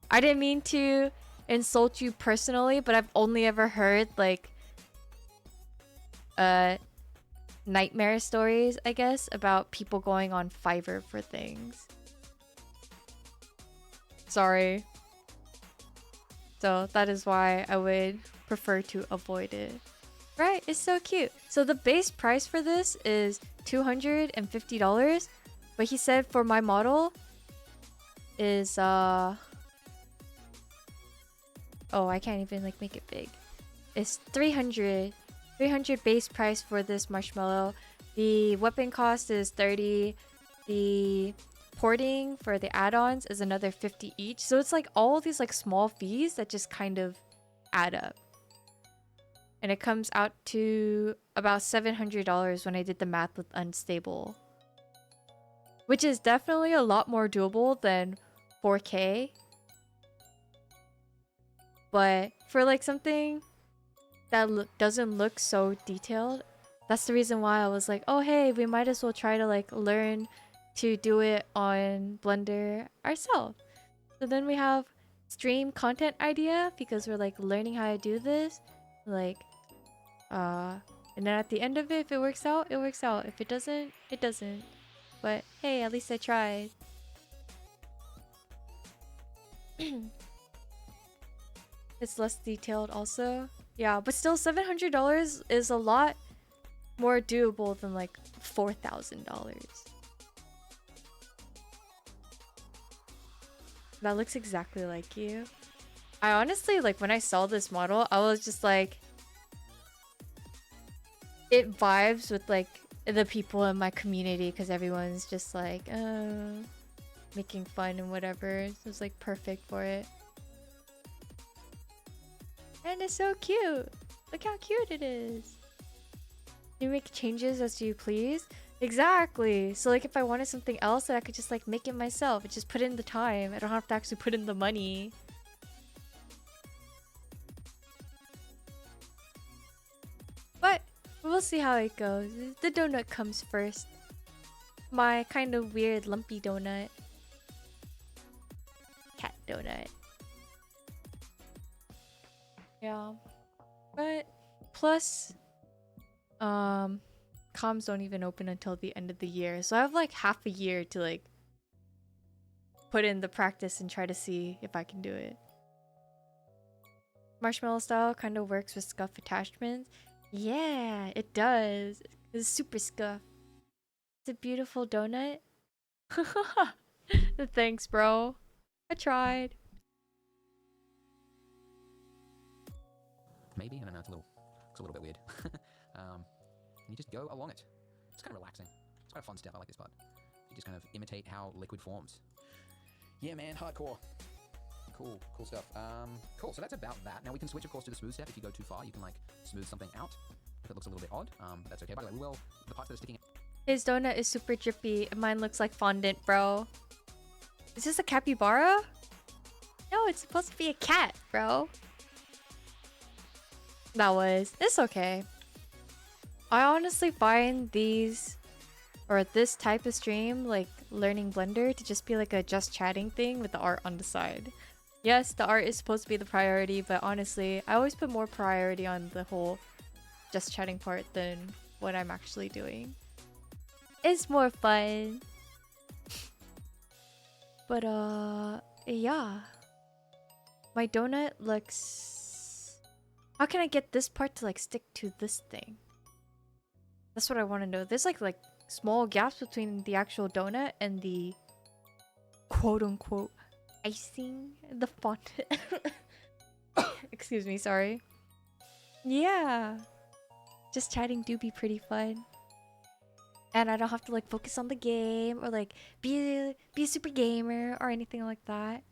I didn't mean to insult you personally, but I've only ever heard like nightmare stories, I guess, about people going on Fiverr for things. Sorry. So that is why I would prefer to avoid it. Right? It's so cute. So the base price for this is $250, but he said for my model is Oh, I can't even like make it big. It's 300 base price for this marshmallow. The weapon cost is 30. The porting for the add-ons is another 50 each. So it's like all these like small fees that just kind of add up. And it comes out to about $700 when I did the math with unstable. Which is definitely a lot more doable than 4K. But for like something that doesn't look so detailed, that's the reason why I was like, oh hey, we might as well try to like learn to do it on Blender ourselves. So then we have stream content idea because we're like learning how to do this. Like, and then at the end of it, if it works out, it works out. If it doesn't, it doesn't. But hey, at least I tried. It's less detailed also. Yeah, but still $700 is a lot more doable than like $4,000. That looks exactly like you. I honestly, like, when I saw this model, I was just like, it vibes with like the people in my community because everyone's just like, making fun and whatever. So it's like perfect for it. And it's so cute. Look how cute it is. You make changes as you please. Exactly. So like if I wanted something else, then I could just like make it myself. And just put in the time. I don't have to actually put in the money. But we'll see how it goes. The donut comes first. My kind of weird lumpy donut. Cat donut. Yeah. But plus comms don't even open until the end of the year. So I have like half a year to like put in the practice and try to see if I can do it. Marshmallow style kind of works with scuff attachments. Yeah, it does. It's super scuff. It's a beautiful donut. Thanks, bro. I tried. Maybe, I don't know, it's a little bit weird. And you just go along it. It's kind of relaxing. It's kind of fun stuff. I like this part. You just kind of imitate how liquid forms. Yeah, man, hardcore. Cool stuff. Cool, so that's about that. Now we can switch, of course, to the smooth step. If you go too far, you can like smooth something out. If it looks a little bit odd, but that's okay. By the way, we will, the parts that are sticking out. His donut is super drippy and mine looks like fondant, bro. Is this a capybara? No, it's supposed to be a cat, bro. It's okay. I honestly find these, or this type of stream, like learning Blender, to just be like a just chatting thing with the art on the side. Yes, the art is supposed to be the priority, but honestly, I always put more priority on the whole just chatting part than what I'm actually doing. It's more fun. But yeah. My donut looks... How can I get this part to like stick to this thing? That's what I want to know. There's like small gaps between the actual donut and the quote-unquote icing, the font. Excuse me, sorry. Yeah. Just chatting do be pretty fun. And I don't have to like focus on the game or like be a super gamer or anything like that.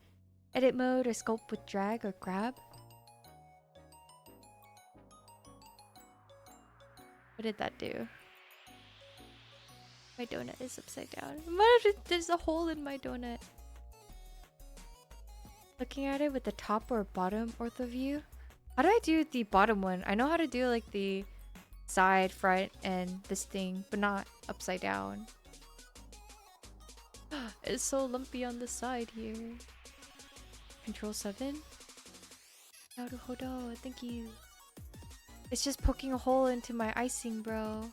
Edit mode or sculpt with drag or grab. What did that do? My donut is upside down. There's a hole in my donut. Looking at it with the top or bottom ortho view. How do I do the bottom one? I know how to do like the side, front, and this thing, but not upside down. It's so lumpy on the side here. Control 7. Naruhodo, thank you. It's just poking a hole into my icing, bro.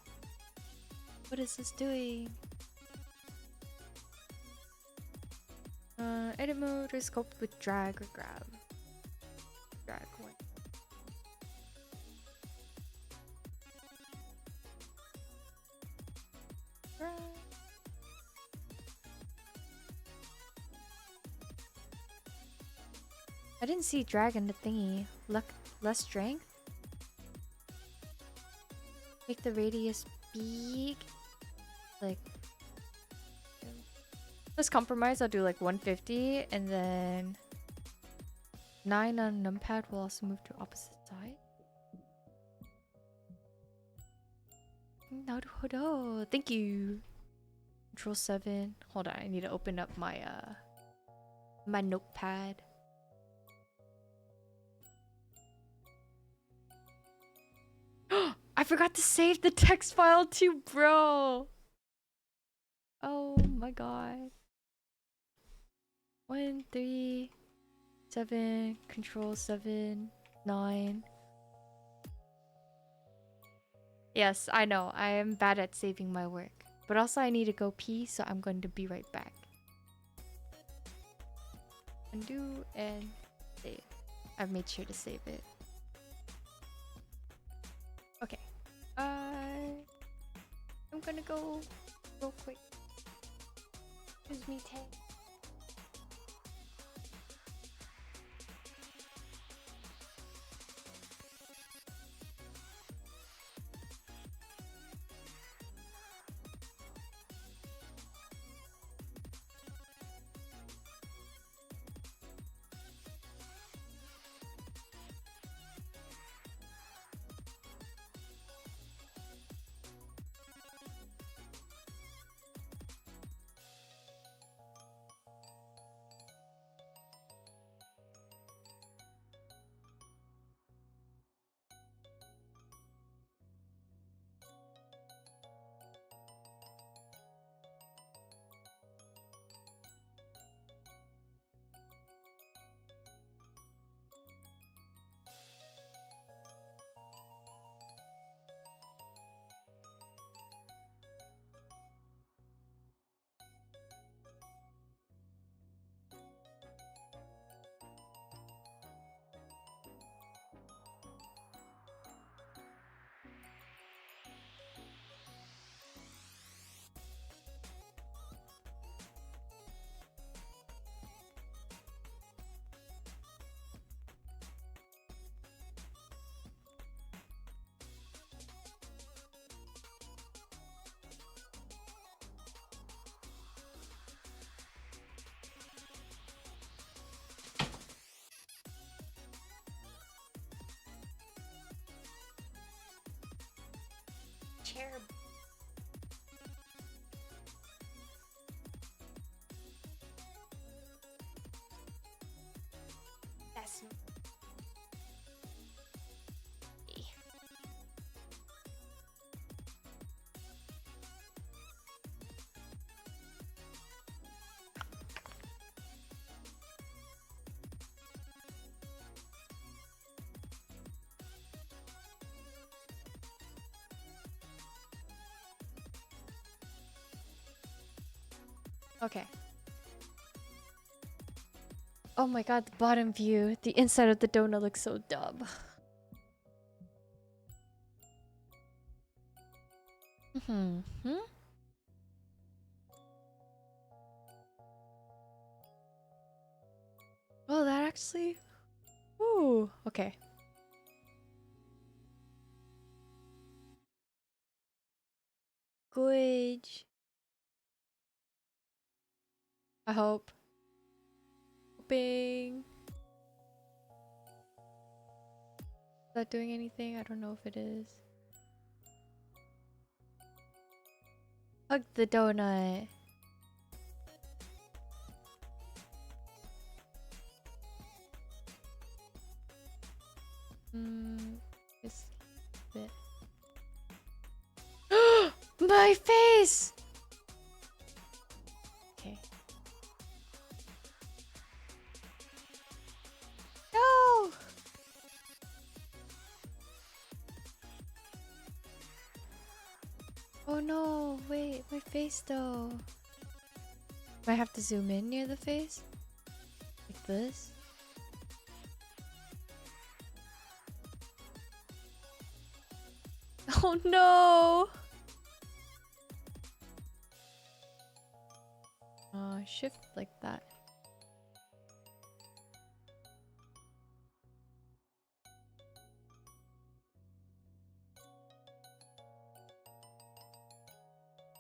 What is this doing? Edit mode or sculpt with drag or grab. Drag one. Drag. I didn't see drag in the thingy. Less strength? Make the radius big. Like... Let's compromise. I'll do like 150 and then 9 on numpad will also move to opposite side. Naruhodo. Thank you. Control 7. Hold on, I need to open up my my notepad. I forgot to save the text file too, bro. Oh my god. 1, 3, 7, control 7, 9. Yes, I know. I am bad at saving my work. But also I need to go pee, so I'm going to be right back. Undo and save. I've made sure to save it. Okay. I'm gonna go real quick. Excuse me, Tay. Chair. That's me. Okay. Oh my god, the bottom view. The inside of the donut looks so dumb. Oh, that actually... Ooh, okay. Good. I hope. Hoping. Is that doing anything? I don't know if it is. Hug the donut. Just a bit. My face! Okay. No! Oh no, wait, my face though. Do I have to zoom in near the face? Like this? Oh no! Shift like that.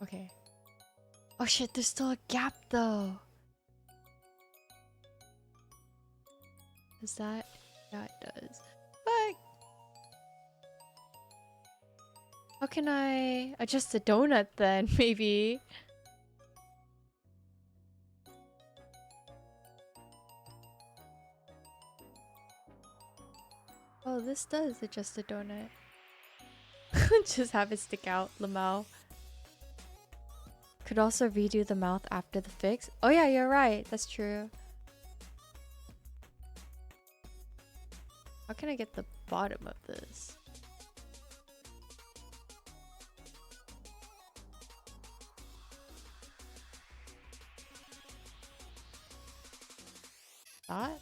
Okay. Oh shit, there's still a gap though. Does that? Yeah, it does. But how can I adjust the donut then? Maybe. Oh, this does adjust the donut. Just have it stick out, Lamau. Could also redo the mouth after the fix. Oh yeah, you're right. That's true. How can I get the bottom of this? That?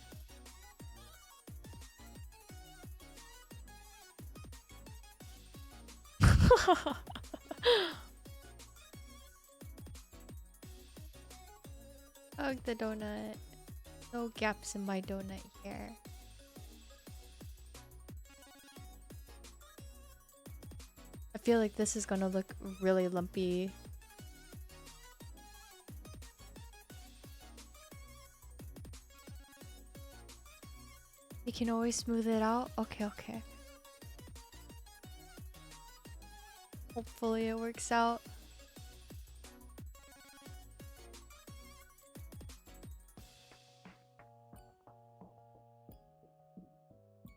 Hug the donut. No gaps in my donut here. I feel like this is gonna look really lumpy. You can always smooth it out? Okay, okay. Hopefully it works out.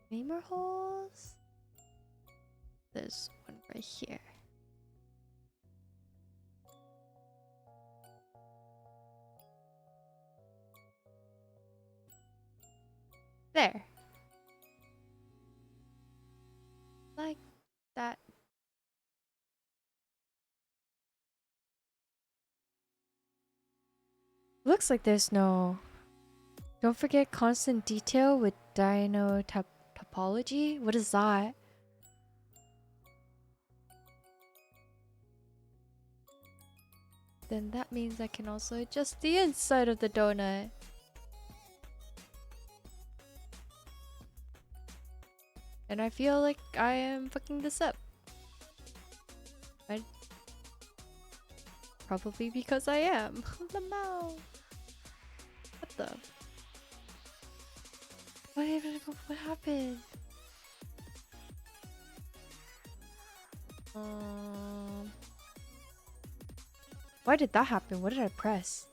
Any more holes? There's one right here. There. Like that. Looks like there's no... Don't forget constant detail with dino topology? What is that? Then that means I can also adjust the inside of the donut. And I feel like I am fucking this up. Probably because I am. Lamau. What the? What happened? Why did that happen? What did I press?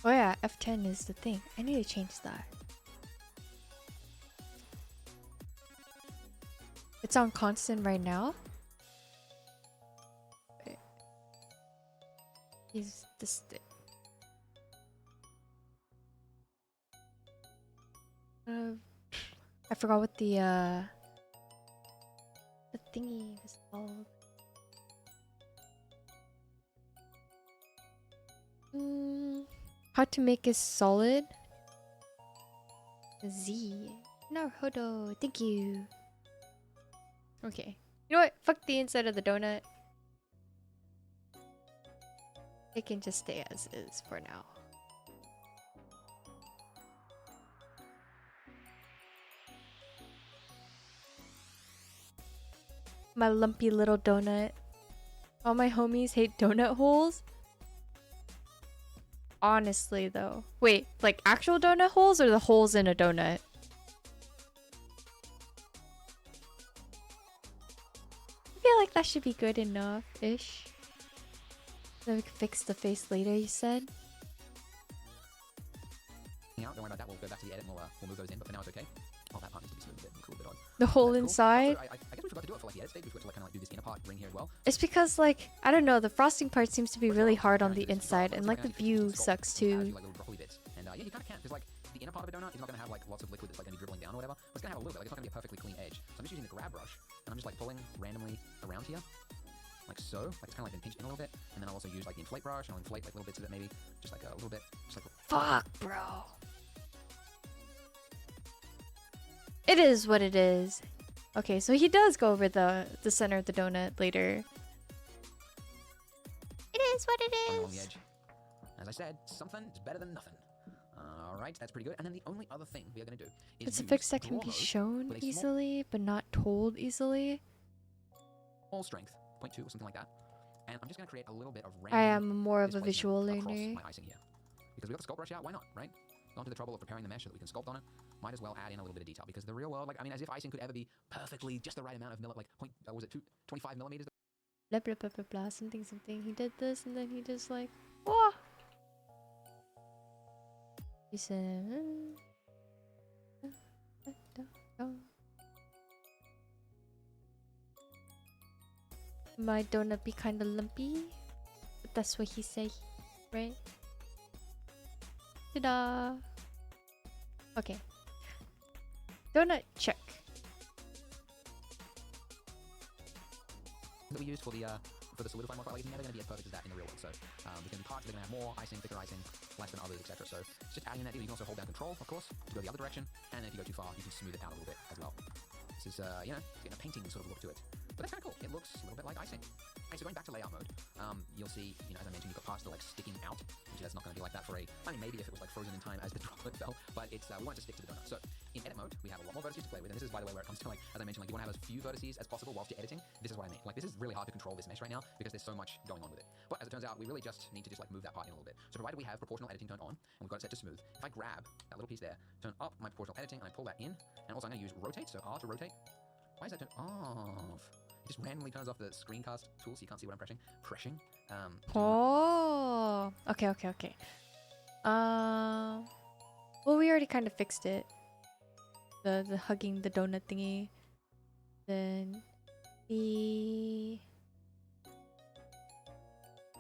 Oh yeah, F10 is the thing. I need to change that. It's on constant right now. Wait. Use the stick. I forgot what the thingy was called. How to make it solid? Z. Naruhodo. Thank you. Okay. You know what? Fuck the inside of the donut. It can just stay as is for now. My lumpy little donut. All my homies hate donut holes. Honestly though. Wait, like actual donut holes or the holes in a donut? I feel like that should be good enough-ish. Then we can fix the face later, you said? Yeah, don't worry about that. We'll go back to the edit and we'll move those in, but for now it's okay. Oh, that part needs to be smooth a bit. Cool, a bit odd. The hole Cool. inside? Also, I guess we forgot to do it for like the edit stage. We forgot to like, kind of like do this inner part ring here as well. It's because like, I don't know, the frosting part seems to be really hard on the inside and like the view sucks too. Like little broccoli bits. And yeah, you kind of can't, because like the inner part of a donut is not going to have like lots of liquid that's like going to be dribbling down or whatever. But it's going to have a little bit, like it's not going to be a perfectly clean edge. So I'm just using the grab brush and I'm just like pulling randomly around here. Like so, like it's kind of like been pinched in a little bit. And then I'll also use like the inflate brush and I'll inflate like little bits of it maybe. Just like a little bit. Just like fuck, bro. It is what it is. Okay, so he does go over the center of the donut later. It is what it along the is. edge. As I said, something is better than nothing. Alright, that's pretty good. And then the only other thing we are going to do is It's a use fix that can draw be mode shown with a small easily, but not told easily. all strength 0.2 or something like that. And I'm just going to create a little bit of I random am more of a displacement visual across learner. my icing here. Because we got the sculpt brush out, why not, right? Gone to the trouble of preparing the mesh so that we can sculpt on it. Might as well add in a little bit of detail, because the real world, like, I mean, as if icing could ever be perfectly just the right amount of was it 25 millimeters? Blah blah blah blah blah. Something something. He did this, and then he just like, whoa. He said, my donut be kind of lumpy, but that's what he said, right? Ta-da! Okay. Donut check. That we used for the solidify modifier, like, it's never going to be as perfect as that in the real world. So there's going to be parts that are going to have more icing, thicker icing, less than others, etc. So it's just adding in that. You can also hold down control, of course, to go the other direction, and then if you go too far, you can smooth it out a little bit as well. This is you know, getting a painting sort of look to it. But that's kind of cool. It looks a little bit like icing. Okay, so going back to layout mode, you'll see, you know, as I mentioned, you've got parts that are like sticking out. Which that's not going to be like that for I mean, maybe if it was like frozen in time as the droplet fell, but it's we want it to stick to the donut. So in edit mode, we have a lot more vertices to play with, and this is, by the way, where it comes to, like, as I mentioned, like, you want to have as few vertices as possible whilst you're editing. This is what I mean. Like, this is really hard to control this mesh right now because there's so much going on with it. But as it turns out, we really just need to just like move that part in a little bit. So provided we have proportional editing turned on and we've got it set to smooth, if I grab that little piece there, turn up my proportional editing, and I pull that in, and also I'm going to use rotate, so R to rotate. Why is that turned off? It just randomly turns off the screencast tool so you can't see what I'm pressing. Oh, okay, okay, okay. Well, we already kind of fixed it. The hugging the donut thingy. Then the...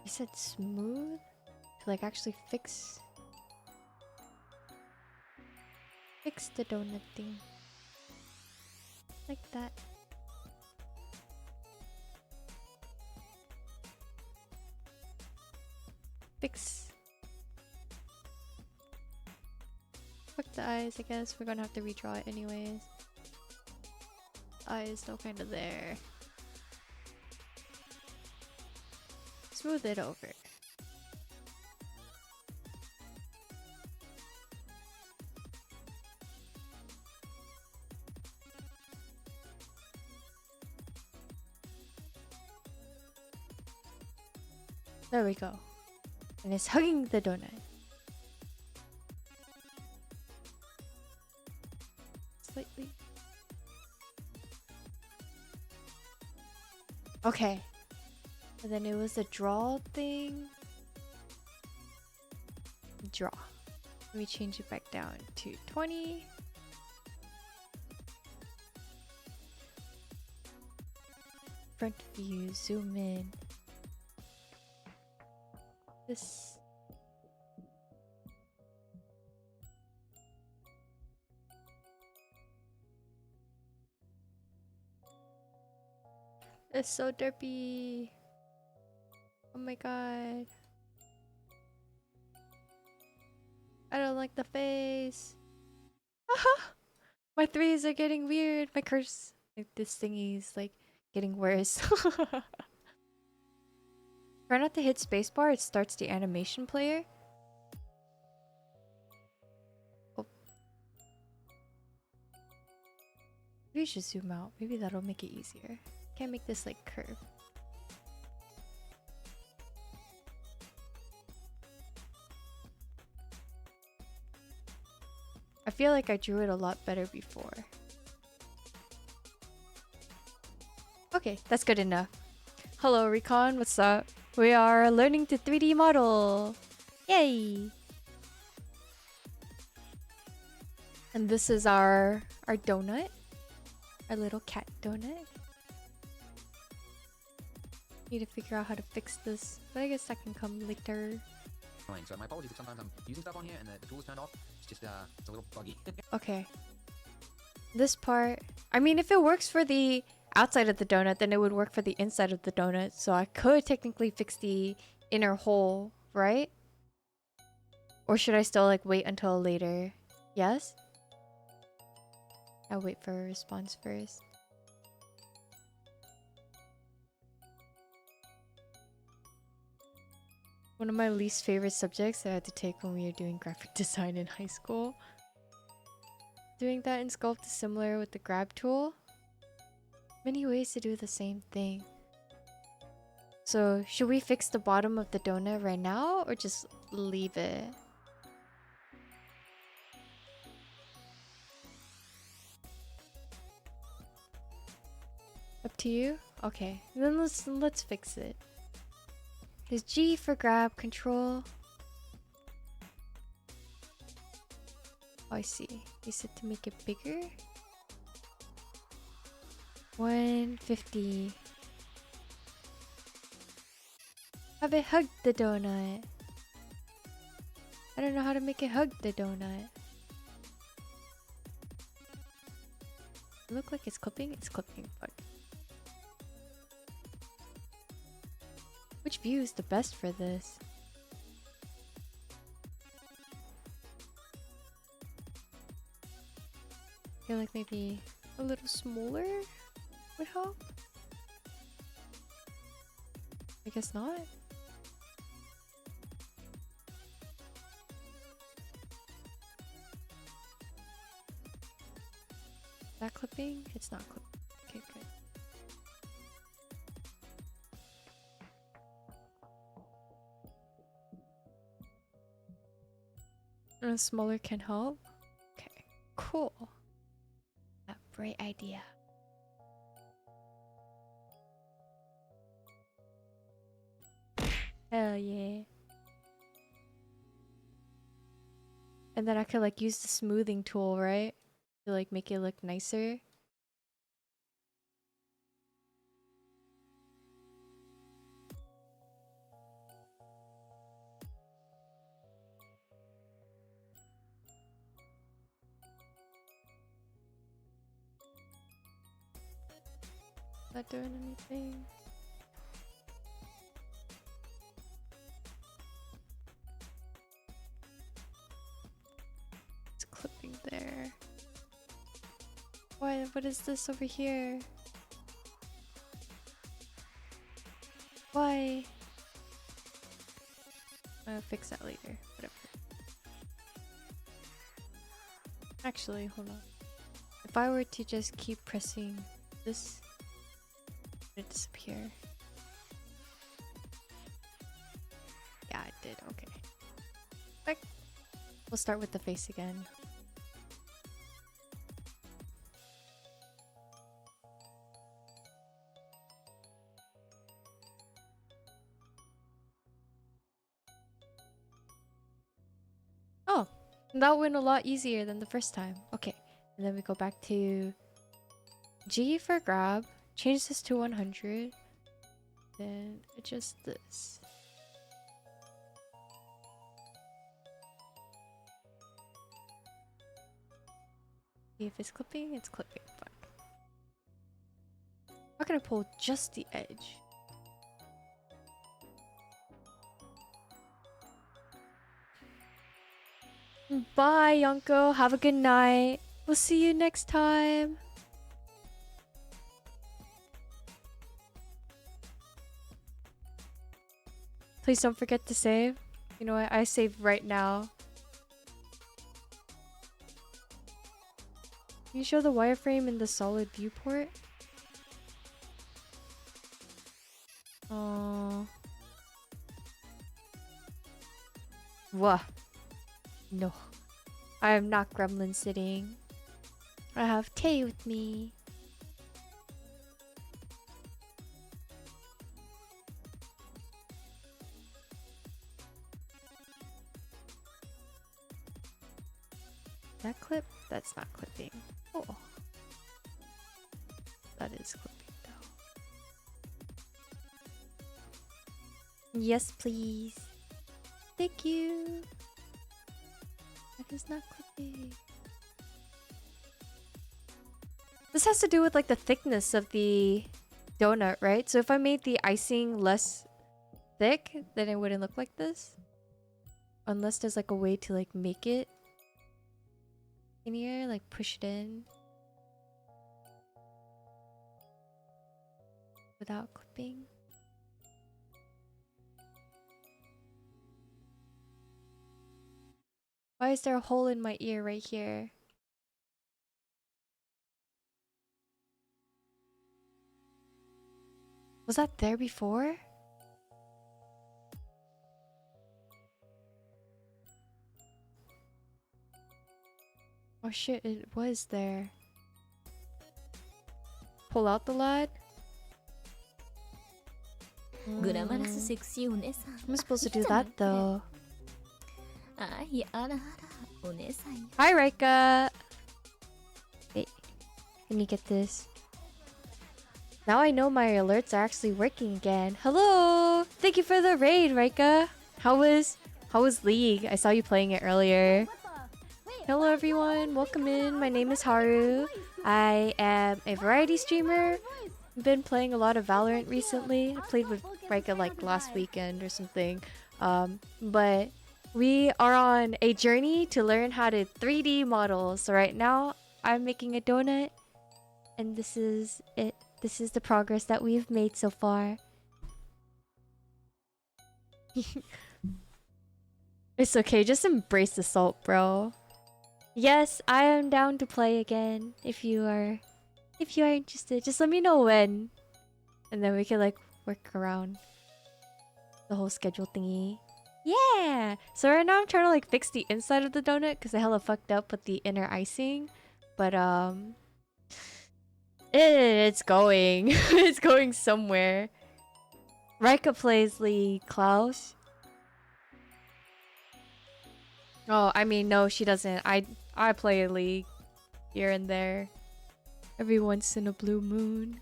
I said smooth to like actually fix the donut thing. Like that. Fix. Fuck the eyes, I guess. We're gonna have to redraw it anyways. Eye is still kind of there. Smooth it over. There we go. And it's hugging the donut. Slightly. Okay. And then it was a draw thing. Draw. Let me change it back down to 20. Front view, zoom in. This. It's so derpy. Oh my god. I don't like the face. My threes are getting weird. My curse, like this thingy's like getting worse. Try not to hit spacebar, it starts the animation player. Oh. Maybe we should zoom out. Maybe that'll make it easier. Can't make this like curve. I feel like I drew it a lot better before. Okay, that's good enough. Hello Recon, what's up? We are learning to 3D model. Yay! And this is our donut. Our little cat donut. Need to figure out how to fix this, but I guess that can come later. So my apologies if sometimes I'm using stuff on here and the tool is turned off. It's just it's a little buggy. Okay. This part, I mean, if it works for the outside of the donut, then it would work for the inside of the donut. So I could technically fix the inner hole, right? Or should I still like wait until later? Yes? I'll wait for a response first. One of my least favorite subjects I had to take when we were doing graphic design in high school. Doing that in Sculpt is similar with the grab tool. Many ways to do the same thing. So should we fix the bottom of the donut right now or just leave it? Up to you? Okay, then let's fix it. There's G for grab, control. Oh, I see. You said to make it bigger. 150. Have it hug the donut. I don't know how to make it hug the donut. Look like it's clipping? It's clipping. Fuck. Which view is the best for this? I feel like maybe a little smaller would help. I guess not. Is that clipping? It's not clipping. Okay, good. Smaller can help. Okay, cool. A great idea. Hell yeah. And then I could like use the smoothing tool, right? To like make it look nicer. Not doing anything. It's clipping there. What is this over here? Why? I'll fix that later. Whatever. Actually, hold on. If I were to just keep pressing this, would it disappear? Yeah, it did. Okay. Quick. We'll start with the face again. Oh, that went a lot easier than the first time. Okay, and then we go back to G for grab. Change this to 100. Then adjust this. See if it's clipping. It's clipping. Fine. I'm gonna pull just the edge. Bye, Yonko. Have a good night. We'll see you next time. Please don't forget to save. You know what? I save right now. Can you show the wireframe in the solid viewport? Oh. Wah. No. I am not gremlin sitting. I have Tay with me. That clip? That's not clipping. Oh. That is clipping though. Yes, please. Thank you. That is not clipping. This has to do with like the thickness of the donut, right? So if I made the icing less thick, then it wouldn't look like this. Unless there's like a way to like make it in here, like push it in without clipping. Why is there a hole in my ear right here? Was that there before? Oh shit, it was there. Pull out the lad. グラマラスセクシーお姉さん I'm supposed to do that though. あいやあらあらお姉さんよ Hi, Rika. Wait, let me get this. Now I know my alerts are actually working again. Hello! Thank you for the raid, Rika. How was League? I saw you playing it earlier. Hello everyone, welcome in. My name is Haru. I am a variety streamer. I've been playing a lot of Valorant recently. I played with Rika like last weekend or something. But we are on a journey to learn how to 3D model. So right now, I'm making a donut. And this is it. This is the progress that we've made so far. It's okay, just embrace the salt, bro. Yes, I am down to play again. If you are interested, just let me know when. And then we can like work around the whole schedule thingy. Yeah! So right now I'm trying to like fix the inside of the donut because I hella fucked up with the inner icing. But it's going. It's going somewhere. Rika plays Lee Klaus. Oh, I mean no, she doesn't. I play a League here and there. Every once in a blue moon.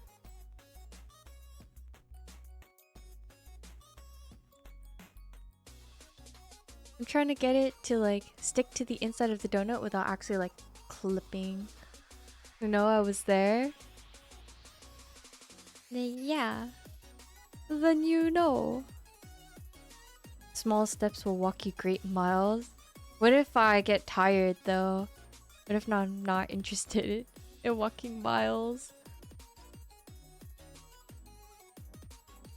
I'm trying to get it to like stick to the inside of the donut without actually like clipping. You know, I was there. Yeah. Then you know. Small steps will walk you great miles. What if I get tired though? What if I'm not interested in walking miles?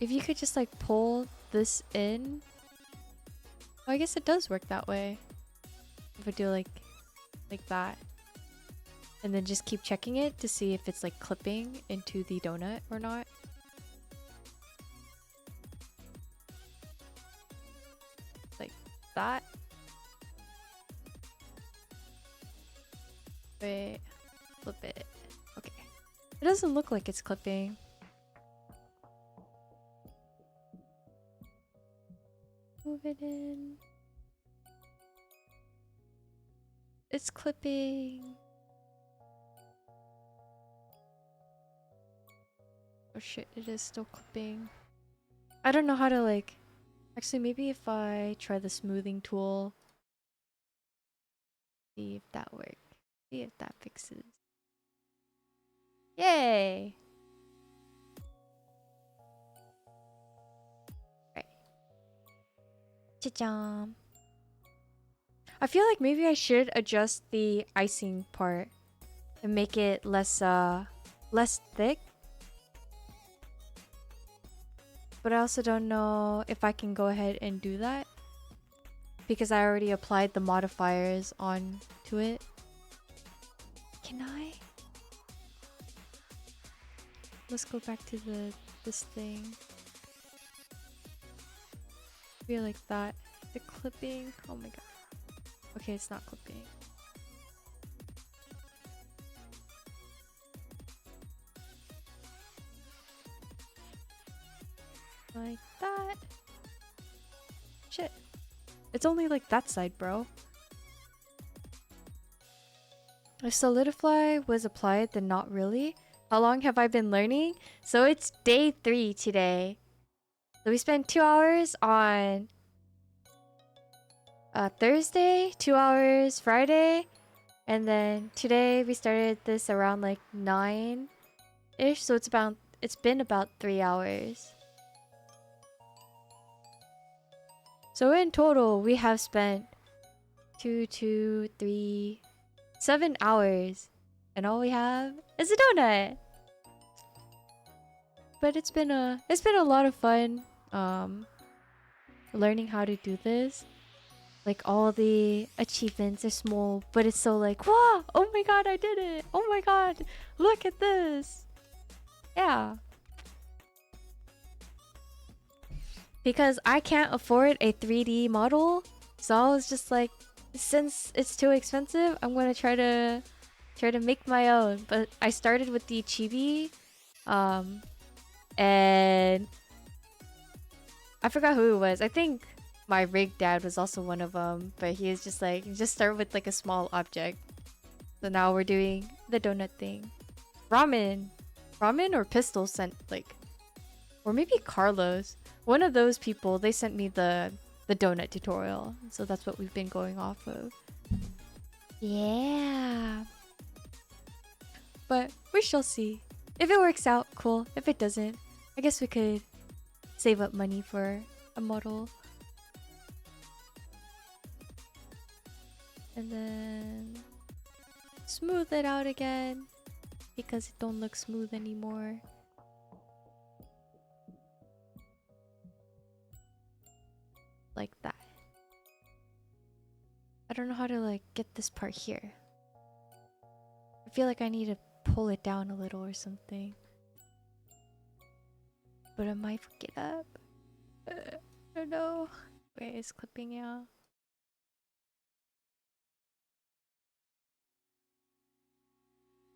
If you could just like pull this in. Oh, I guess it does work that way. If I do like that. And then just keep checking it to see if it's like clipping into the donut or not. Like that. Wait, flip it. Okay. It doesn't look like it's clipping. Move it in. It's clipping. Oh shit, it is still clipping. I don't know how to like... Actually, maybe if I try the smoothing tool. See if that works. See if that fixes. Yay! Right. Cha-cham. I feel like maybe I should adjust the icing part and make it less thick. But I also don't know if I can go ahead and do that because I already applied the modifiers onto it. Can I? Let's go back to this thing. Feel like that. The clipping. Oh my god. Okay, it's not clipping. Like that. Shit. It's only like that side, bro. If solidify was applied, then not really. How long have I been learning? So it's day 3 today. So we spent 2 hours on Thursday, 2 hours Friday, and then today we started this around like 9-ish. So it's been about 3 hours. So in total, we have spent 7 hours, and all we have is a donut. But it's been a lot of fun learning how to do this. Like all the achievements are small, but it's so like, wow, oh my god, I did it. Oh my god, look at this. Yeah. Because I can't afford a 3D model, so I was just like, since it's too expensive, I'm gonna try to make my own. But I started with the chibi, and I forgot who it was. I think my rig dad was also one of them, but he is just like, just start with like a small object. So now we're doing the donut thing. Ramen or Pistol sent like, or maybe Carlos. One of those people, they sent me the donut tutorial. So that's what we've been going off of. Yeah. But we shall see. If it works out, cool. If it doesn't, I guess we could save up money for a model. And then smooth it out again because it don't look smooth anymore. Like that. I don't know how to like get this part here. I feel like I need to pull it down a little or something. But I might fuck it up. I don't know. Wait, it's clipping out.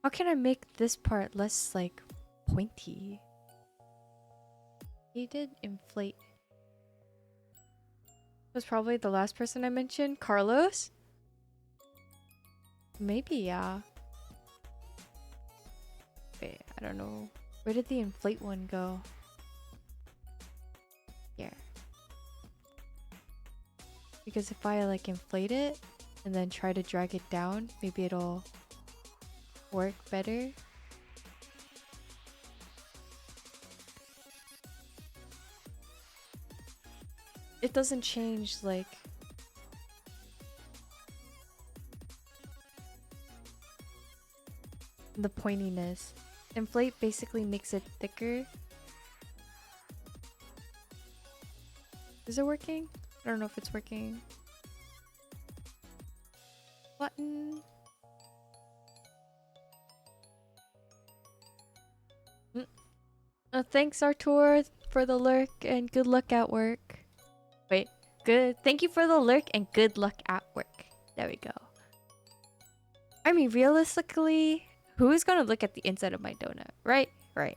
How can I make this part less like pointy? He did inflate. Was probably the last person I mentioned. Carlos? Maybe, yeah. Wait, I don't know. Where did the inflate one go? Here. Because if I like inflate it and then try to drag it down, maybe it'll work better. It doesn't change like the pointiness. Inflate basically makes it thicker. Is it working? I don't know if it's working. Button. Thanks Artur for the lurk and good luck at work. Wait, good. Thank you for the lurk and good luck at work. There we go. I mean, realistically, who is gonna look at the inside of my donut? Right? Right.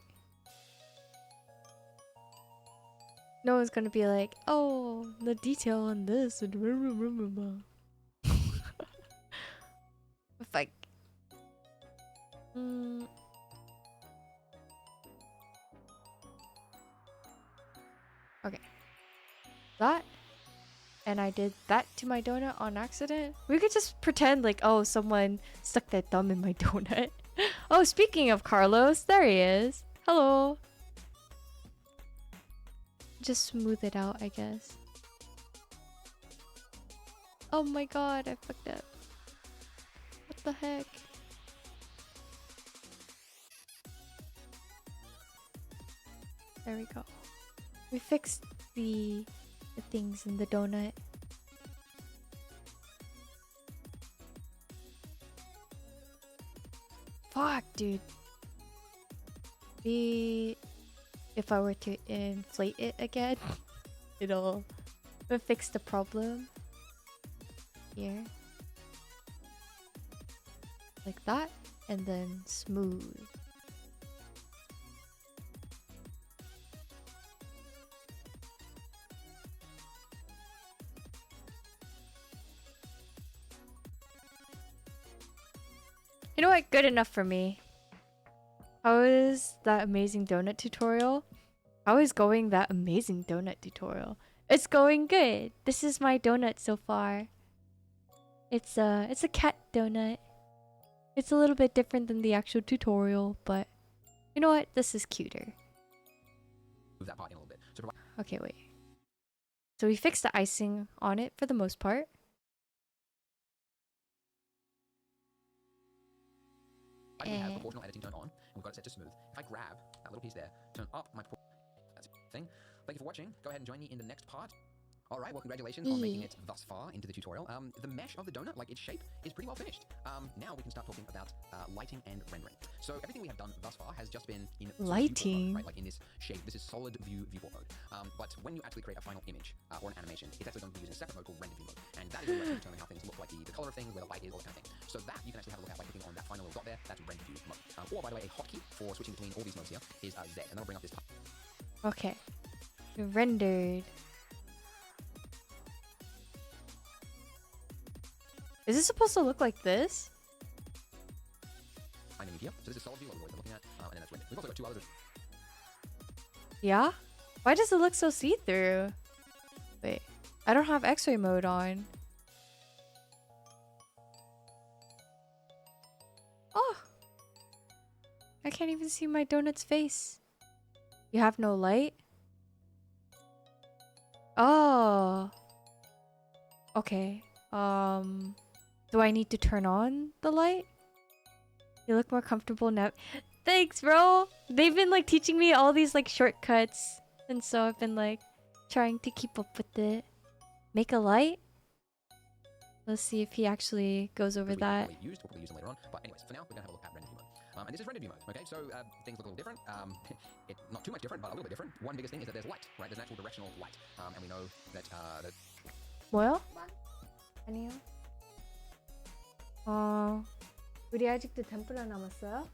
No one's gonna be like, oh, the detail on this. If I... Okay. That. And I did that to my donut on accident. We could just pretend like, oh, someone stuck their thumb in my donut. Oh, speaking of Carlos, there he is. Hello. Just smooth it out, I guess. Oh my god, I fucked up. What the heck? There we go. We fixed the things in the donut. Fuck, dude. If I were to inflate it again, it'll fix the problem. Here. Like that. And then smooth. You know what? Good enough for me. How is that amazing donut tutorial? How is going that amazing donut tutorial? It's going good. This is my donut so far. It's a cat donut. It's a little bit different than the actual tutorial, but you know what? This is cuter. Move that part in a little bit. So Okay, wait. So we fixed the icing on it for the most part. I have proportional editing turned on, and we've got it set to smooth. If I grab that little piece there, turn up my that's thing. Thank you for watching. Go ahead and join me in the next part. Alright, well congratulations on making it thus far into the tutorial. The mesh of the donut, like its shape, is pretty well finished. Now we can start talking about lighting and rendering. So everything we have done thus far has just been in lighting, mode, right? Like in this shape. This is solid view viewport mode. But when you actually create a final image or an animation, it's actually going to be using a separate mode called render view mode. And that is where you determine how things look, like the color of things, where the light is, all that kind of thing. So that you can actually have a look at by clicking on that final little dot there. That's render view mode. Or by the way, a hotkey for switching between all these modes here is Z, and that'll bring up this. Okay. Rendered. Is this supposed to look like this? I'm in here. So this is solid view, what we're looking at, and then that's rendered. We've also got two others. Yeah? Why does it look so see-through? Wait, I don't have X-ray mode on. Oh! I can't even see my donut's face. You have no light? Oh. Okay. Do I need to turn on the light? You look more comfortable now. Thanks, bro! They've been like teaching me all these like shortcuts. And so I've been like trying to keep up with it. Make a light? Let's see if he actually goes over that. We'll probably use them later on. But anyways, for now, we're going to have a look at render view mode. And this is render view mode, okay? So things look a little different. Not too much different, but a little bit different. One biggest thing is that there's light, right? There's an actual directional light. And we know that... 뭐요? 아니요. 우리 아직도 템플러 남았어요?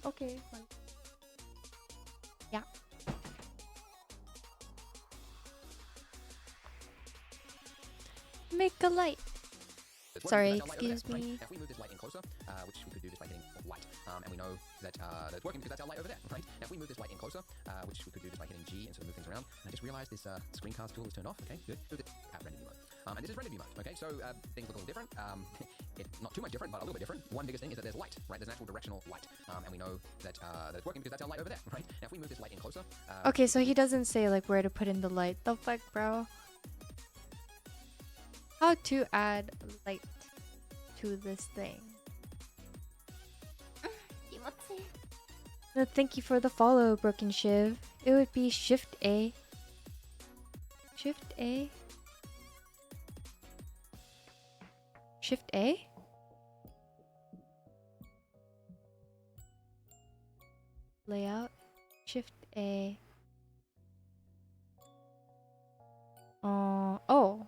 Okay. Fine. Yeah. Make a light. Sorry, excuse me. If we move this light in closer, which we could do this by hitting light, and we know that it's working because that's our light over there, right? Now if we move this light in closer, which we could do this by hitting G and sort of move things around, and I just realized this screencast tool is turned off. Okay, good. Move it at render view mode. And this is render view mode. Okay, so things look a little different. Not too much different, but a little bit different. One biggest thing is that there's light, right? There's an actual directional light, and we know that it's working because that's our light over there, right? Now if we move this light in closer, okay, so he doesn't say like where to put in the light. The fuck, bro? How to add light to this thing? No, thank you for the follow, Broken Shiv. It would be Shift A. Shift A. Shift A? Layout. Shift A. Oh.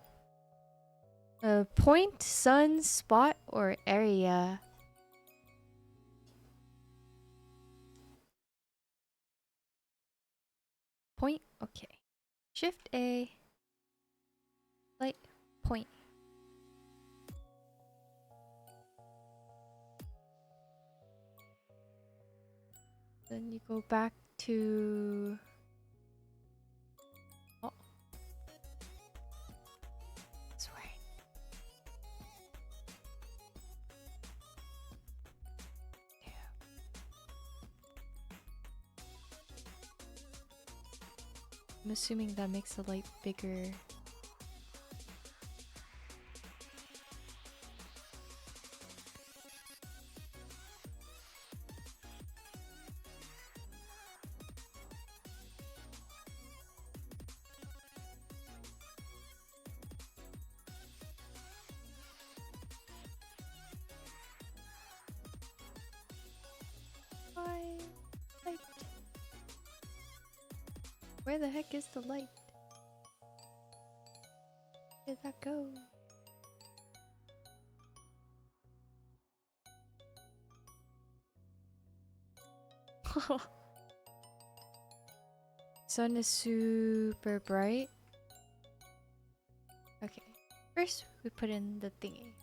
Point, sun, spot, or area. Point, okay. Shift A. Light, point. Then you go back to... Oh. This way. Yeah. I'm assuming that makes the light bigger. Light. Where the heck is the light? Where did that go? Sun is super bright. Okay. First, we put in the thingy.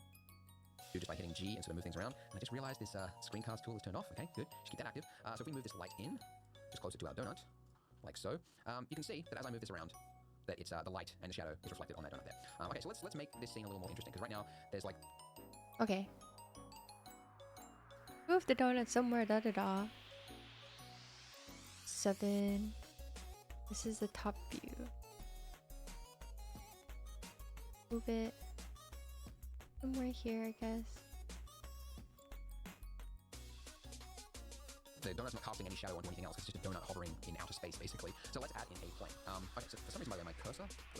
do just by hitting G and sort of move things around. And I just realized this screencast tool is turned off. Okay, good. Just keep that active. So if we move this light in, just closer to our donut, like so, you can see that as I move this around, that it's the light and the shadow is reflected on that donut there. Okay, so let's make this scene a little more interesting, because right now there's like... Okay. Move the donut somewhere, da-da-da. 7. This is the top view. Move it somewhere here, I guess. the donut's not casting any shadow onto anything else. It's just a donut hovering in outer space, basically. So let's add in a plane. Okay, so for some reason, by the way, my little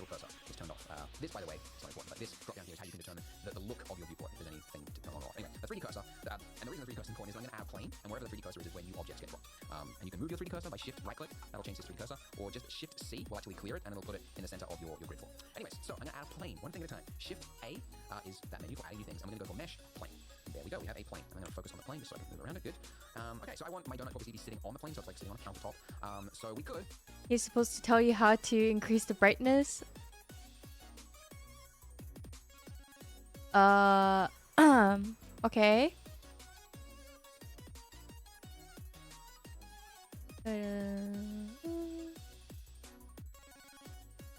cursor, is turned off. This, by the way, it's not important, but this drop down here is how you can determine the look of your viewport, if there's anything to turn on or off. Anyway, the 3D cursor, and the reason the 3D cursor is important is I'm going to add a plane, and wherever the 3D cursor is where new objects get dropped. And you can move your 3D cursor by shift right click, that'll change this 3D cursor, or just shift C will actually clear it, and it'll put it in the center of your grid form. Anyways, so I'm going to add a plane, one thing at a time. Shift A is that menu for adding new things. I'm going to go for mesh plane. There we go, we have a plane. I'm going to focus on the plane just so I can move around it. Good. Okay, so I want my donut to obviously be sitting on the plane, so it's like sitting on a countertop. So we could. He's supposed to tell you how to increase the brightness. Okay.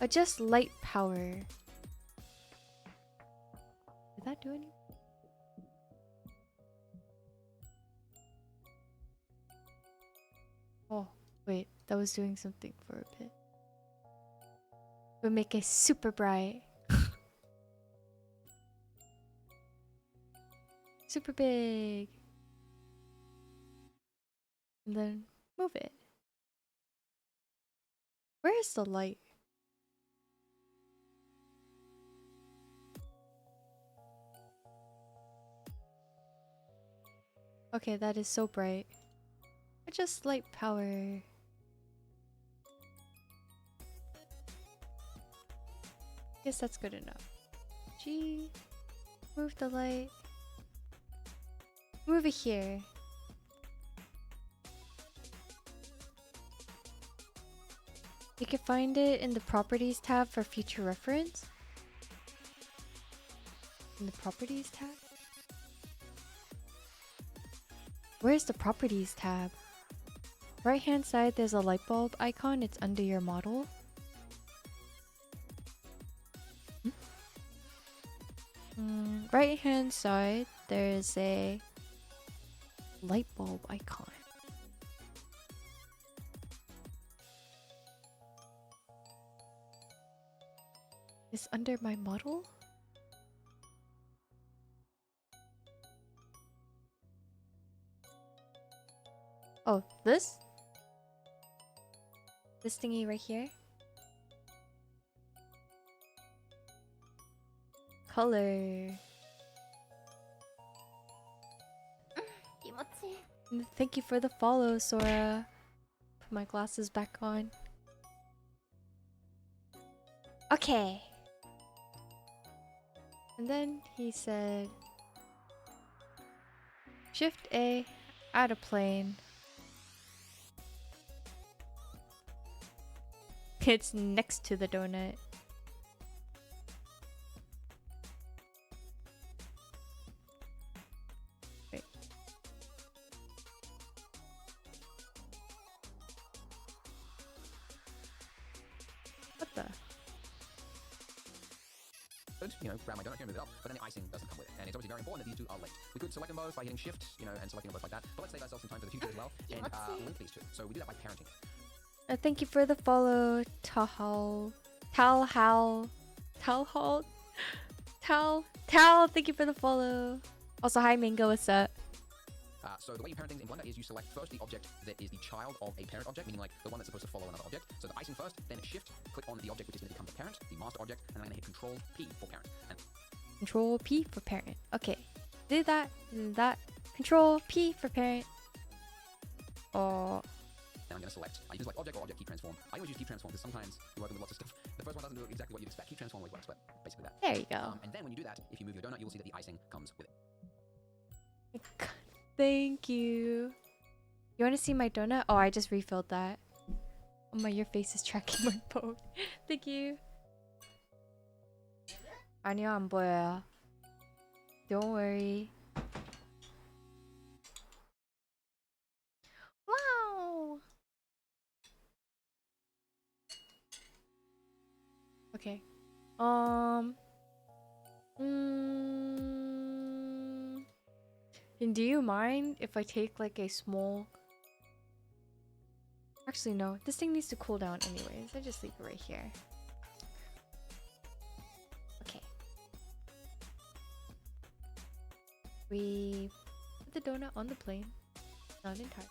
Adjust light power. Did that do anything? Oh, wait, that was doing something for a bit. We'll make it super bright. Super big. And then move it. Where is the light? Okay, that is so bright. Just light power. Guess that's good enough. G. Move the light. Move it here. You can find it in the Properties tab for future reference. In the Properties tab? Where's the Properties tab? Right hand side there's a light bulb icon, it's under your model. Right hand side there's a light bulb icon. It's under my model? Oh, this? This thingy right here? Color. Thank you for the follow, Sora. Put my glasses back on. Okay. And then he said, Shift A, add a plane. It's next to the donut. Wait. What the? You know, grab my donut here and move it up, but then the icing doesn't come with it. And it's obviously very important that these two are linked. We could select them both by hitting shift, you know, and selecting them both like that. But let's save ourselves some time for the future as well, and link these two. So we do that by parenting. Thank you for the follow, Tal. Thank you for the follow. Also, hi Mingo, what's up? So the way you parent things in Blender is you select first the object that is the child of a parent object, meaning like the one that's supposed to follow another object. So the icing first, then shift, click on the object which is going to become the parent, the master object, and I'm going to hit Control P for parent. And Control P for parent. Okay. Did that. Control P for parent. Oh. then I'm going to select. I use like object or object key transform. I always use key transform because sometimes you're working with lots of stuff. The first one doesn't do exactly what you'd expect. Key transform always works, but basically that. There you go. And then when you do that, if you move your donut, you will see that the icing comes with it. Thank you. You want to see my donut? Oh, I just refilled that. Oh my, your face is tracking my phone. Thank you. 아니요, 안 보여요. Don't worry. Wow. Okay. And do you mind if I take like a small... Actually, no. This thing needs to cool down anyways. I just leave it right here. Okay. We put the donut on the plane. Not entirely.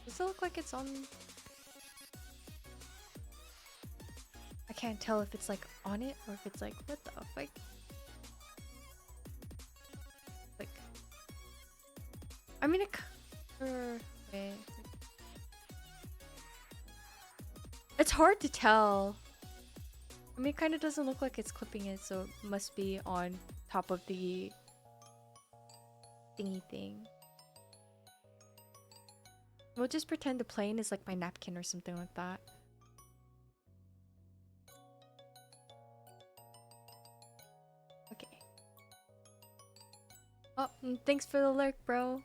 Does it look like it's on? I can't tell if it's like on it or if it's like, what the fuck? Like, I mean, wait. It's hard to tell. I mean, it kind of doesn't look like it's clipping it, so it must be on top of the thingy thing. We'll just pretend the plane is like my napkin or something like that. Okay. Oh, thanks for the lurk, bro.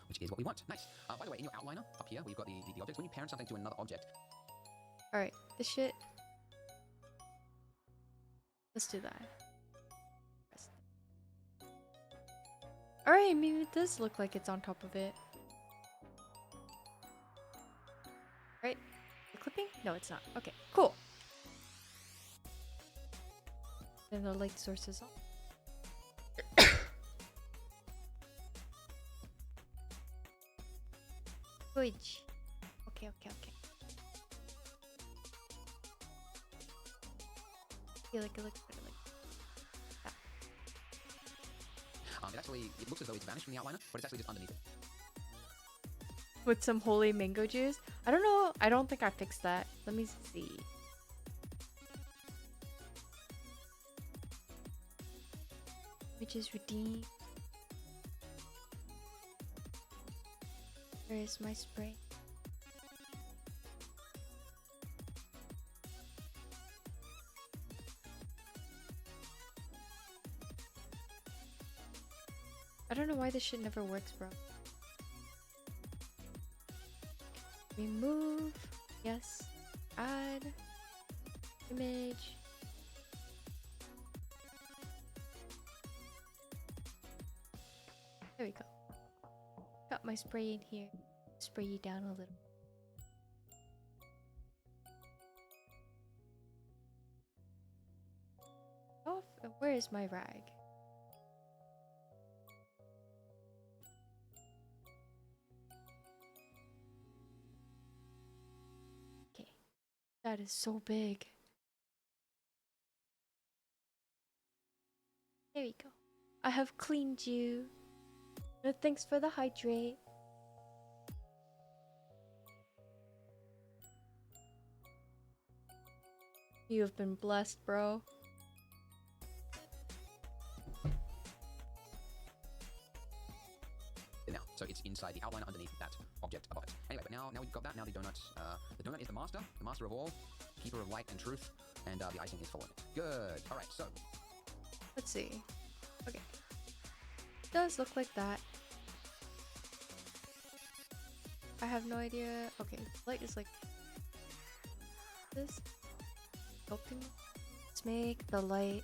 Which is what we want. Nice. By the way, in your outliner up here, where you've got the objects, when you parent something to another object. Alright, this shit. Let's do that. Alright, I mean, it does look like it's on top of it. Right? The clipping? No, it's not. Okay, cool. Then the light source is on. Good. Okay. Feel like it looks better like that. It looks as though it's vanished from the outliner, but it's actually just underneath it. With some holy mango juice? I don't know. I don't think I fixed that. Let me see. Which is redeem. Where is my spray? I don't know why this shit never works, bro. Remove. Yes. Add. Image. There we go. Got my spray in here. Spray you down a little. Oh, where is my rag? Okay. That is so big. There we go. I have cleaned you. No, thanks for the hydrate. You have been blessed, bro. Now, so it's inside the outliner underneath that object above it. Anyway, but now we've got that. Now the donut is the master of all, keeper of light and truth, and the icing is following it. Good. All right. So Let's see. Okay. It does look like that. I have no idea. Okay, light is like this. Sculpting. Let's make the light.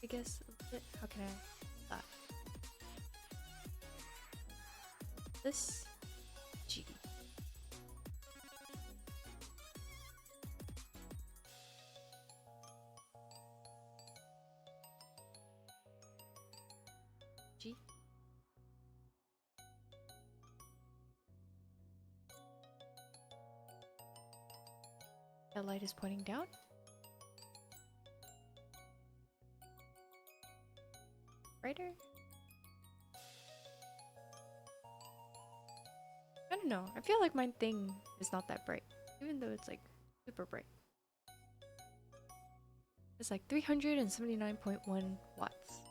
I guess. How can I? That. This. G. G. That light is pointing down. Brighter? I don't know. I feel like my thing is not that bright, even though it's like super bright. It's like 379.1 watts.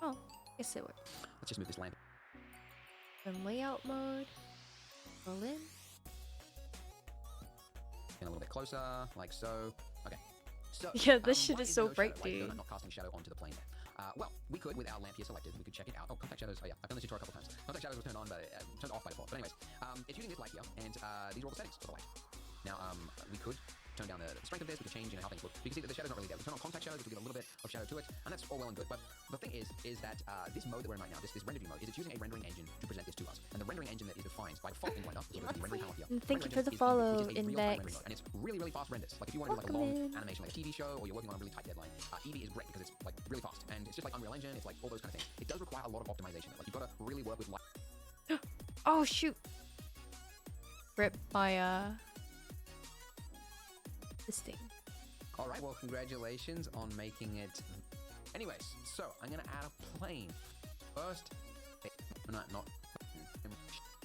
Oh, I guess it worked. let's just move this lamp. Then layout mode. Roll in. In a little bit closer, like so. Okay. So Yeah, this shit why is so no bright, shadow? Why is dude. donut not casting shadow onto the plane there? Well, we could, with our lamp here selected, we could check it out. Oh, contact shadows. Oh yeah, I've done this tutorial a couple times. Contact shadows was turned on, but turned off by default. But anyways, it's using this light here, and these are all the settings for the light. Now, we could turn down the strength of this, we can change how things look. You can see that the shadow's not really there. We turn on contact shadows, which will give a little bit of shadow to it, and that's all well and good. But the thing is that this mode that we're in right now, this render view mode, is it's using a rendering engine to present this to us. And the rendering engine that is defined by default in Blender, is the rendering panel here. Thank you for the Which follow, is a real-time rendering Index. mode, and it's really, really fast renders. Like if you want to do like a long animation, like a TV show, or you're working on a really tight deadline, Eevee is great because it's like really fast, and it's just like Unreal Engine. It's like all those kind of things. It does require a lot of optimization. Like you've got to really work with light. Oh shoot! Rip my this thing. All right, well, congratulations on making it. Anyways, so I'm gonna add a plane first. Not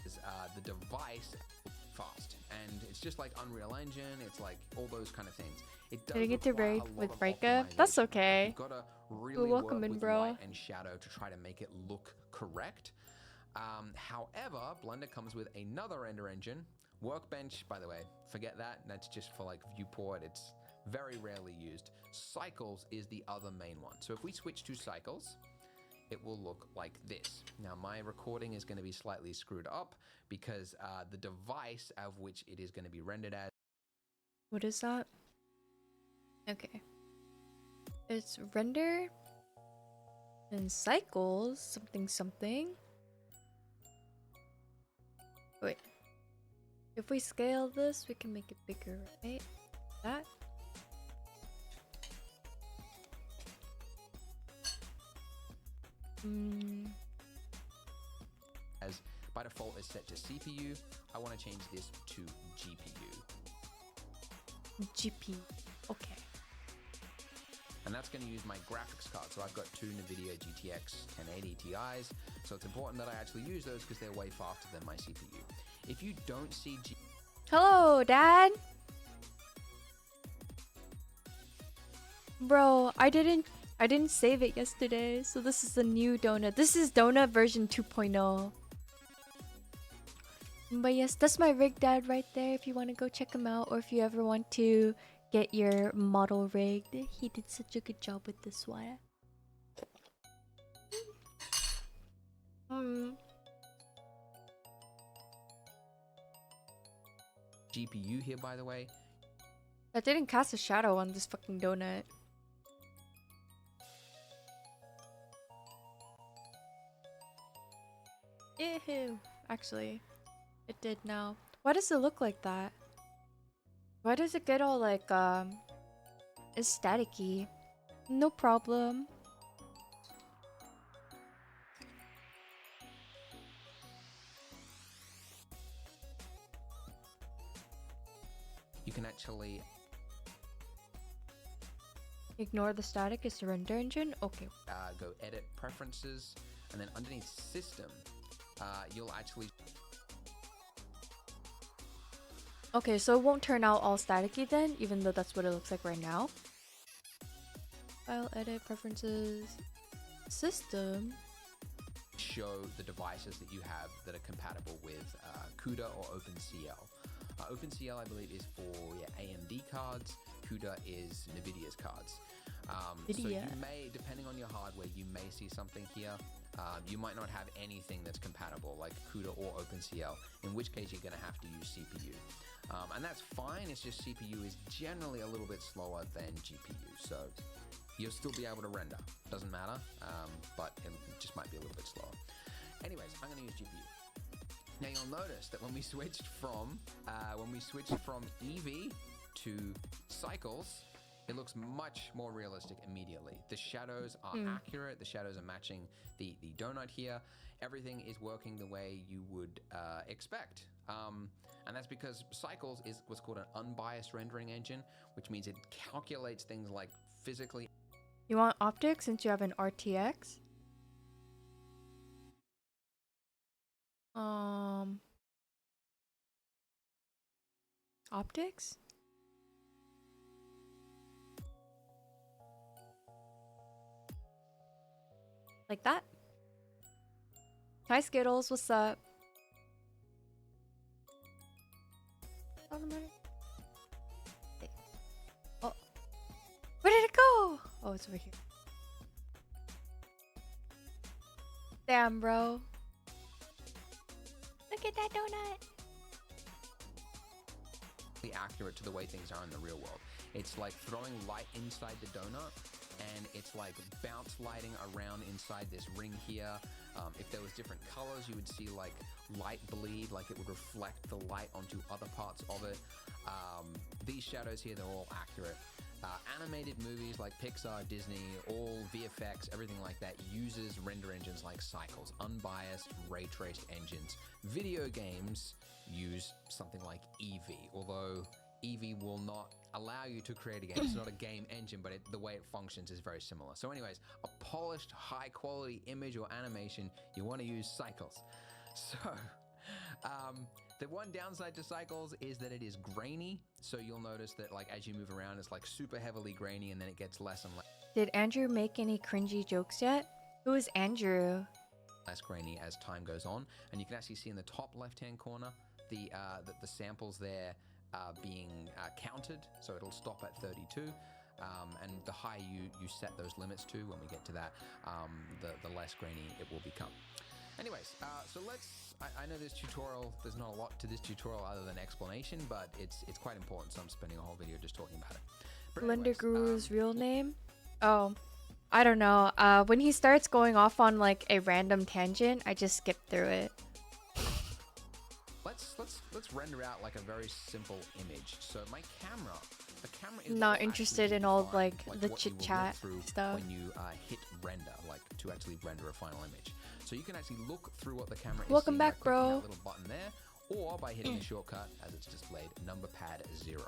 is the device fast, and it's just like Unreal Engine. It's like all those kind of things. It does Did I get to require raid a lot with of Rika? optimization. That's okay. You've got to really welcome work in, with bro. light and shadow to try to make it look correct. However, Blender comes with another render engine. Workbench, by the way, forget that. That's just for like viewport. It's very rarely used. Cycles is the other main one. So if we switch to cycles, it will look like this. Now my recording is going to be slightly screwed up because the device of which it is going to be rendered as. What is that? Okay. It's render and cycles something something. Wait. If we scale this, we can make it bigger, right? That. As by default is set to CPU, I want to change this to GPU. Okay. And that's going to use my graphics card. So I've got two NVIDIA GTX 1080 Ti's. So it's important that I actually use those because they're way faster than my CPU. If you don't see Hello, Dad. Bro, I didn't save it yesterday, so this is the new donut. This is donut version 2.0. But yes, that's my rig dad right there if you want to go check him out, or if you ever want to get your model rigged. He did such a good job with this one. GPU here, by the way. I didn't cast a shadow on this fucking donut. Ew. Actually, it did now. Why does it look like that? Why does it get all like it's staticky? No problem. You can actually Ignore the static is the render engine? Okay. go edit preferences, and then underneath system, you'll actually. Okay, so it won't turn out all staticky then, even though that's what it looks like right now. File, edit, preferences, system. Show the devices that you have that are compatible with CUDA or OpenCL. OpenCL, I believe, is for AMD cards. CUDA is NVIDIA's cards. So you may, depending on your hardware, you may see something here. You might not have anything that's compatible, like CUDA or OpenCL, in which case you're going to have to use CPU. And that's fine, it's just CPU is generally a little bit slower than GPU, so you'll still be able to render. Doesn't matter, but it just might be a little bit slower. Anyways, I'm going to use GPU. Now you'll notice that when we switched from Eevee to cycles, it looks much more realistic immediately. The shadows are accurate. The shadows are matching the donut here. Everything is working the way you would expect. And that's because Cycles is what's called an unbiased rendering engine, which means it calculates things like physically. You want optics since you have an RTX? Optics? Like that? Hi Skittles, what's up? Oh. Where did it go? Oh, it's over here. Damn, bro. Look at that donut. exactly accurate to the way things are in the real world. It's like throwing light inside the donut, and it's like bounce lighting around inside this ring here. If there was different colors, you would see like light bleed, like it would reflect the light onto other parts of it. These shadows here, they're all accurate. Animated movies like Pixar, Disney, all VFX, everything like that uses render engines like Cycles, unbiased, ray-traced engines. Video games use something like Eevee, although Eevee will not allow you to create a game. It's not a game engine, but the way it functions is very similar. So anyways, a polished, high-quality image or animation, you want to use Cycles. So, the one downside to Cycles is that it is grainy. So you'll notice that like as you move around, it's like super heavily grainy, and then it gets less and Did Andrew make any cringy jokes yet? Who is Andrew? less grainy as time goes on. And you can actually see in the top left-hand corner the samples there being counted. So it'll stop at 32. And the higher you set those limits to, when we get to that, the less grainy it will become. Anyways, so I know this tutorial, there's not a lot to this tutorial other than explanation, but it's quite important, so I'm spending a whole video just talking about it. But Blender anyways, Guru's real name? Oh, I don't know. When he starts going off on like a random tangent, I just skip through it. Let's render out like a very simple image. So my camera, the camera is Not what will interested actually in all define, like the what you will chit look chat through stuff. when you hit render, like to actually render a final image. So you can actually look through what the camera is Welcome seeing back, by clicking bro. that little button there, or by hitting the shortcut as it's displayed, number pad 0.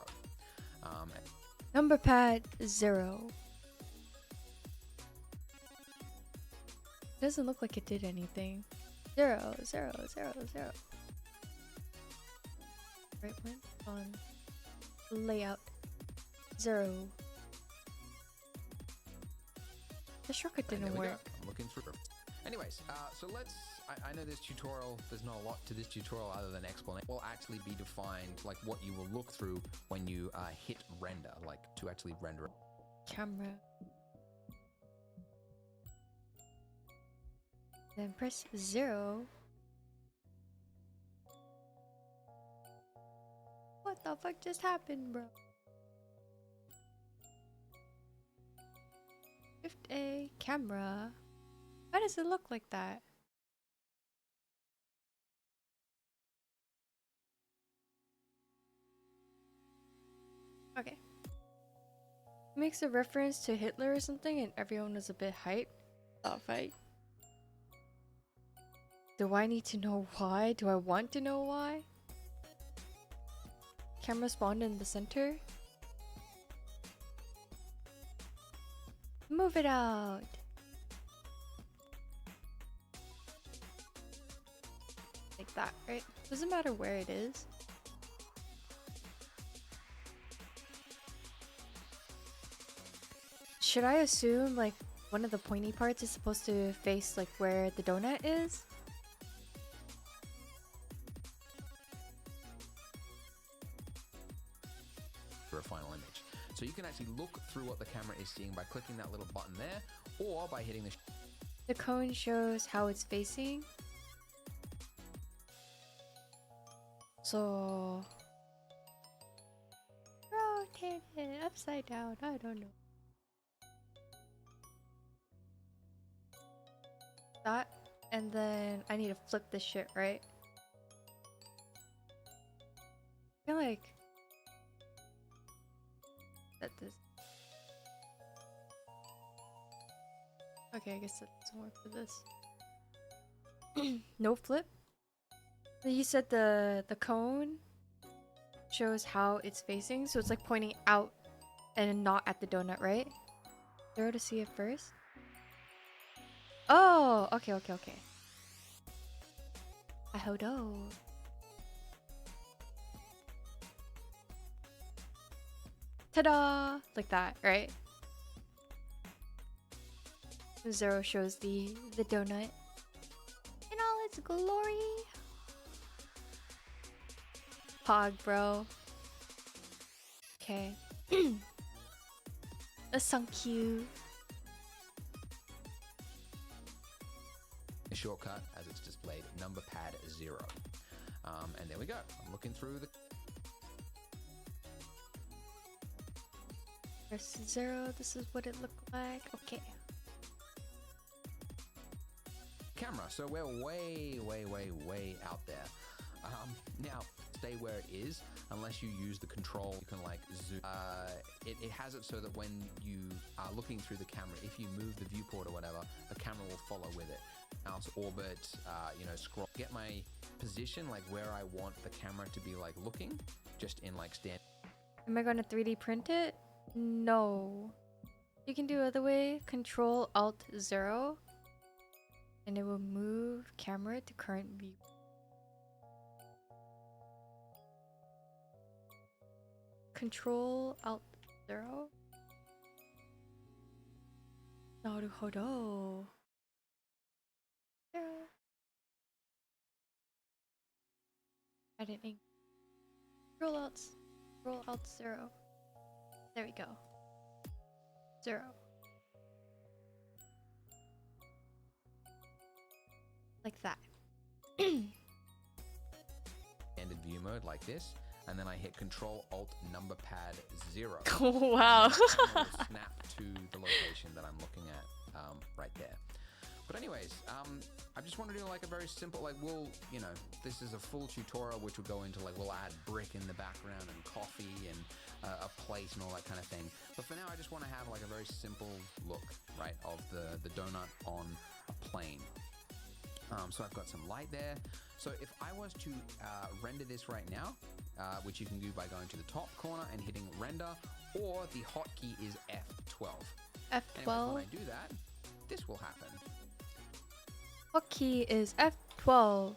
Number pad 0. Doesn't look like it did anything. 0, 0, 0, 0. Right one on layout 0. The shortcut And there didn't we go. work. I'm looking through. Anyways, so I know this tutorial, there's not a lot to this tutorial other than explanation. Will actually be defined, like what you will look through when you hit render, like to actually render it. Camera. Then press 0. What the fuck just happened, bro? Shift A, camera. Why does it look like that? Okay. Makes a reference to Hitler or something, and everyone was a bit hyped. Thought fight. Do I need to know why? Do I want to know why? Camera spawned in the center. Move it out. Like that, right? Doesn't matter where it is. Should I assume like one of the pointy parts is supposed to face like where the donut is? For a final image. So you can actually look through what the camera is seeing by clicking that little button there, or by hitting The cone shows how it's facing. So rotate it upside down. I don't know. That, and then I need to flip this shit, right? I feel like that this. Okay, I guess that doesn't work for this. No flip. You said the cone shows how it's facing, so it's like pointing out and not at the donut, right? 0 to see it first. Oh, okay. I hold on. Ta-da! Like that, right? 0 shows the donut in all its glory. Pog, bro. Okay. That's so cute. a shortcut as it's displayed, number pad 0. And there we go. I'm looking through the Press 0. This is what it looked like. Okay. Camera, so we're way out there. Now, stay where it is, unless you use the control, you can like zoom. It has it so that when you are looking through the camera, if you move the viewport or whatever, the camera will follow with it. Mouse orbit, you know, scroll, get my position, like where I want the camera to be like looking, just in like stand. Am I gonna 3D print it? No. You can do other way. Control Alt 0. And it will move camera to current view. Control Alt 0. Naruhodo. Yeah. I didn't ink. Control Alt 0. There we go. 0. Like that. Standard view mode like this, and then I hit Control Alt number pad 0. Wow. And the camera will snap to the location that I'm looking at right there. But anyways, I just want to do like a very simple, like we'll, you know, this is a full tutorial which will go into like, we'll add brick in the background and coffee and a plate and all that kind of thing. But for now, I just want to have like a very simple look, right, of the donut on a plane. So I've got some light there. So if I was to render this right now, which you can do by going to the top corner and hitting render, or the hotkey is F12. F12. Anyways, when I do that, this will happen. Hotkey is F12.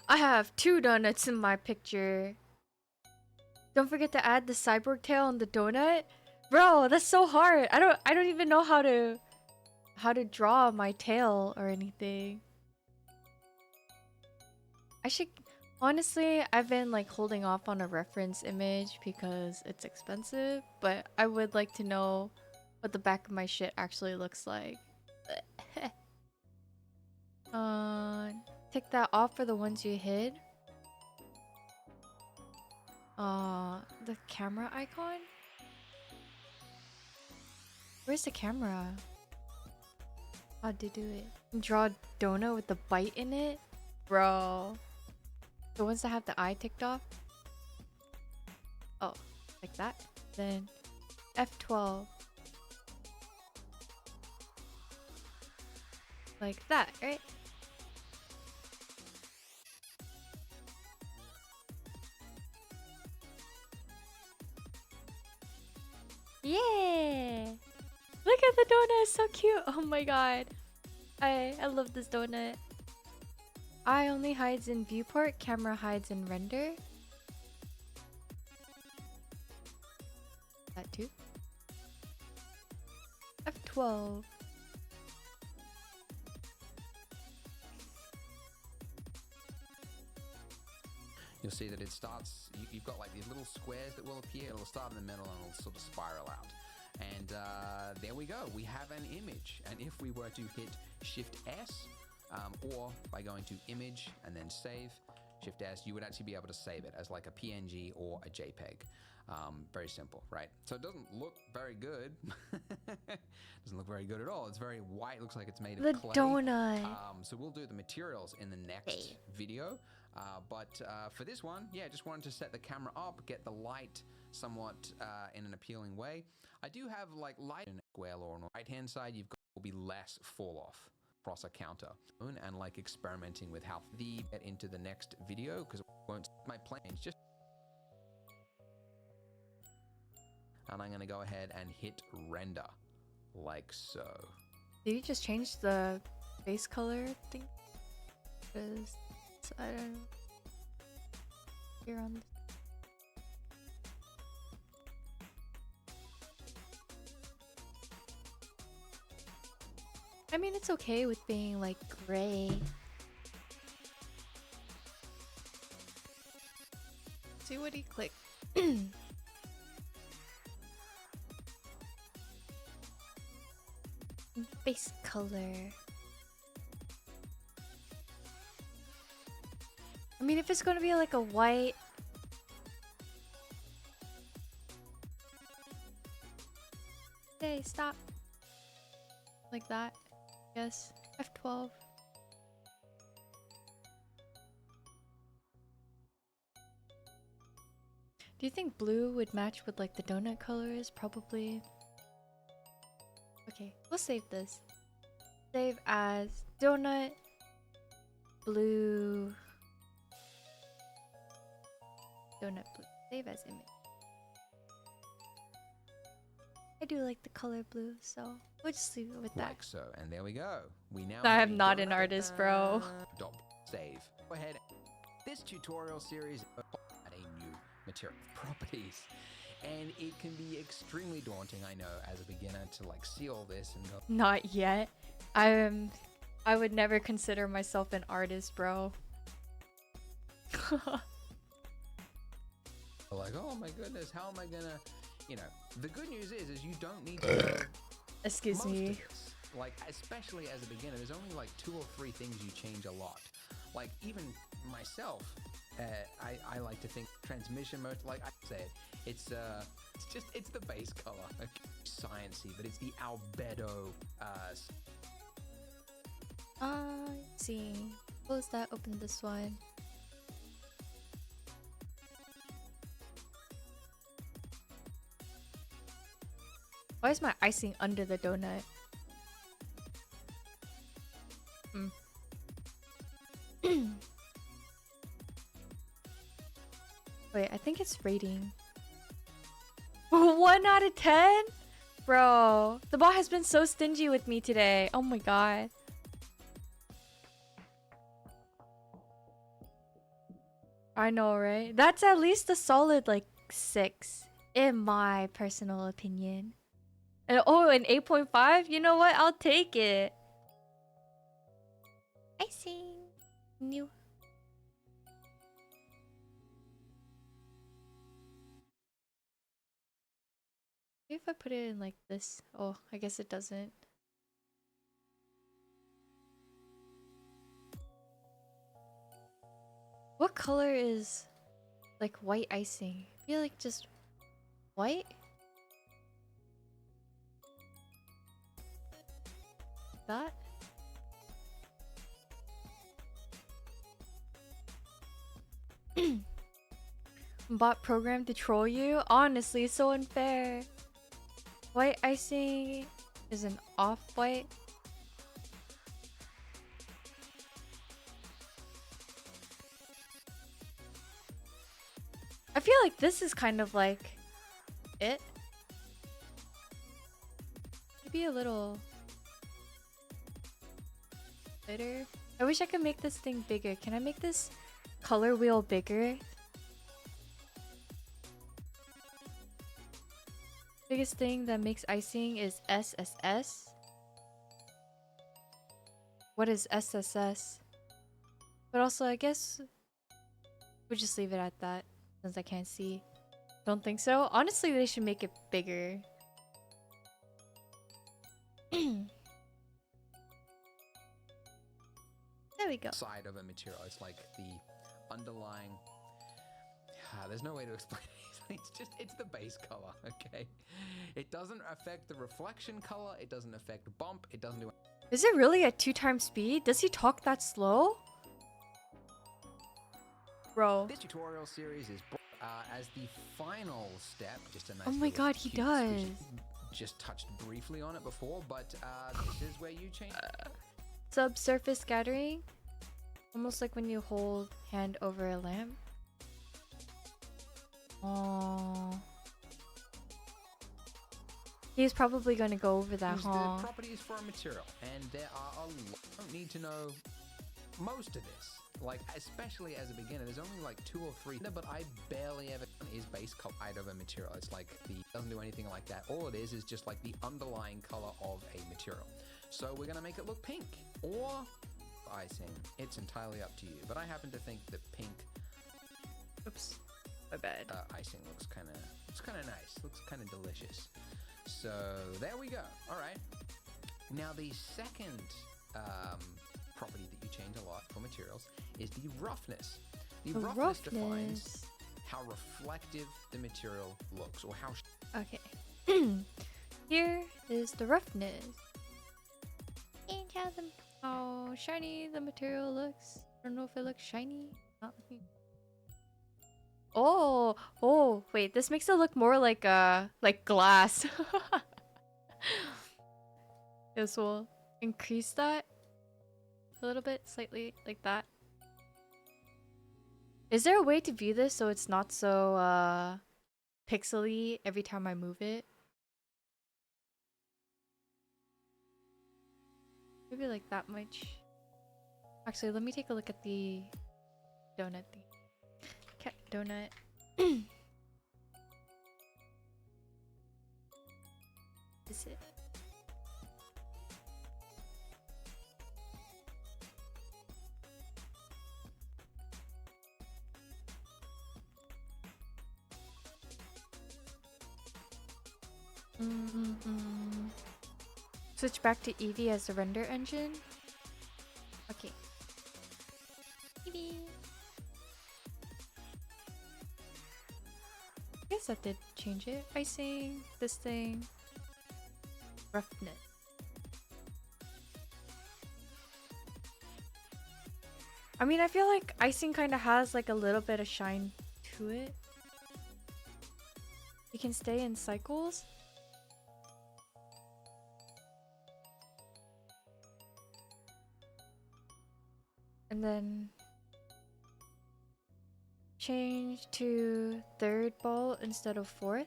I have 2 donuts in my picture. Don't forget to add the cyborg tail on the donut. Bro, that's so hard. I don't even know how to draw my tail or anything. I should honestly, I've been like holding off on a reference image because it's expensive, but I would like to know what the back of my shit actually looks like. Take that off for the ones you hid. The camera icon? Where's the camera? How'd you do it? Draw a donut with the bite in it? Bro. The ones that have the eye ticked off? Oh, like that? Then F12. Like that, right? Yeah! Look at the donut, it's so cute. Oh my god. I love this donut. Eye only hides in viewport, camera hides in render. That too. F12. You'll see that it starts, you've got like these little squares that will appear. It'll start in the middle and it'll sort of spiral out. And there we go, we have an image. And if we were to hit Shift S, or by going to Image and then Save, Shift S, you would actually be able to save it as like a PNG or a JPEG. Very simple, right? So it doesn't look very good. Doesn't look very good at all. It's very white, looks like it's made of clay. The donut. So we'll do the materials in the next video. But for this one, yeah, just wanted to set the camera up, get the light somewhat in an appealing way. I do have like light in square or on the right hand side, you've got will be less fall off across a counter, and like experimenting with how the get into the next video because it won't my planes just. And I'm gonna go ahead and hit render like so. Did you just change the base color thing? Because I don't know. Here on this. I mean, it's okay with being like gray. See what he clicked. Base color. I mean, if it's gonna be like a white stop. Like that. Yes. F12. Do you think blue would match with like the donut colors? Probably. Okay, we'll save this. Save as donut blue. Donut blue. Save as image. I do like the color blue, so we'll just leave it with that. Like so, and there we go. We now I have am a not an donut. artist, bro. Stop. Save. Go ahead. This tutorial series add a new material properties, and it can be extremely daunting, I know, as a beginner to like see all this and go. Not yet. I would never consider myself an artist, bro. Like, oh my goodness, how am I gonna, you know? The good news is you don't need to know Excuse most me. of this. Like, especially as a beginner, there's only like 2 or 3 things you change a lot. Like, even myself, I like to think transmission mode, like I say it, it's the base color. Okay. Sciencey, but it's the albedo. Let's see. Close that, open this one. Why is my icing under the donut? Wait, I think it's rating. 1 out of 10? Bro, the bot has been so stingy with me today. Oh my god. I know, right? That's at least a solid like 6, in my personal opinion. And oh, an 8.5? You know what? I'll take it. Icing. New. Maybe if I put it in like this. Oh, I guess it doesn't. What color is like white icing? I feel like just white? That? Bot programmed to troll you? Honestly, so unfair. White icing is an off-white. I feel like this is kind of like it. Maybe a little lighter. I wish I could make this thing bigger. Can I make this color wheel bigger? Biggest thing that makes icing is SSS. What is SSS? But also, I guess we'll just leave it at that since I can't see. Don't think so. Honestly, they should make it bigger. There we go. Side of a material. It's like the underlying. There's no way to explain it. It's the base color, okay? It doesn't affect the reflection color. It doesn't affect bump. It doesn't do. Is it really at 2 times speed? Does he talk that slow? Bro. This tutorial series is as the final step. Just a nice. Oh my little god, he cute does. squishy. Just touched briefly on it before, but this is where you change. Subsurface scattering. Almost like when you hold hand over a lamp. Oh. He's probably gonna go over that, Use huh? the properties for a material, and there are a lot. You don't need to know most of this. Like, especially as a beginner, there's only like 2 or 3. No, but I barely ever is base color of a material. It's like doesn't do anything like that. All it is just like the underlying color of a material. So we're gonna make it look pink or icing. It's entirely up to you. But I happen to think that pink. Oops, my bad. Icing looks kind of nice. Looks kind of delicious. So there we go. All right. Now the second property that you change a lot for materials is the roughness. The roughness defines how reflective the material looks, or how. Okay. here is the roughness. And how shiny the material looks. I don't know if it looks shiny. Not looking. Oh, wait, this makes it look more like glass. This will increase that a little bit, slightly like that. Is there a way to view this so it's not so pixely every time I move it? Maybe like that much. Actually, let me take a look at the donut thing. Cat donut. Is it? Switch back to Eevee as the render engine. Okay. Eevee. I guess that did change it. Icing, this thing, roughness. I mean, I feel like icing kind of has like a little bit of shine to it. You can stay in cycles. And then change to third ball instead of fourth.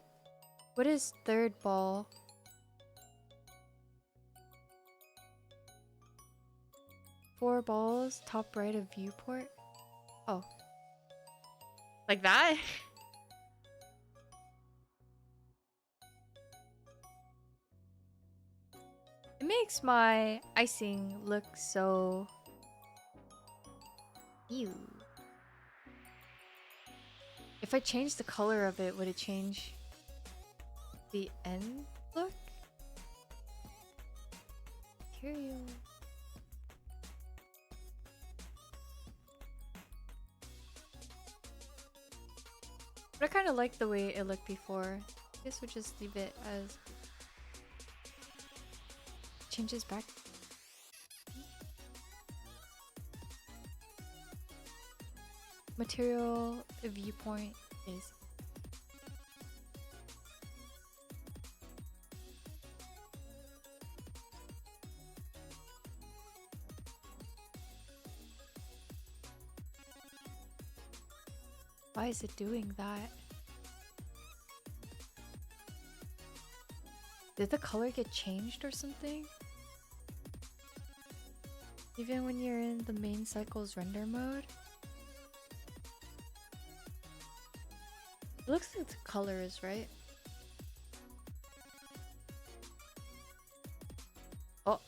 What is third ball? Four balls, top right of viewport. Oh. Like that? It makes my icing look so... Ew. If I change the color of it, would it change the end look? Material. But I kind of like the way it looked before. I guess we'll just leave it as... Changes back. Material viewpoint is... Why is it doing that? Did the color get changed or something? Even when you're in the main cycle's render mode? It looks like the color is right. Oh.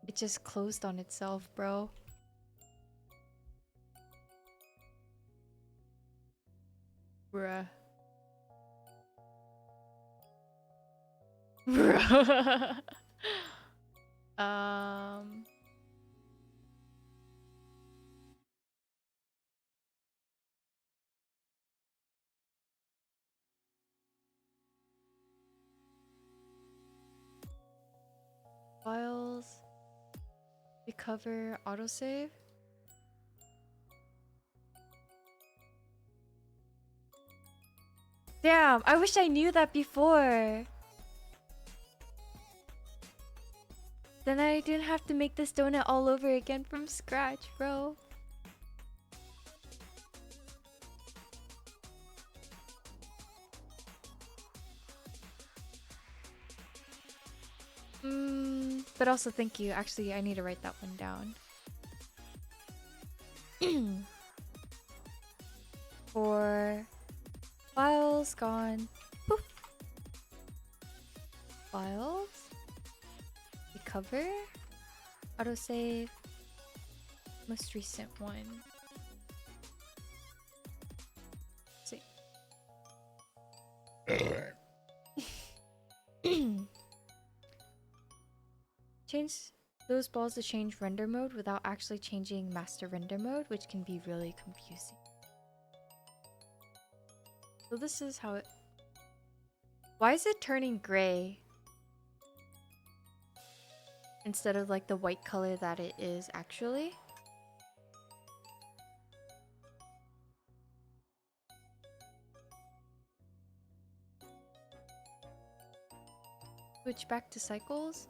It just closed on itself, bro. Bruh. Bruh. Files. Recover autosave. Damn, I wish I knew that before. Then I didn't have to make this donut all over again from scratch, bro. But also thank you. Actually, I need to write that one down. For files gone. Boop. Files. Recover. Autosave. Most recent one. Let's see. Change those balls to change render mode without actually changing master render mode, which can be really confusing. So this is how it Why is it turning gray instead of like the white color that it is actually? Switch back to cycles.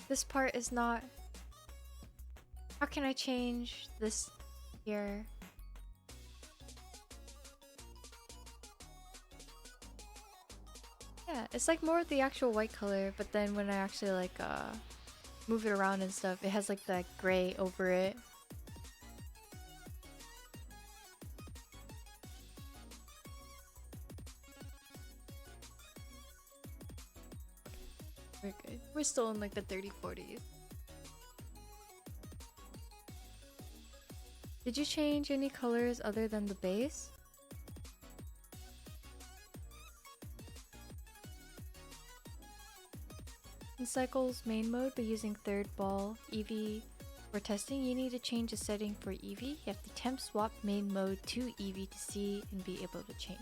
This part is not... How can I change this here? Yeah, it's like more of the actual white color, but then when I actually like move it around and stuff, it has like that gray over it. We're good. We're still in like the 30-40s. Did you change any colors other than the base? In Cycles main mode, by using third ball Eevee for testing, you need to change the setting for Eevee. You have to temp swap main mode to Eevee to see and be able to change.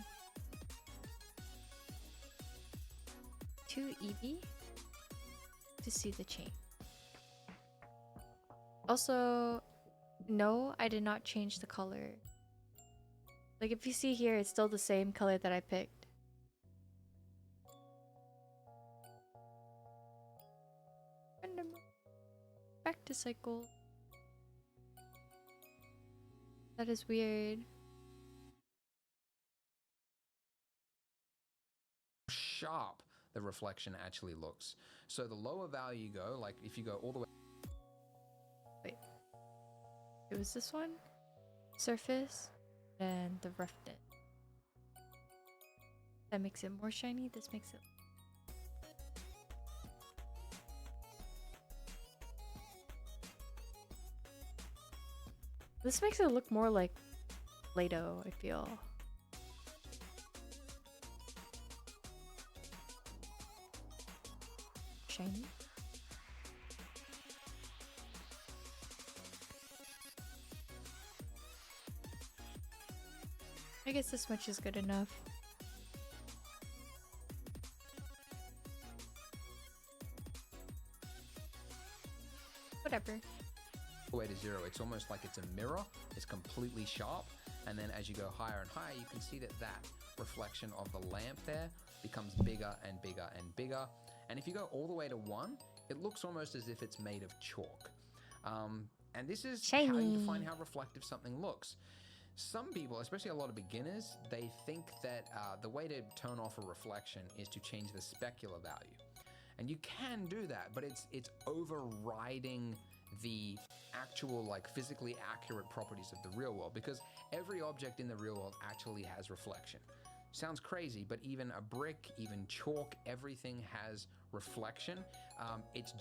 To Eevee to see the change. Also, no, I did not change the color. Like if you see here, it's still the same color that I picked. Random. Back to cycle. That is weird. Sharp the reflection actually looks. So the lower value you go, like if you go all the way... Wait. It was this one? Surface and the roughness. That makes it more shiny. This makes it... This makes it look more like Play-Doh, I feel. Shiny. I guess this much is good enough. Whatever. Way to zero, it's almost like it's a mirror. It's completely sharp, and then as you go higher and higher, you can see that reflection of the lamp there becomes bigger and bigger and bigger. And if you go all the way to 1, it looks almost as if it's made of chalk. And this is how you define how reflective something looks. Some people, especially a lot of beginners, they think that the way to turn off a reflection is to change the specular value. And you can do that, but it's overriding the actual like physically accurate properties of the real world, because every object in the real world actually has reflection. Sounds crazy, but even a brick, even chalk, everything has reflection. It's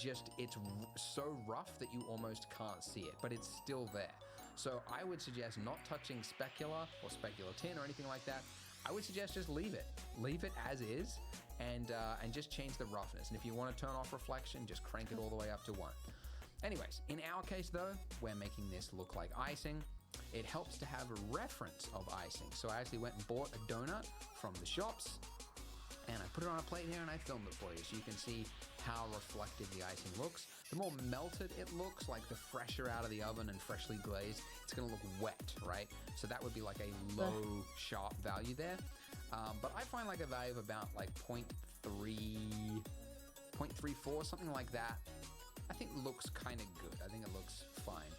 so rough that you almost can't see it, but it's still there. So I would suggest not touching specular or specular tin or anything like that. I would suggest just leave it as is, and just change the roughness. And if you want to turn off reflection, just crank it all the way up to 1. Anyways, in our case though, we're making this look like icing. It helps to have a reference of icing. So I actually went and bought a donut from the shops, and I put it on a plate here and I filmed it for you so you can see how reflective the icing looks. The more melted it looks, like the fresher out of the oven and freshly glazed, it's gonna look wet, right? So that would be like a low sharp value there. But I find like a value of about like 0.34, something like that. I think looks kind of good. I think it looks fine.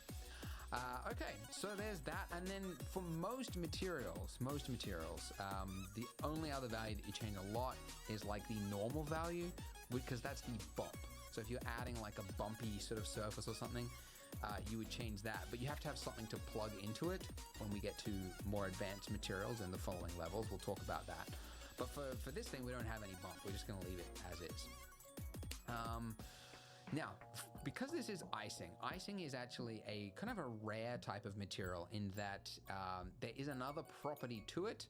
Okay, so there's that. And then for most materials, the only other value that you change a lot is like the normal value, because that's the bump. So if you're adding like a bumpy sort of surface or something, you would change that. But you have to have something to plug into it when we get to more advanced materials in the following levels. We'll talk about that. But for this thing, we don't have any bump. We're just going to leave it as is. Now, because this is icing is actually a kind of a rare type of material in that there is another property to it,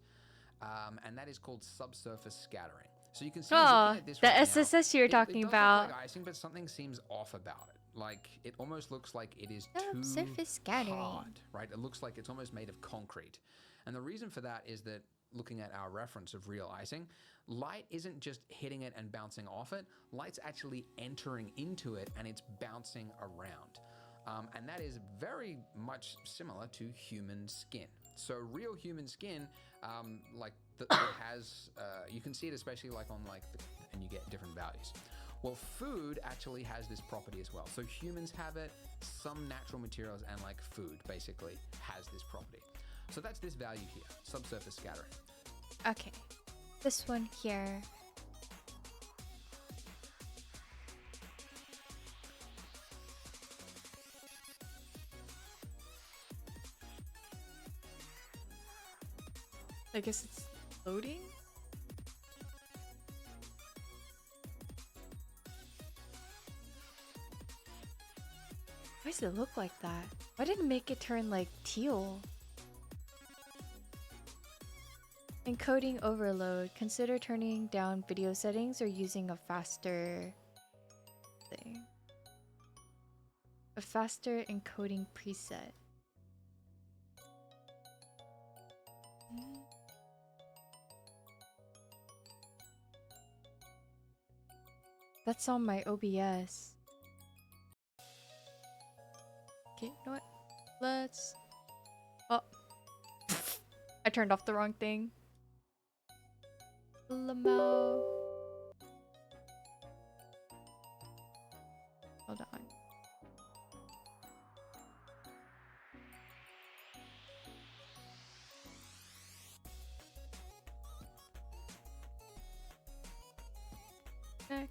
and that is called subsurface scattering. So you can see Oh, looking at this the right now, SSS you're it talking does about. look like icing, but something seems off about it. Like it almost looks like it is too Surface scattering. hard, right? It looks like it's almost made of concrete. And the reason for that is that looking at our reference of real icing, light isn't just hitting it and bouncing off it. Light's actually entering into it and it's bouncing around. And that is very much similar to human skin. So real human skin, it has, you can see it especially like on and you get different values. Well, food actually has this property as well. So humans have it, some natural materials and like food basically has this property. So that's this value here, subsurface scattering. Okay, this one here. I guess it's loading? Why does it look like that? Why didn't it make it turn like teal? Encoding overload. Consider turning down video settings or using a faster thing. A faster encoding preset. That's on my OBS. Okay, you know what? Let's... Oh. I turned off the wrong thing. Lamo. Hold on. Okay.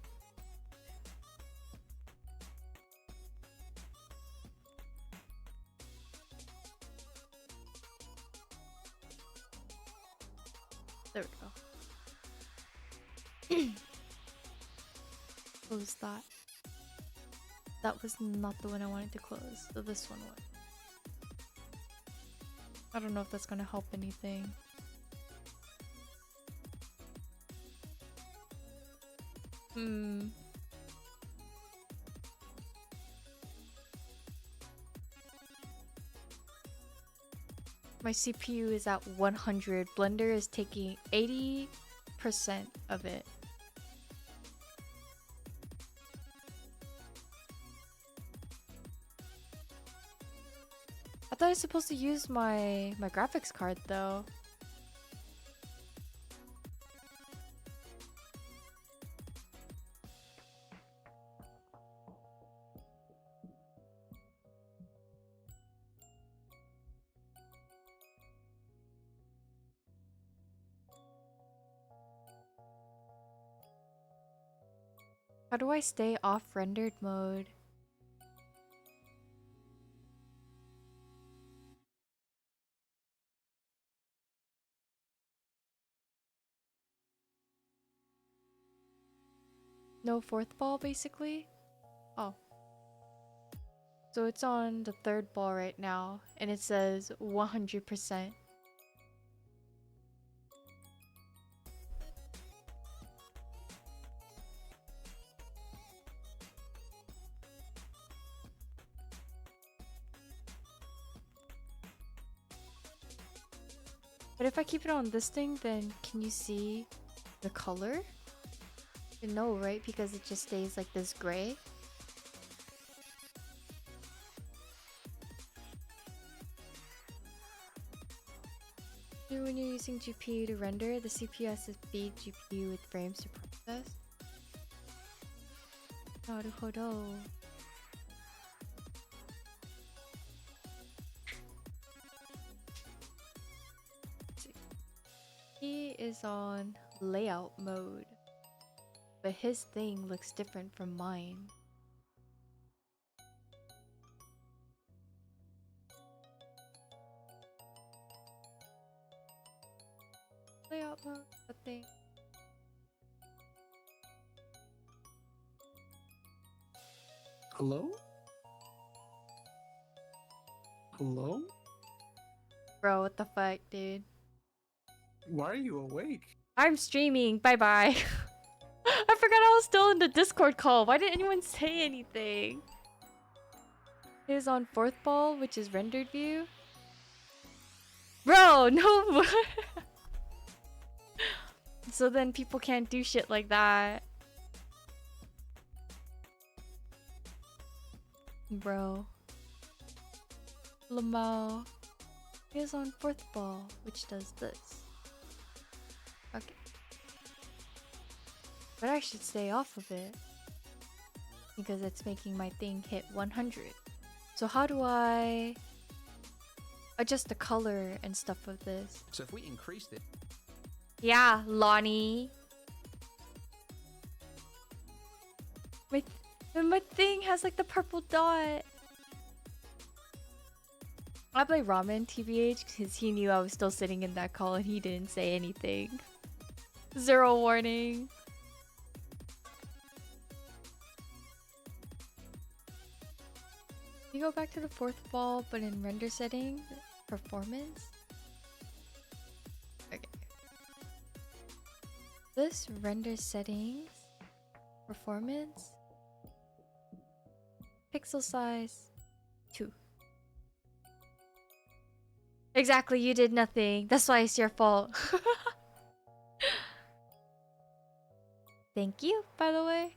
There we go. Close that. That was not the one I wanted to close, so this one would. I don't know if that's gonna help anything. My CPU is at 100. Blender is taking 80% of it. I thought I was supposed to use my graphics card though. How do I stay off rendered mode? No fourth ball, basically? Oh. So it's on the third ball right now, and it says 100%. But if I keep it on this thing, then can you see the color? No, right? Because it just stays like this gray. When you're using GPU to render, the CPU has to feed GPU with frames to process. Naruhodo. He is on layout mode, but his thing looks different from mine. Layout mode, the thing. Hello? Hello? Bro, what the fuck, dude? Why are you awake? I'm streaming. Bye bye. forgot I was still in the Discord call. Why didn't anyone say anything? It is on fourth ball, which is rendered view. Bro, no. So then people can't do shit like that. Bro. Lamau is on fourth ball, which does this. Okay. But I should stay off of it. Because it's making my thing hit 100. So how do I adjust the color and stuff of this? So if we increase it, Yeah, Lonnie. My thing has like the purple dot. I play Ramen TBH because he knew I was still sitting in that call and he didn't say anything. Zero warning. You go back to the fourth ball, but in render settings, performance. Okay. This render settings, performance, pixel size, 2. Exactly, you did nothing. That's why it's your fault. Thank you, by the way.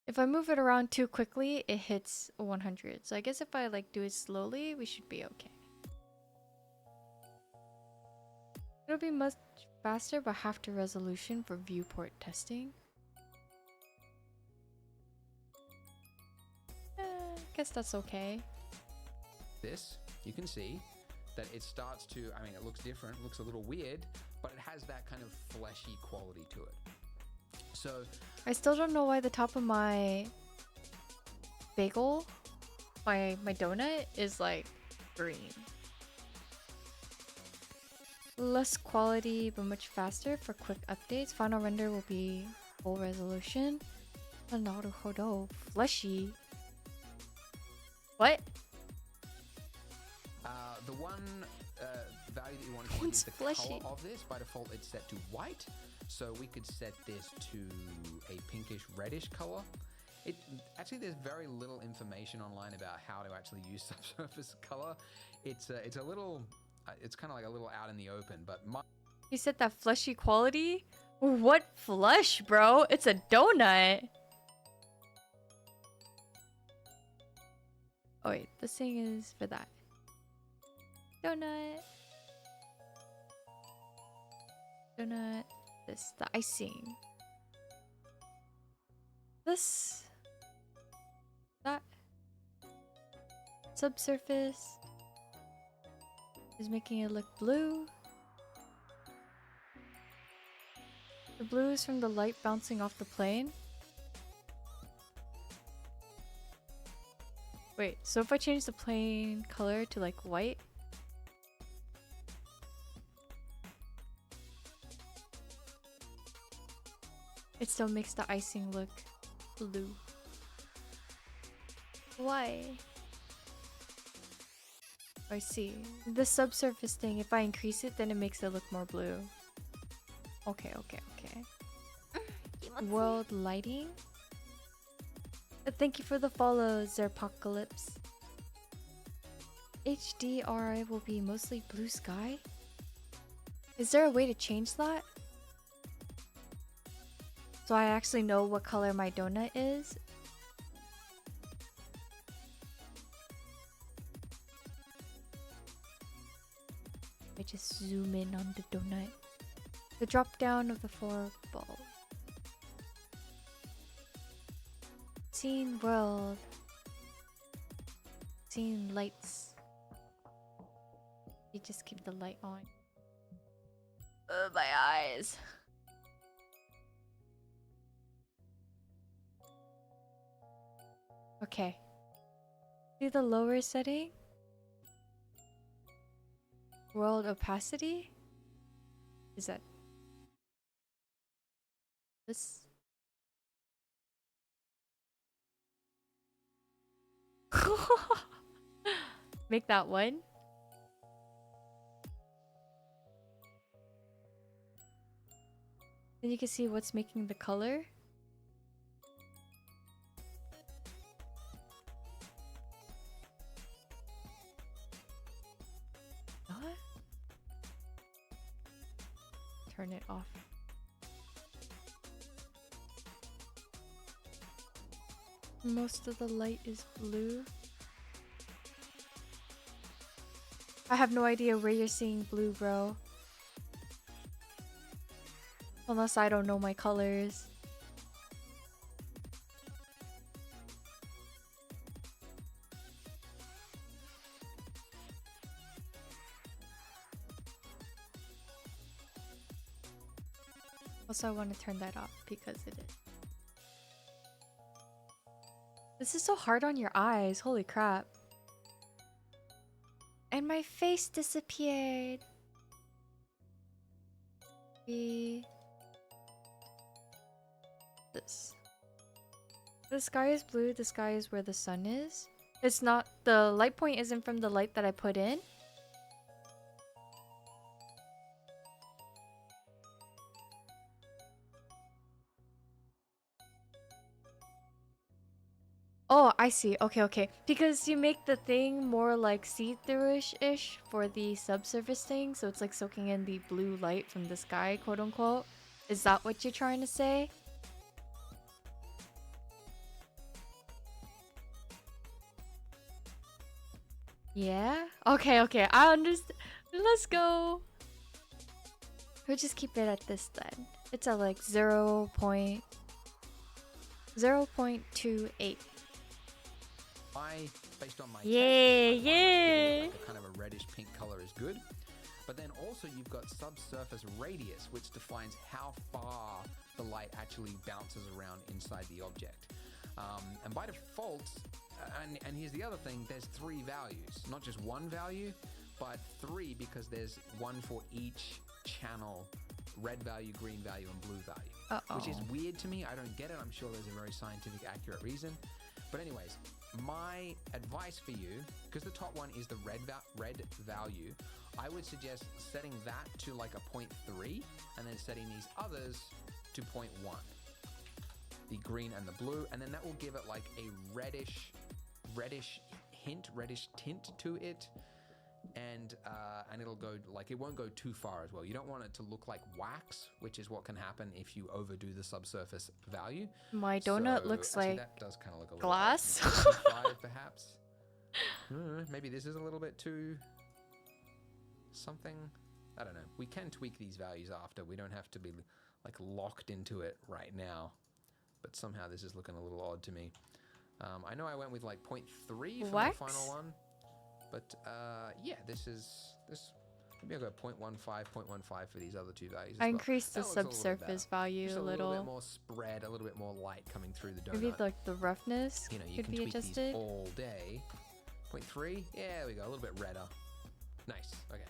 If I move it around too quickly, it hits 100. So I guess if I like do it slowly, we should be okay. It'll be much faster, but half the resolution for viewport testing. Guess that's okay. this, you can see that it starts to, I mean, it looks different, looks a little weird, but it has that kind of fleshy quality to it. So I still don't know why the top of my bagel, my donut, is like green. Less quality, but much faster for quick updates. Final render will be full resolution. Naruhodo, fleshy. What? The one value that you want to change One's is the fleshy. color of this. By default, it's set to white. So we could set this to a pinkish reddish color. Actually, there's very little information online about how to actually use subsurface color. It's a little, it's kind of like a little out in the open. But You said that fleshy quality? What flesh, bro? It's a donut. Oh wait, this thing is for that. Donut. Donut. This, the icing. This. That. Subsurface is making it look blue. The blue is from the light bouncing off the plane. Wait, so if I change the plane color to like white, it still makes the icing look blue. Why? I see. The subsurface thing, if I increase it, then it makes it look more blue. Okay, okay, okay. World lighting? Thank you for the follow, Zerpocalypse. HDRI will be mostly blue sky? Is there a way to change that? So I actually know what color my donut is? I just zoom in on the donut. The drop down of the 4 balls. Scene world. Scene lights. You just keep the light on. My eyes. Okay. See the lower setting? World opacity? Is that this? Make that one. Then you can see what's making the color. What? Turn it off. Most of the light is blue. I have no idea where you're seeing blue, bro. Unless I don't know my colors. Also, I want to turn that off because it is. This is so hard on your eyes. Holy crap. And my face disappeared. This. The sky is blue. The sky is where the sun is. It's not. The light point isn't from the light that I put in. Oh, I see. Okay, okay. Because you make the thing more like see-through-ish for the subsurface thing, so it's like soaking in the blue light from the sky, quote unquote. Is that what you're trying to say? Yeah? Okay, okay. I understand. Let's go. We'll just keep it at this then. It's at like 0.28. Based on my Yeah, taste, I find yeah. like a kind of a reddish pink color is good. But then also you've got subsurface radius, which defines how far the light actually bounces around inside the object. And by default, and here's the other thing, there's 3 values, not just one value, but 3 because there's one for each channel: red value, green value, and blue value. Which is weird to me. I don't get it. I'm sure there's a very scientific, accurate reason. But anyways, my advice for you, because the top one is the red value, I would suggest setting that to like a 0.3 and then setting these others to 0.1. The green and the blue, and then that will give it like a reddish tint to it. And it'll go like, it won't go too far as well. You don't want it to look like wax, which is what can happen if you overdo the subsurface value. My donut looks actually, like that does kind of look a little glass. 5 perhaps. Maybe this is a little bit too something. I don't know. We can tweak these values after. We don't have to be like locked into it right now. But somehow this is looking a little odd to me. I know I went with like 0.3 for my final one. But yeah, this. Maybe I'll go 0.15 for these other 2 values. I increased the subsurface value just a little little. bit more spread, a little bit more light coming through the donut. Maybe like the roughness you could can be tweak adjusted. these all day. 0.3, yeah, there we go, a little bit redder. Nice. Okay.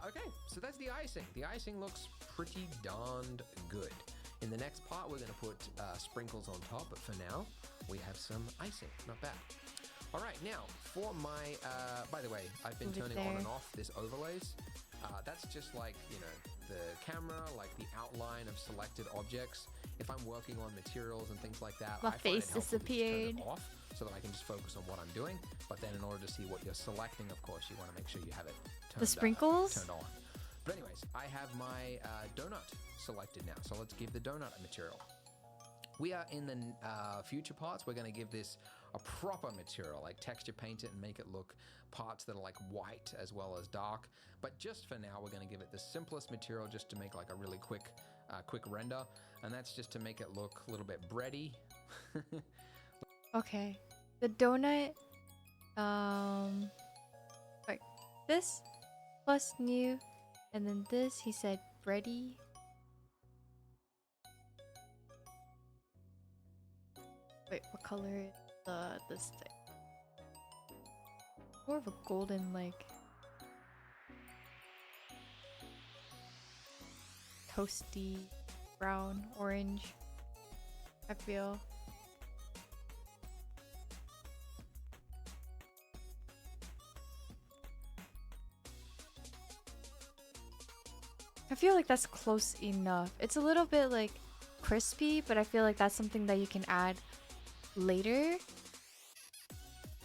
Okay, so that's the icing. The icing looks pretty darned good. In the next part, we're going to put sprinkles on top, but for now, we have some icing. Not bad. All right, now for my, by the way, I've been turning on and off this overlays. That's just like, the camera, like the outline of selected objects. If I'm working on materials and things like that, My I find face it helpful to just disappeared. turn it off so that I can just focus on what I'm doing. But then in order to see what you're selecting, of course, you want to make sure you have it The sprinkles? turned on. But anyways, I have my donut selected now. So let's give the donut a material. We are in the future parts. We're going to give this a proper material, like texture paint it and make it look parts that are like white as well as dark. But just for now, we're going to give it the simplest material just to make like a really quick render. And that's just to make it look a little bit bready. Okay. The donut, like this plus new, and then this, he said bready. Wait, what color is this thing? More of a golden, like toasty brown orange, I feel. I feel like that's close enough. It's a little bit like crispy, but I feel like that's something that you can add later.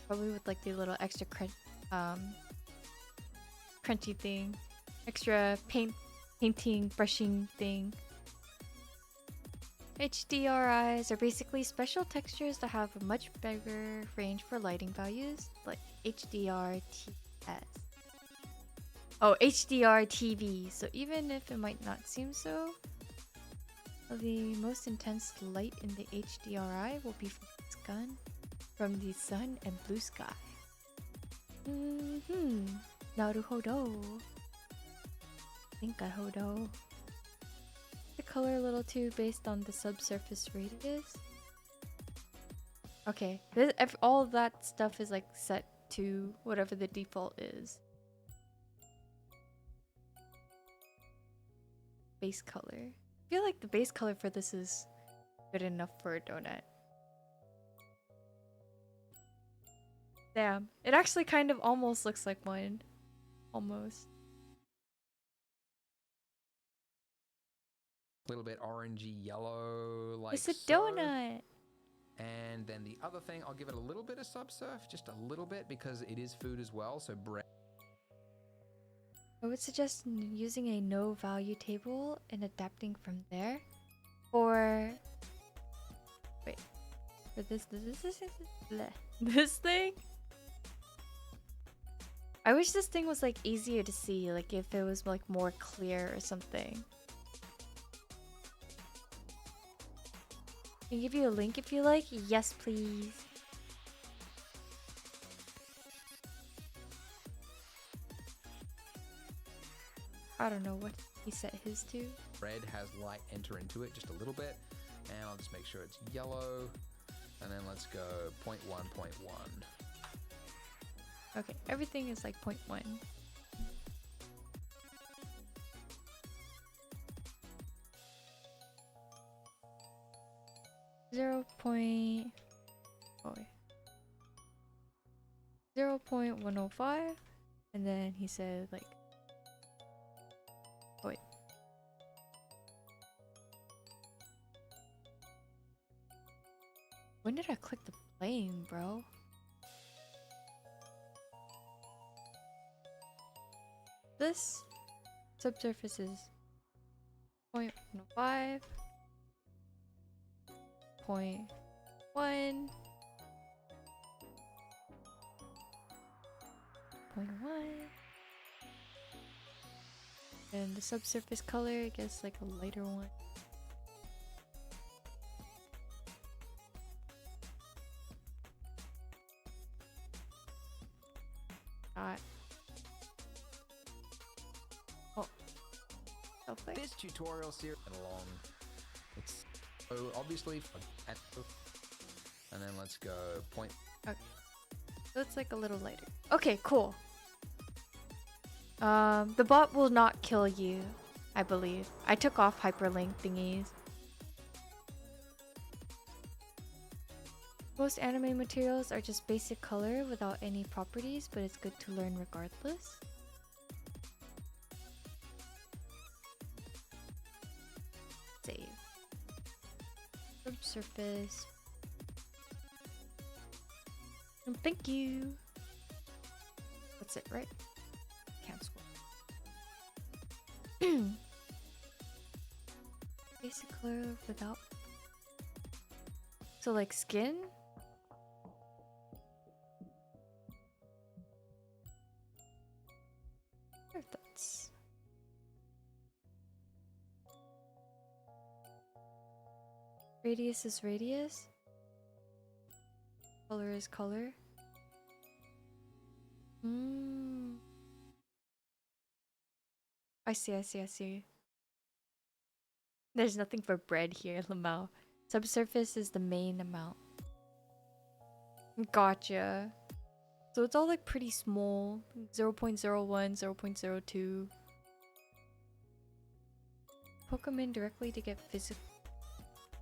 Probably with like the little extra crunchy thing. Extra painting, brushing thing. HDRIs are basically special textures that have a much bigger range for lighting values, like HDRTS. Oh, HDR-TV. So even if it might not seem so, the most intense light in the HDRI will be from the sun and blue sky. Naruhodo. Thinkahodo. The color a little too based on the subsurface radius. Okay, all of that stuff is like set to whatever the default is. Base color. I feel like the base color for this is good enough for a donut. Damn, it actually kind of almost looks like one. Almost. A little bit orangey yellow, like It's a so. donut. And then the other thing, I'll give it a little bit of subsurf, just a little bit, because it is food as well. So bread. I would suggest using a no value table and adapting from there. For wait, for this thing. I wish this thing was like easier to see, like if it was like more clear or something. Can I give you a link if you like? Yes, please. I don't know what he set his to. Red has light enter into it just a little bit, and I'll just make sure it's yellow, and then let's go 0.1, 0.1. Okay, everything is like 0.1. Zero point. Oh wait. 0.105, and then he said like. Oh wait. When did I click the plane, bro? This subsurface is 0.105, 0.1, 0.1, and the subsurface color, I guess like a lighter one. This tutorial series along. It's so obviously and then let's go point. Okay. So it's like a little lighter. Okay, cool. The bot will not kill you, I believe. I took off hyperlink thingies. Most anime materials are just basic color without any properties, but it's good to learn regardless. Save. Subsurface. And thank you. That's it, right? Cancel. Basic color without. So like skin? That's radius is radius. Color is color. I see. There's nothing for bread here, Lamau. Subsurface is the main amount. Gotcha. So it's all like pretty small. 0.01, 0.02. Poke them in directly to get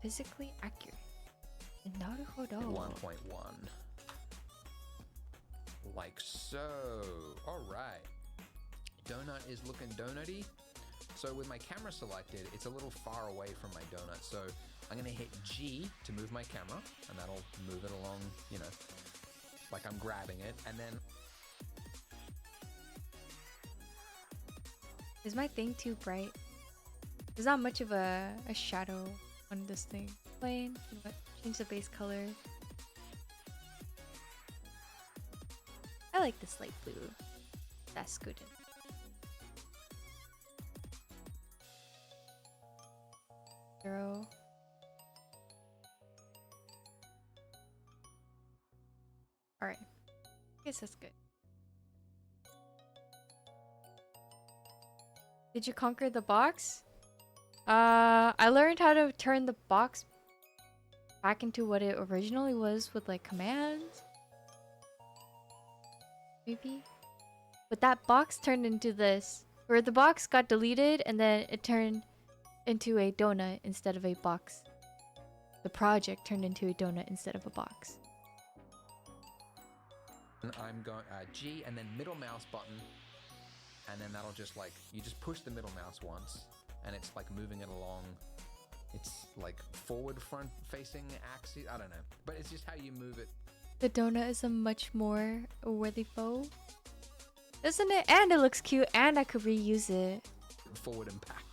physically accurate. Naruhodo. 1.1. Like so. Alright. Donut is looking donutty. So So with my camera selected, it's a little far away from my donut. So I'm gonna hit G to move my camera, and that'll move it along, you know, like I'm grabbing it, and then... Is my thing too bright? There's not much of a shadow on this thing. Plain. You know what? Change the base color. I like this light blue. That's good. Zero. Alright. I guess that's good. Did you conquer the box? I learned how to turn the box back into what it originally was with like commands. Maybe? But that box turned into this. Where the box got deleted and then it turned into a donut instead of a box. The project turned into a donut instead of a box. I'm going G and then middle mouse button, and then that'll just like, you just push the middle mouse once and it's like moving it along. It's like forward front facing axis, I don't know, but it's just how you move it. The donut is a much more worthy foe, isn't it? And it looks cute, and I could reuse it. Forward and back.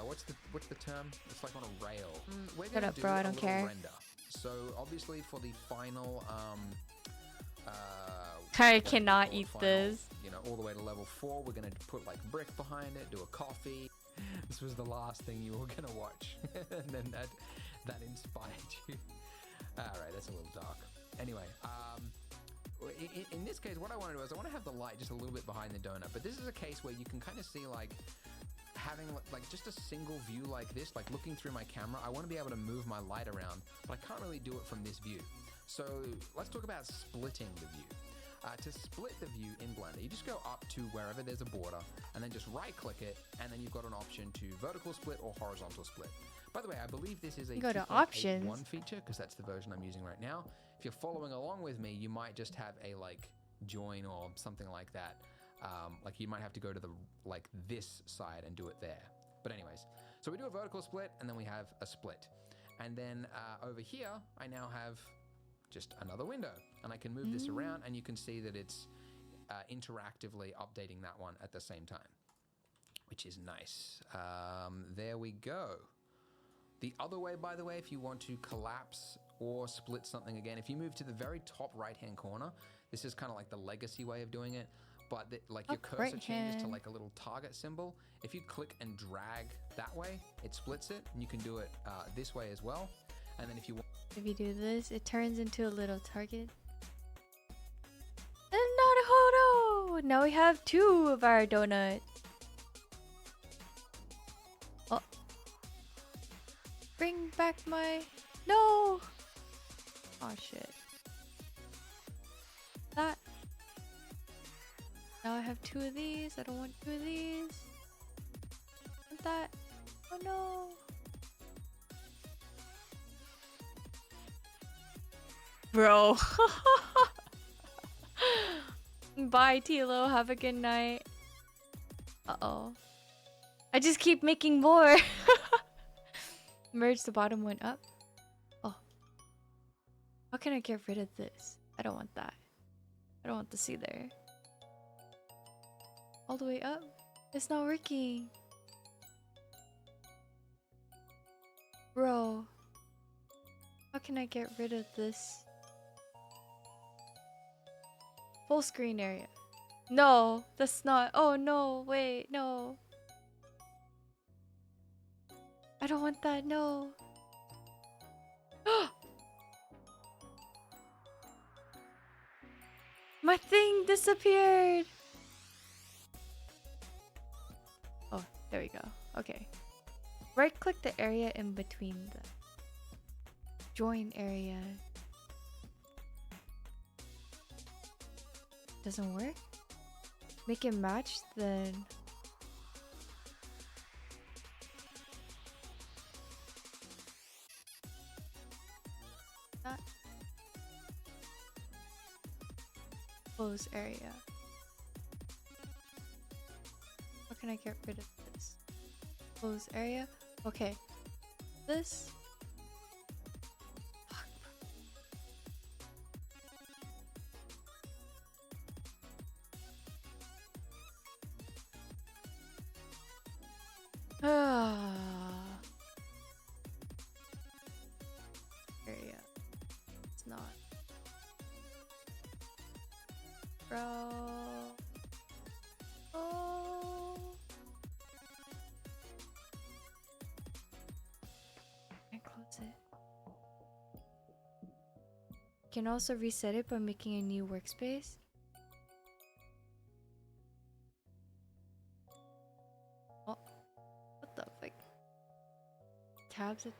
What's the term? It's like on a rail. We're Shut gonna up, do bro, I a don't little care. Render. So obviously for the final I what cannot do you eat call it? this. You know, all the way to level 4, we're gonna put like brick behind it, do a coffee. This was the last thing you were gonna watch, and then that inspired you. All right, that's a little dark. Anyway, in this case, what I want to do is I want to have the light just a little bit behind the donut, but this is a case where you can kind of see like having like just a single view like this, like looking through my camera. I want to be able to move my light around, but I can't really do it from this view. So let's talk about splitting the view. To split the view in Blender, you just go up to wherever there's a border and then just right click it, and then you've got an option to vertical split or horizontal split. By the way, I believe this is a Go to 2.81 options. feature because that's the version I'm using right now. If you're following along with me, you might just have a like join or something like that. Like you might have to go to the like this side and do it there. But anyways, so we do a vertical split and then we have a split. And then over here, I now have just another window, and I can move this around, and you can see that it's interactively updating that one at the same time, which is nice. There we go. The other way, by the way, if you want to collapse or split something again, if you move to the very top right-hand corner, this is kind of like the legacy way of doing it, but like your Top cursor right changes to hand. like a little target symbol. If you click and drag that way, it splits it, and you can do it this way as well. And then if you want, If you do this, it turns into a little target. And Naruhodo! Now we have 2 of our donut. Oh. Bring back my... No! Oh shit. That. Now I have 2 of these. I don't want 2 of these. And that. Oh no. Bro. Bye, Tilo. Have a good night. Uh-oh. I just keep making more. Merge the bottom one up. Oh. How can I get rid of this? I don't want that. I don't want to see there. All the way up? It's not working. Bro. How can I get rid of this? Full screen area. No, that's not. Oh no, wait, no. I don't want that, no. My thing disappeared. Oh, there we go. Okay. Right click the area in between the join area. Doesn't work? Make it match, then that close area. How can I get rid of this? close area. Okay. This. Fuck. Area. It's not. Bro. Oh. And close it. You can also reset it by making a new workspace. Oh, what the fuck? Tabs it.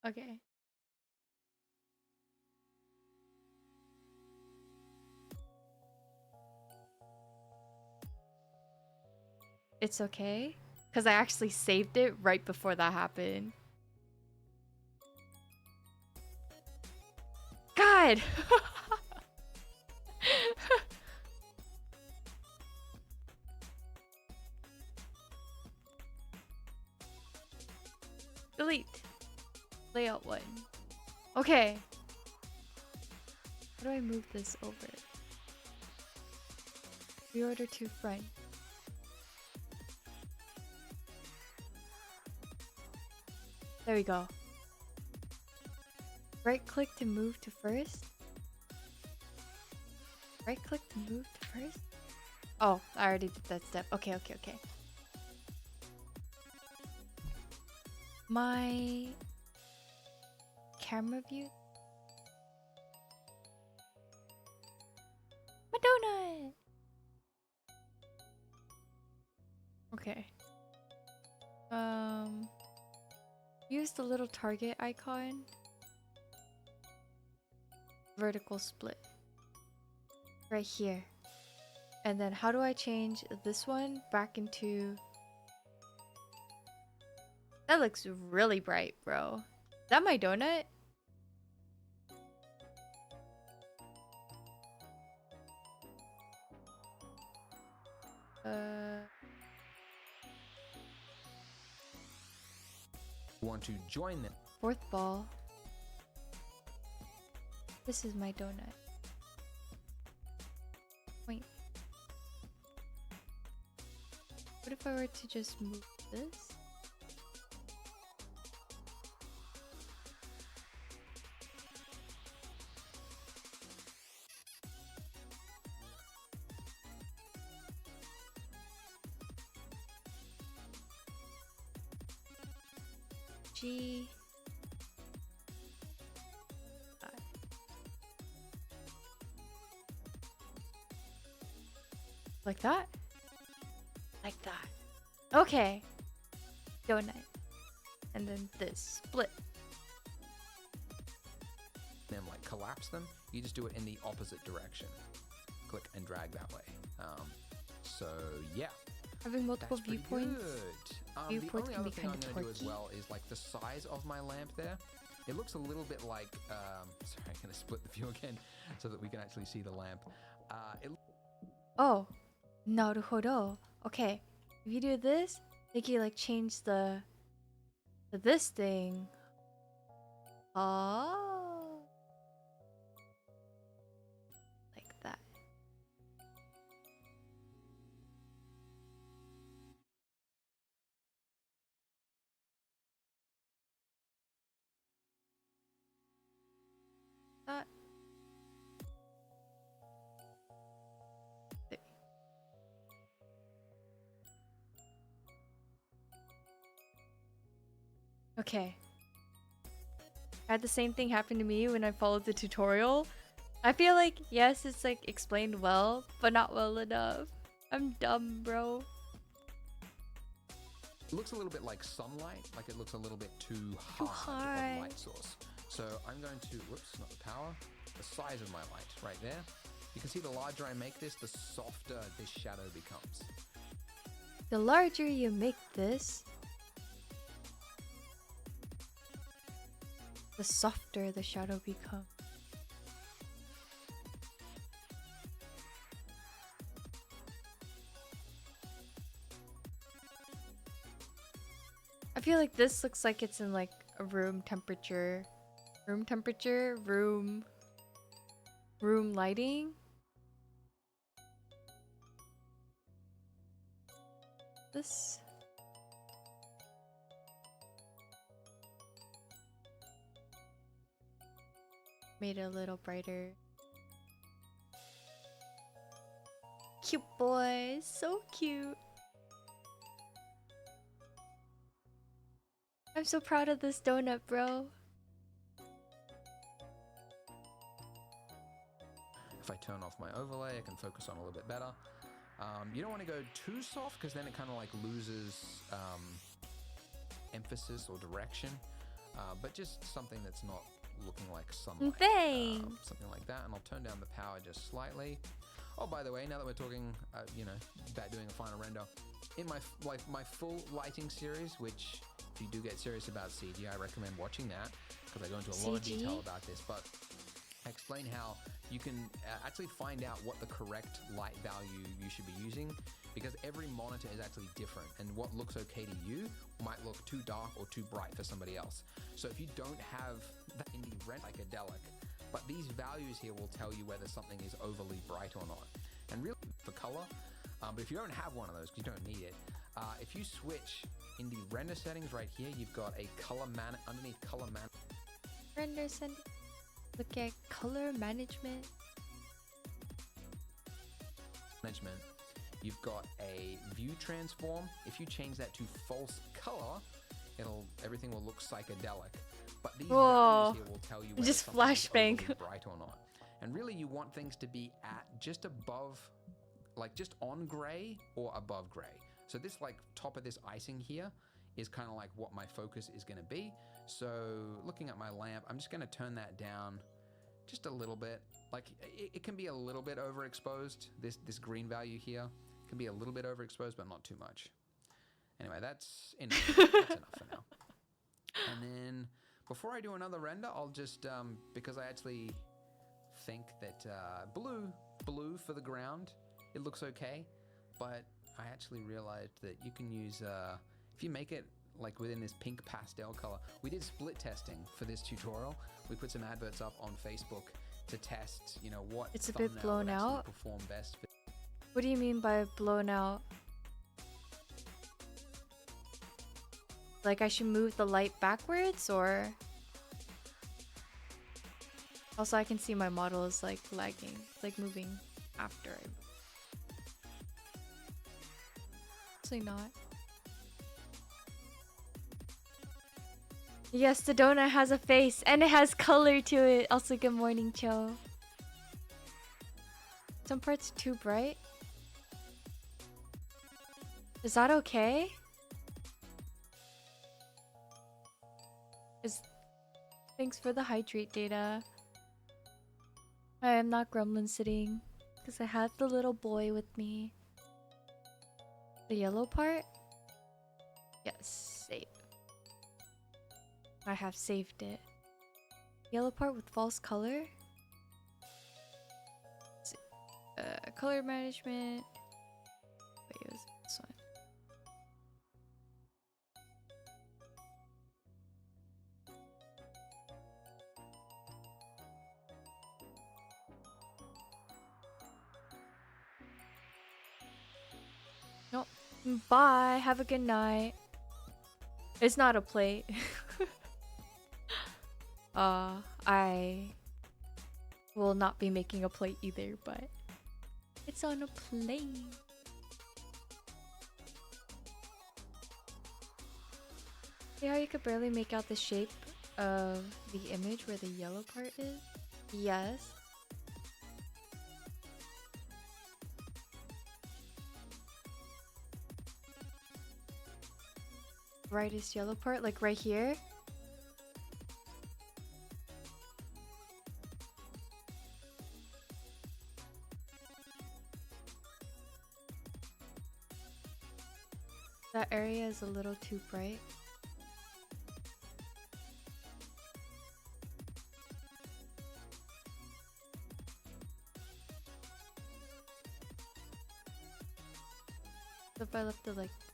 Okay. It's okay, because I actually saved it right before that happened. God! Delete. Layout 1. Okay. How do I move this over? Reorder to front. There we go. Right click to move to first. Right click to move to first. Oh, I already did that step. Okay. My camera view. My donut. Okay. Use the little target icon. Vertical split. Right here. And then how do I change this one back into... That looks really bright, bro. Is that my donut? Want to join them? Fourth ball. This is my donut. Wait. What if I were to just move this? G. Like that? Like that. Okay. Donut. And then this. Split. Then like collapse them. You just do it in the opposite direction. Click and drag that way. So yeah. Having multiple That's pretty viewpoints. Good. Viewports the can only be other thing kinda I'm going to do as torquey. well is like the size of my lamp there. It looks a little bit like, sorry, I'm going to split the view again so that we can actually see the lamp. Oh. Naruhodo. Okay. If you do this, they can like change the this thing. Oh. Like that. That. There. Okay. I had the same thing happen to me when I followed the tutorial. I feel like, yes, it's like explained well, but not well enough. I'm dumb, bro. It looks a little bit like sunlight, like it looks a little bit too Too hard hard. of light source. So I'm going to, whoops, not the power, the size of my light right there. You can see the larger I make this, the softer this shadow becomes. The larger you make this, the softer the shadow becomes. feel like this looks like it's in like a room temperature. Room temperature? Room lighting? This... Made it a little brighter. Cute boy, so cute. I'm so proud of this donut, bro. If I turn off my overlay, I can focus on a little bit better. You don't want to go too soft because then it kind of like loses emphasis or direction. But just something that's not looking like sunlight. Thanks. Something like that. And I'll turn down the power just slightly. Oh, by the way, now that we're talking, you know, about doing a final render, in my full lighting series, which if you do get serious about CG, I recommend watching that because I go into a lot of detail about this. But I explain how you can actually find out what the correct light value you should be using, because every monitor is actually different, and what looks okay to you might look too dark or too bright for somebody else. So if you don't have that indie rent psychedelic, but these values here will tell you whether something is overly bright or not. And really for color, but if you don't have one of those, because you don't need it, if you switch in the render settings right here, you've got a color underneath color Render setting. Look at color management. You've got a view transform. If you change that to false color, everything will look psychedelic. But these values here will tell you whether Just something is flashbang. overly bright or not. And really, you want things to be at just above, like just on gray or above gray. So this like top of this icing here is kind of like what my focus is going to be. So looking at my lamp, I'm just going to turn that down just a little bit. Like it can be a little bit overexposed. This green value here can be a little bit overexposed, but not too much. Anyway, that's enough. That's enough for now. And then before I do another render, I'll just, because I actually think that blue for the ground, it looks okay. But I actually realized that you can use, if you make it like within this pink pastel color. We did split testing for this tutorial. We put some adverts up on Facebook to test, you know, what It's a bit blown would actually out. perform best. What do you mean by blown out? Like I should move the light backwards, or... Also I can see my model is like lagging, like moving after I... Actually not. Yes, the donut has a face and it has color to it. Also, good morning, Cho. Some parts too bright. Is that okay? Thanks for the hydrate data. I am not gremlin sitting because I have the little boy with me. The yellow part? Yes, save. I have saved it. Yellow part with false color? Color management. Wait, it was this one. Nope. Bye. Have a good night. It's not a plate. I will not be making a plate either, but it's on a plate. See how you could barely make out the shape of the image where the yellow part is? Yes. Brightest yellow part, like right here. That area is a little too bright. So if I left it like this.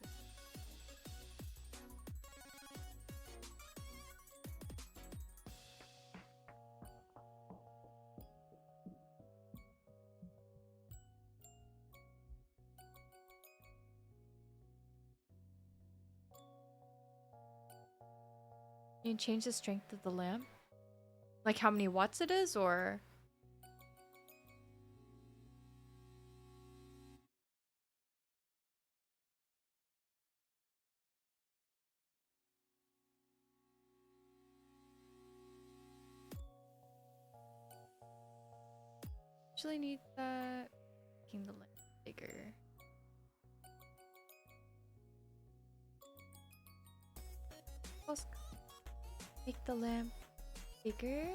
You can change the strength of the lamp? Like how many watts it is, or... Actually need that. Making the lamp bigger. Let's make the lamp bigger.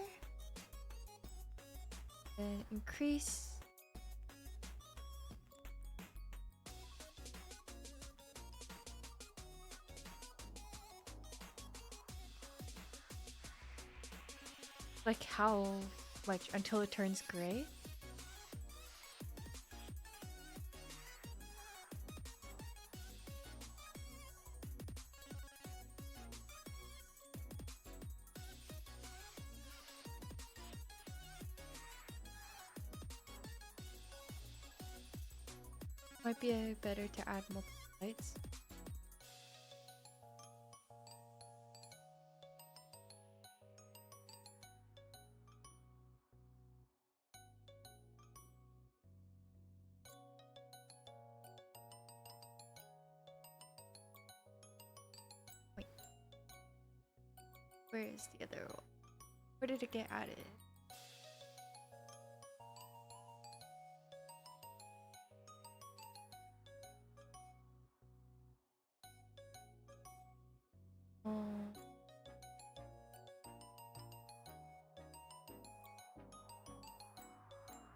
Then increase. Like how much until it turns gray? Might be better to add multiple lights. Wait. Where is the other one? Where did it get added?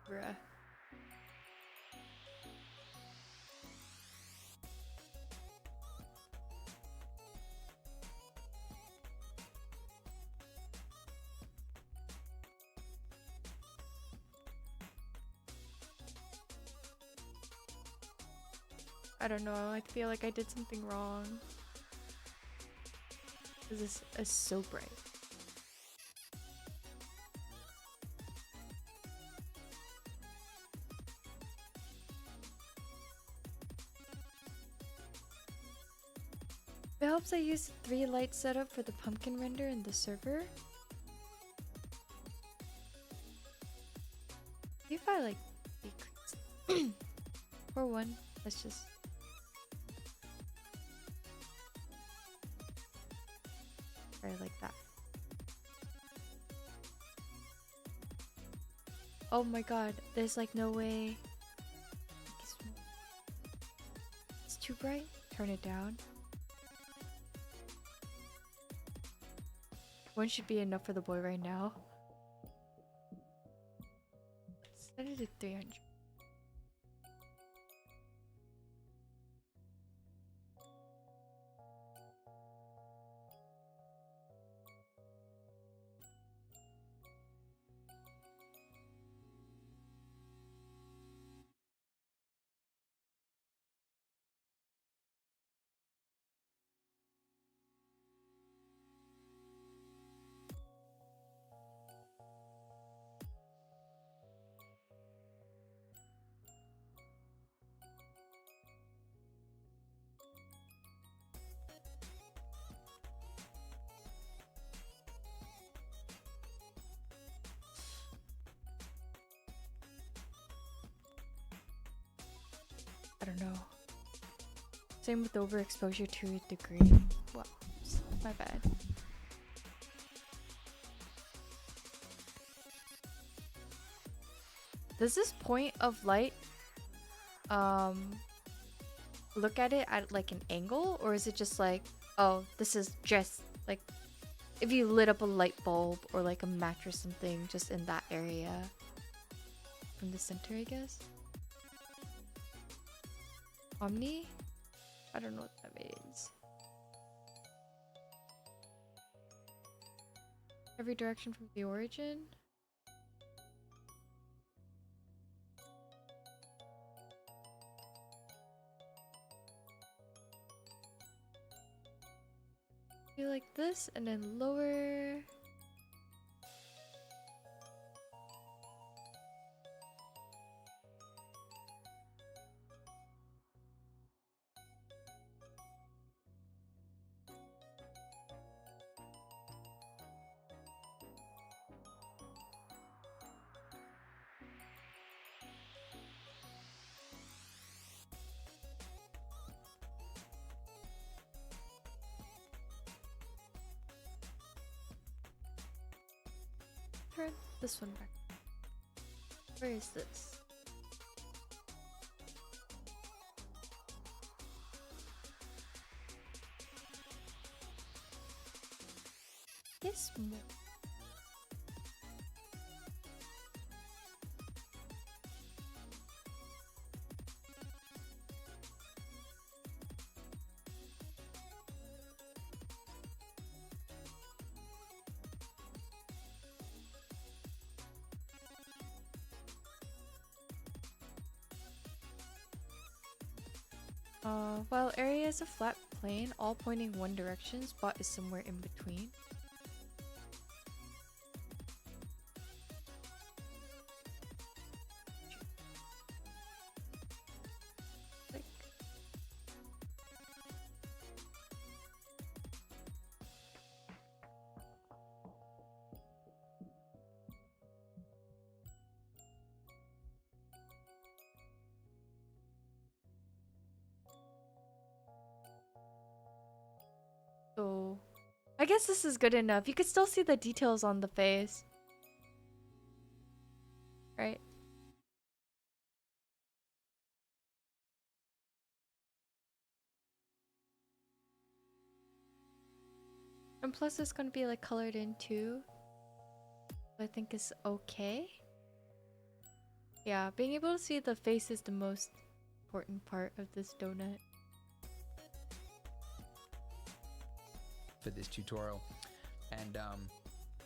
Bruh. I don't know, I feel like I did something wrong. This is so bright. It helps I use 3 light setup for the pumpkin render in the server. If I like decrease or 1, let's just try like that. Oh my god, there's like no way. It's too bright. Turn it down. 1 should be enough for the boy right now. Set it at 300. I don't know. Same with overexposure to a degree. Wow, my bad. Does this point of light look at it at like an angle, or is it just like, oh, this is just like if you lit up a light bulb or like a match or something just in that area from the center, I guess? Omni? I don't know what that means. Every direction from the origin? Do like this and then lower. turn this one back. Where is this? Yes, more. While area is a flat plane, all pointing one direction, spot is somewhere in between. Click. So, I guess this is good enough. You can still see the details on the face. Right? And plus it's gonna be like colored in too. I think is okay. Yeah, being able to see the face is the most important part of this donut. For this tutorial, and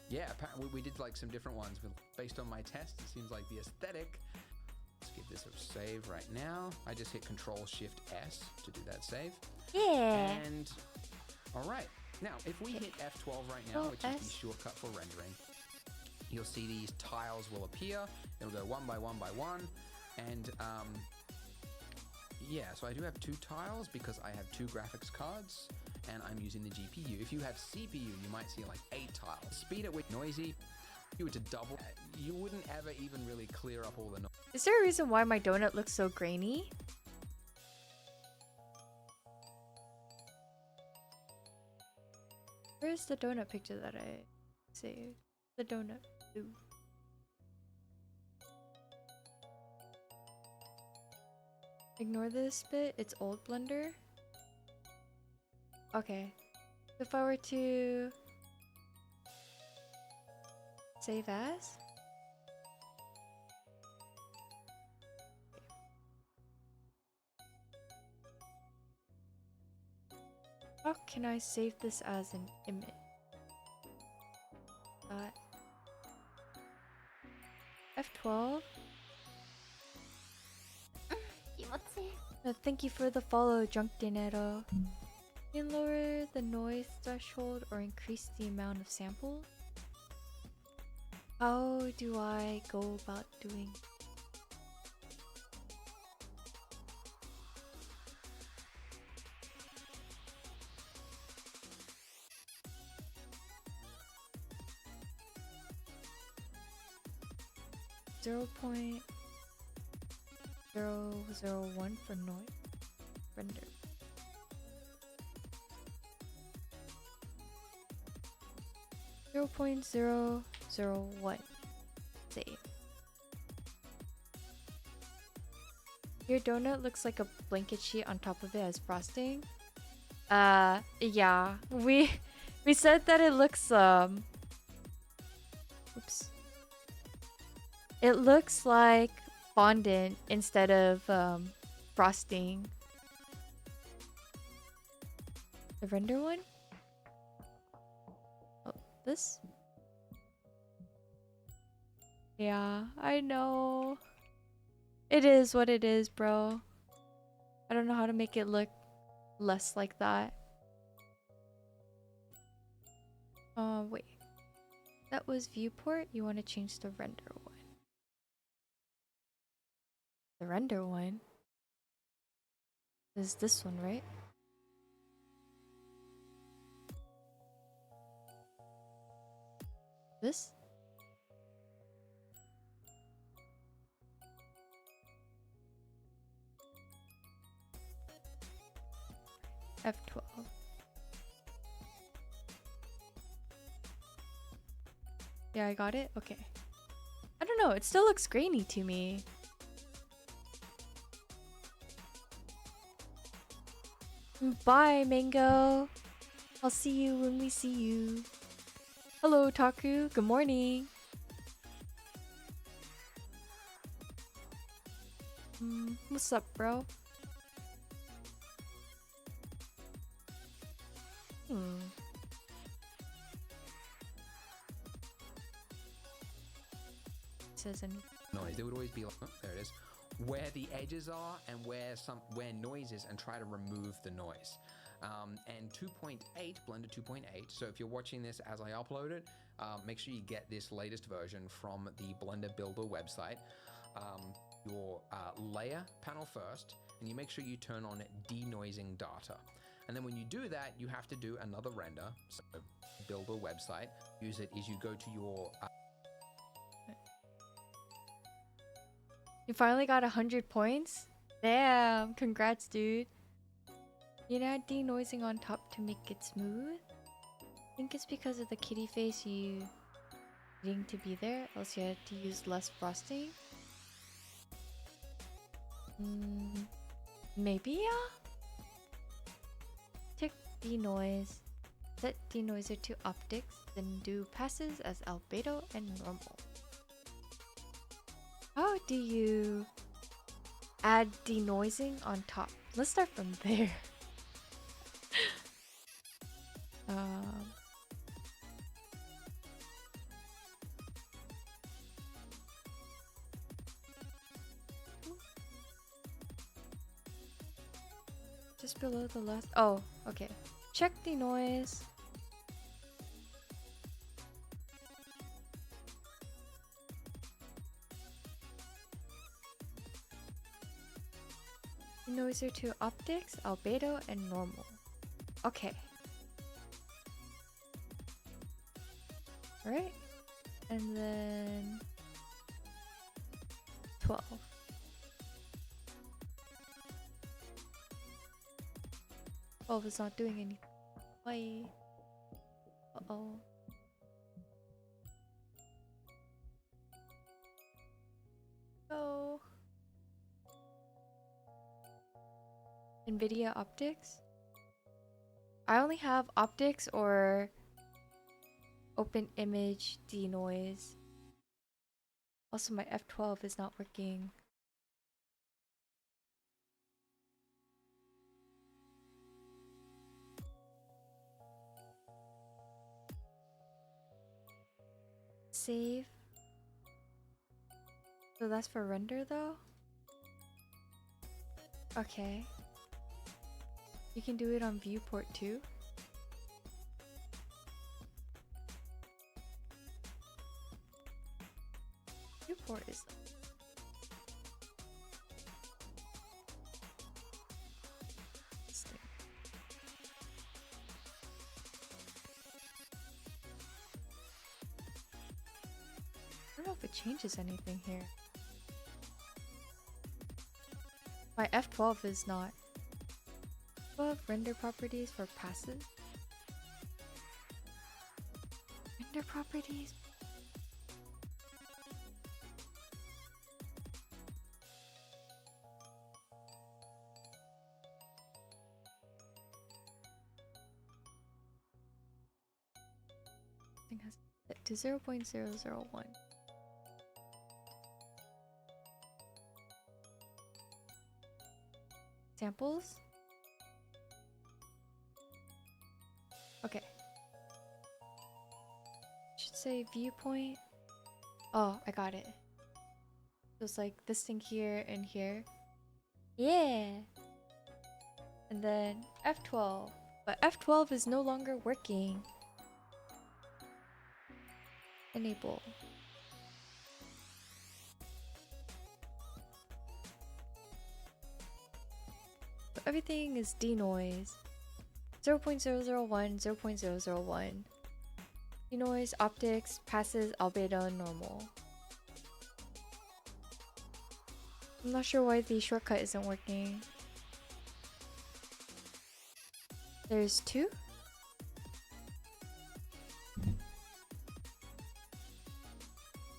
yeah, apparently we did like some different ones based on my test. It seems like the aesthetic. Let's give this a save right now. I just hit Control-Shift-S to do that save. Yeah. And all right, now if we hit F12 right now, which is the shortcut for rendering, you'll see these tiles will appear. It'll go one by one by one, and yeah, so I do have 2 tiles because I have 2 graphics cards and I'm using the GPU. If you have CPU, you might see like 8 tiles. Speed it with noisy. If you were to double, you wouldn't ever even really clear up all the noise. Is there a reason why my donut looks so grainy? Where's the donut picture that I saved? The donut. Ooh. Ignore this bit, it's old Blender. Okay. If I were to save as, how can I save this as an image? F12. Thank you for the follow, Junk Dinero. You can lower the noise threshold or increase the amount of samples. How do I go about doing? Zero point 001 for noise render. Zero point 001 save. Your donut looks like a blanket sheet on top of it as frosting. Yeah, we said that it looks oops. It looks like fondant instead of frosting. The render one? Oh, this? Yeah, I know. It is what it is, bro. I don't know how to make it look less like that. Wait. That was viewport. You want to change the render one. The render one is this one, right? This? F12. Yeah, I got it? Okay. I don't know, it still looks grainy to me. Bye, Mango. I'll see you when we see you. Hello, Taku. Good morning. What's up, bro? Says anything. Noise. There would always be like, oh, there it is, where the edges are and where noise is, and try to remove the noise. And 2.8, Blender 2.8. So if you're watching this as I upload it, make sure you get this latest version from the Blender Builder website. Your layer panel first, and you make sure you turn on denoising data. And then when you do that, you have to do another render. So Builder website, use it is you go to your You finally got 100 points? Damn, congrats, dude. You know, denoising on top to make it smooth? I think it's because of the kitty face you needing to be there, else you had to use less frosting. Maybe, yeah? Tick denoise. Set denoiser to optics, then do passes as albedo and normal. How do you add denoising on top? Let's start from there. Just below the last. Oh, okay. Check denoise. Denoiser to optics, albedo, and normal. Okay. Right? And then 12. Oh, it's not doing anything. Why? Uh-oh. Oh. NVIDIA optics? I only have optics or open image denoise. Also, my F12 is not working. Save. So that's for render though? Okay. You can do it on viewport too. Viewport is I don't know if it changes anything here. My F12 is not. Above render properties for passive. Render properties. I think has set to 0.001. Samples. Okay. Should say viewpoint. Oh, I got it. So it's like this thing here and here. Yeah. And then F12. But F12 is no longer working. Enable. So everything is denoise. 0.001, 0.001. Denoise, optics, passes, albedo, normal. I'm not sure why the shortcut isn't working. There's 2?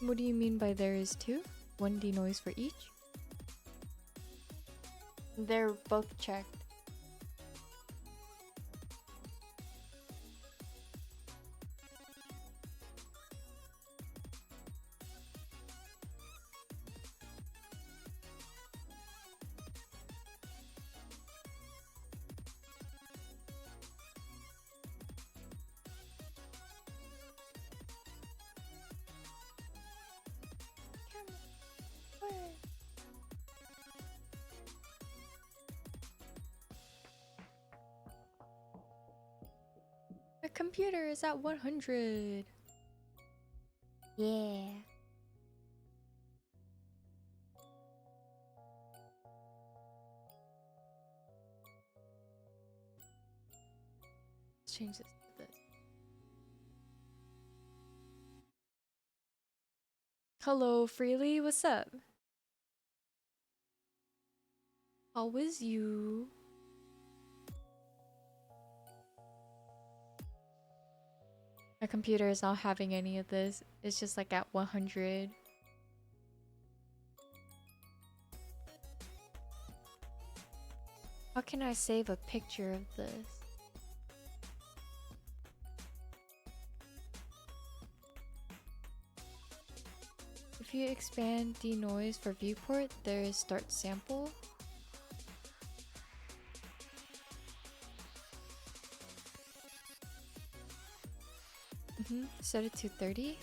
What do you mean by there is two? One denoise for each? They're both checked. The computer is at 100. Yeah. Let's change this to this. Hello, Freely. What's up? How is you? My computer is not having any of this. It's just like at 100. How can I save a picture of this? If you expand denoise for viewport, there is start sample. Set it to 30.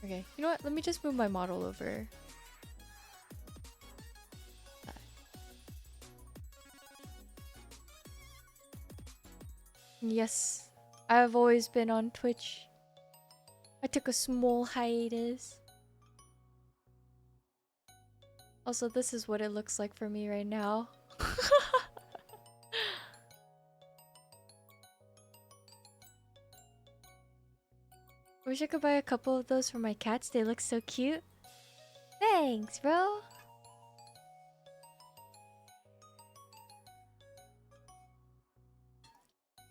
Okay, you know what? Let me just move my model over. Yes, I've always been on Twitch. I took a small hiatus. Also, this is what it looks like for me right now. Wish I could buy a couple of those for my cats. They look so cute. Thanks, bro.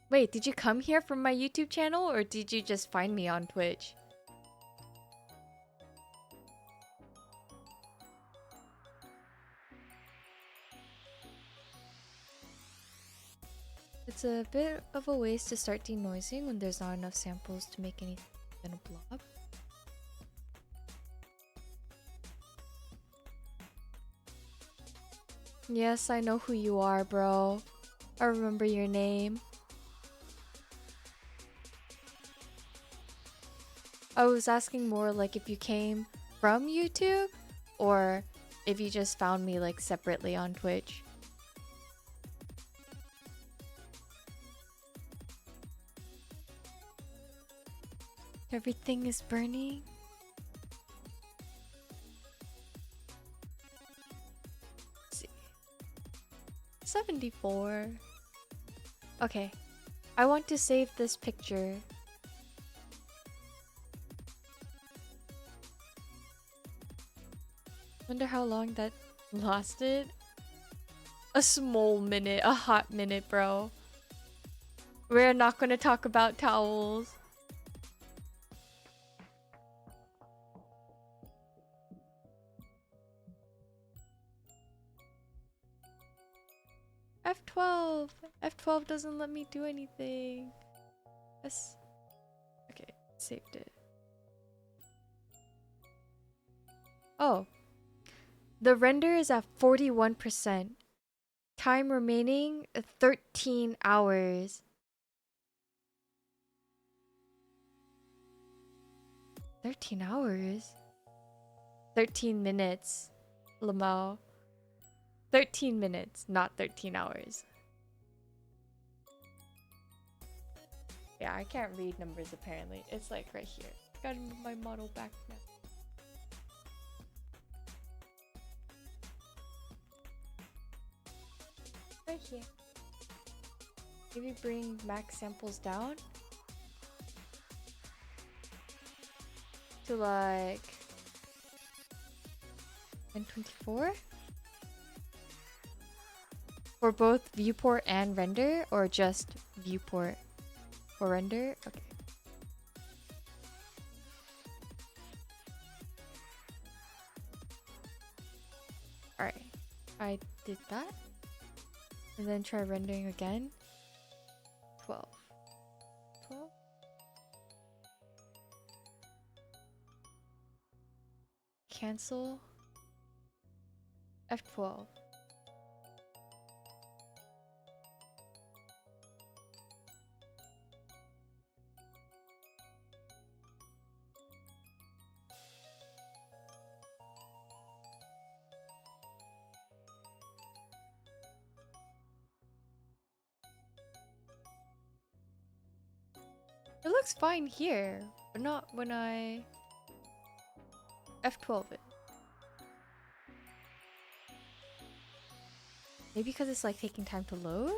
Wait, did you come here from my YouTube channel or did you just find me on Twitch? It's a bit of a waste to start denoising when there's not enough samples to make anything than a blob. Yes, I know who you are, bro. I remember your name. I was asking more like if you came from YouTube or if you just found me like separately on Twitch. Everything is burning. Let's see. 74. Okay. I want to save this picture. Wonder how long that lasted? A small minute, a hot minute, bro. We're not gonna talk about towels. F12. F12 doesn't let me do anything. S. Okay, saved it. Oh. The render is at 41%. Time remaining 13 hours. 13 hours? 13 minutes. Lamau. 13 minutes, not 13 hours. Yeah, I can't read numbers apparently. It's like right here. Gotta move my model back now. Right here. Maybe bring max samples down to like 124. For both viewport and render, or just viewport for render? Okay. Alright. I did that. And then try rendering again. 12. 12? Cancel. F12. It looks fine here, but not when I F12 it. Maybe because it's like taking time to load?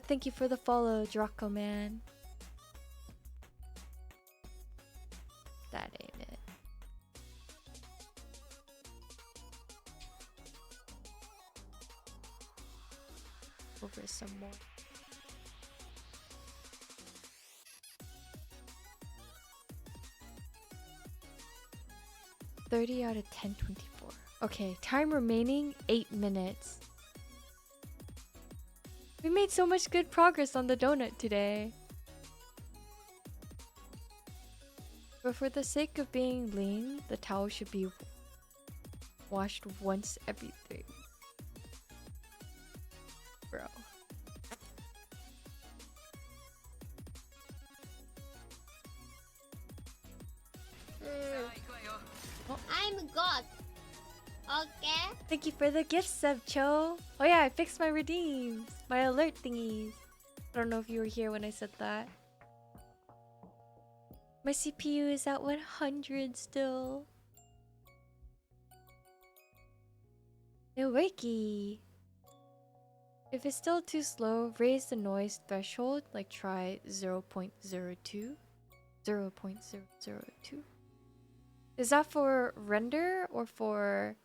Thank you for the follow, Draco man. That ain't it. Over some more. $30 out of 1024. Okay, time remaining 8 minutes. We made so much good progress on the donut today. But for the sake of being lean, the towel should be washed once every 3. Bro. I'm God. Okay. Thank you for the gift sub, Cho. Oh yeah, I fixed my redeems. My alert thingies. I don't know if you were here when I said that. My CPU is at 100 still. Hey, wakey. If it's still too slow, raise the noise threshold. Like try 0.02. 0.002. Is that for render or for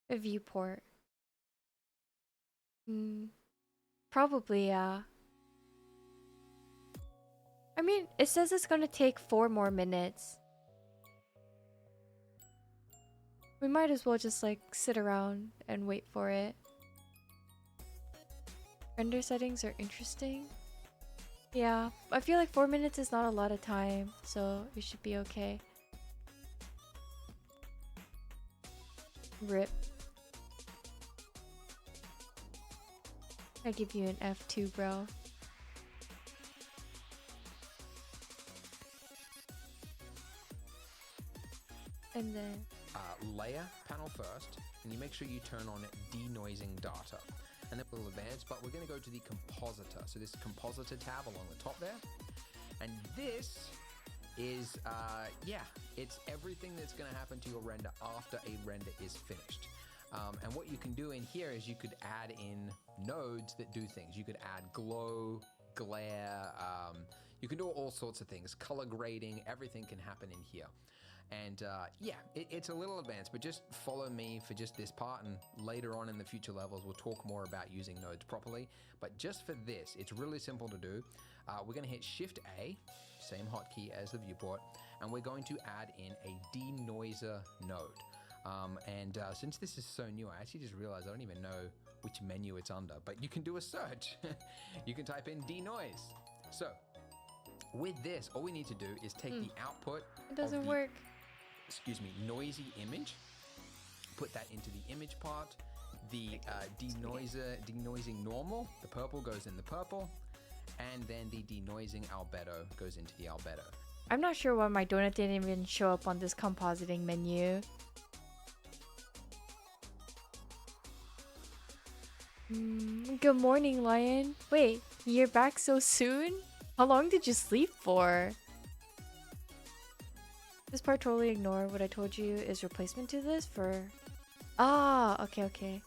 a viewport? Probably, yeah. I mean, it says it's gonna take 4 more minutes. We might as well just like sit around and wait for it. Render settings are interesting. Yeah, I feel like 4 minutes is not a lot of time, so it should be okay. Rip. I give you an F2, bro. And then Layer panel first, and you make sure you turn on denoising data. And then we'll advance, but we're going to go to the compositor. So this compositor tab along the top there. And this is, it's everything that's going to happen to your render after a render is finished. And what you can do in here is you could add in nodes that do things. You could add glow, glare, you can do all sorts of things. Color grading, everything can happen in here. And it's a little advanced, but just follow me for just this part, and later on in the future levels we'll talk more about using nodes properly. But just for this, it's really simple to do. We're going to hit Shift A, same hotkey as the viewport, and we're going to add in a denoiser node. Since this is so new, I actually just realized I don't even know which menu it's under, but you can do a search. You can type in denoise. So with this, all we need to do is take the output. it doesn't work. Noisy image, put that into the image part, the denoising normal, the purple goes in the purple, and then the denoising albedo goes into the albedo. I'm not sure why my donut didn't even show up on this compositing menu. Good morning, Lion. Wait, you're back so soon? How long did you sleep for? This part totally ignore what I told you is replacement to this for... Ah, okay.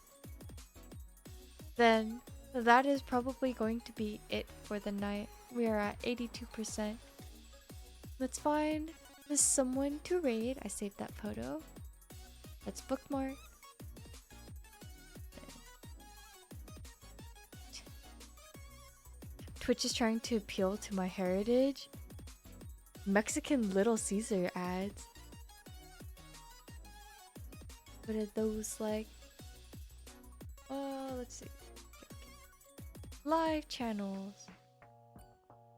Then that is probably going to be it for the night. We are at 82%. Let's find someone to raid. I saved that photo. Let's bookmark. Twitch is trying to appeal to my heritage. Mexican Little Caesar ads. What are those like? Oh, let's see. Live channels.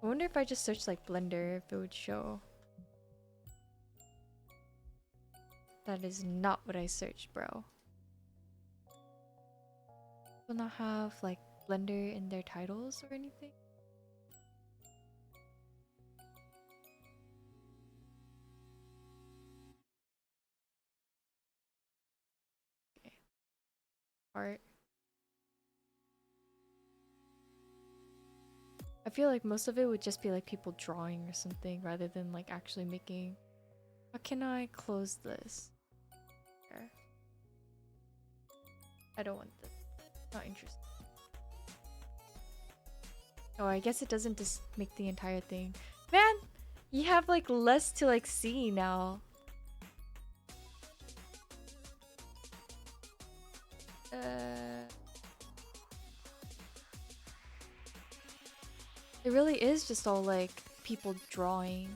I wonder if I just searched like Blender if it would show. That is not what I searched, bro. Will not have like Blender in their titles or anything. Okay. Art. I feel like most of it would just be like people drawing or something rather than like actually making. How can I close this? There. I don't want this. Not interested. Oh, I guess it doesn't just make the entire thing. Man, you have like less to like see now. It really is just all like people drawing.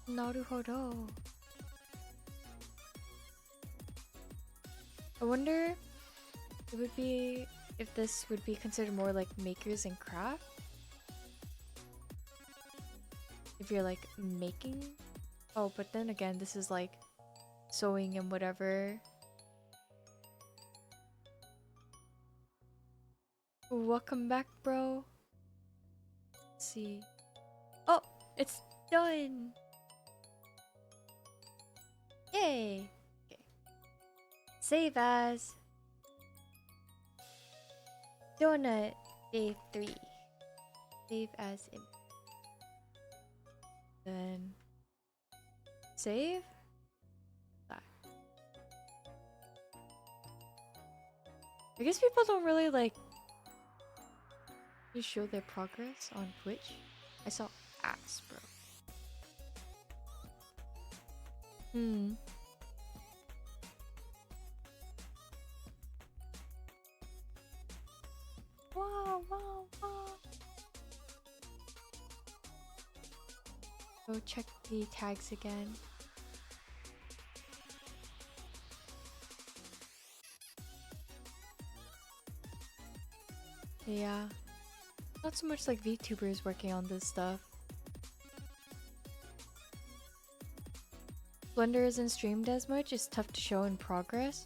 Naruhodo. I wonder it would be if this would be considered more like makers and craft. If you're like making. Oh, but then again, this is like sewing and whatever. Welcome back, bro. Let's see. Oh, it's done. Yay. Okay. Save as donut day 3. Save as image. Then save. That. I guess people don't really like to show their progress on Twitch. I saw ads, bro. Wow, wow, wow. Go check the tags again. Yeah. Not so much like VTubers working on this stuff. Blender isn't streamed as much, it's tough to show in progress.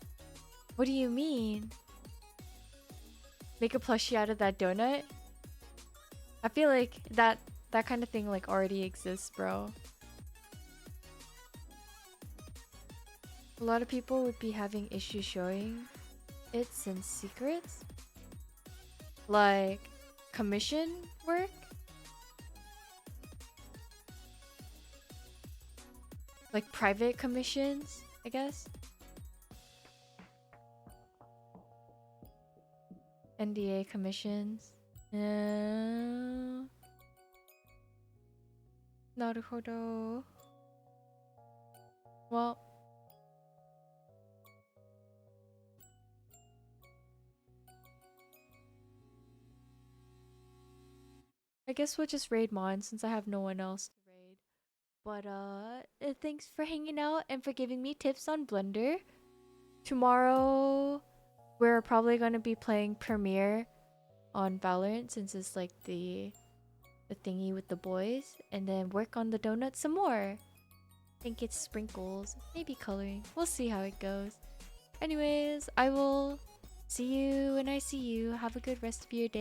What do you mean? Make a plushie out of that donut? I feel like that kind of thing like already exists, bro. A lot of people would be having issues showing it since secrets. Like commission work? Like private commissions, I guess. NDA commissions. Naruhodo. Well, I guess we'll just raid Mon since I have no one else to raid. But thanks for hanging out and for giving me tips on Blender. Tomorrow we're probably gonna be playing Premiere on Valorant since it's like the thingy with the boys, and then work on the donut some more. I think it's sprinkles, maybe coloring. We'll see how it goes. Anyways, I will see you when I see you. Have a good rest of your day.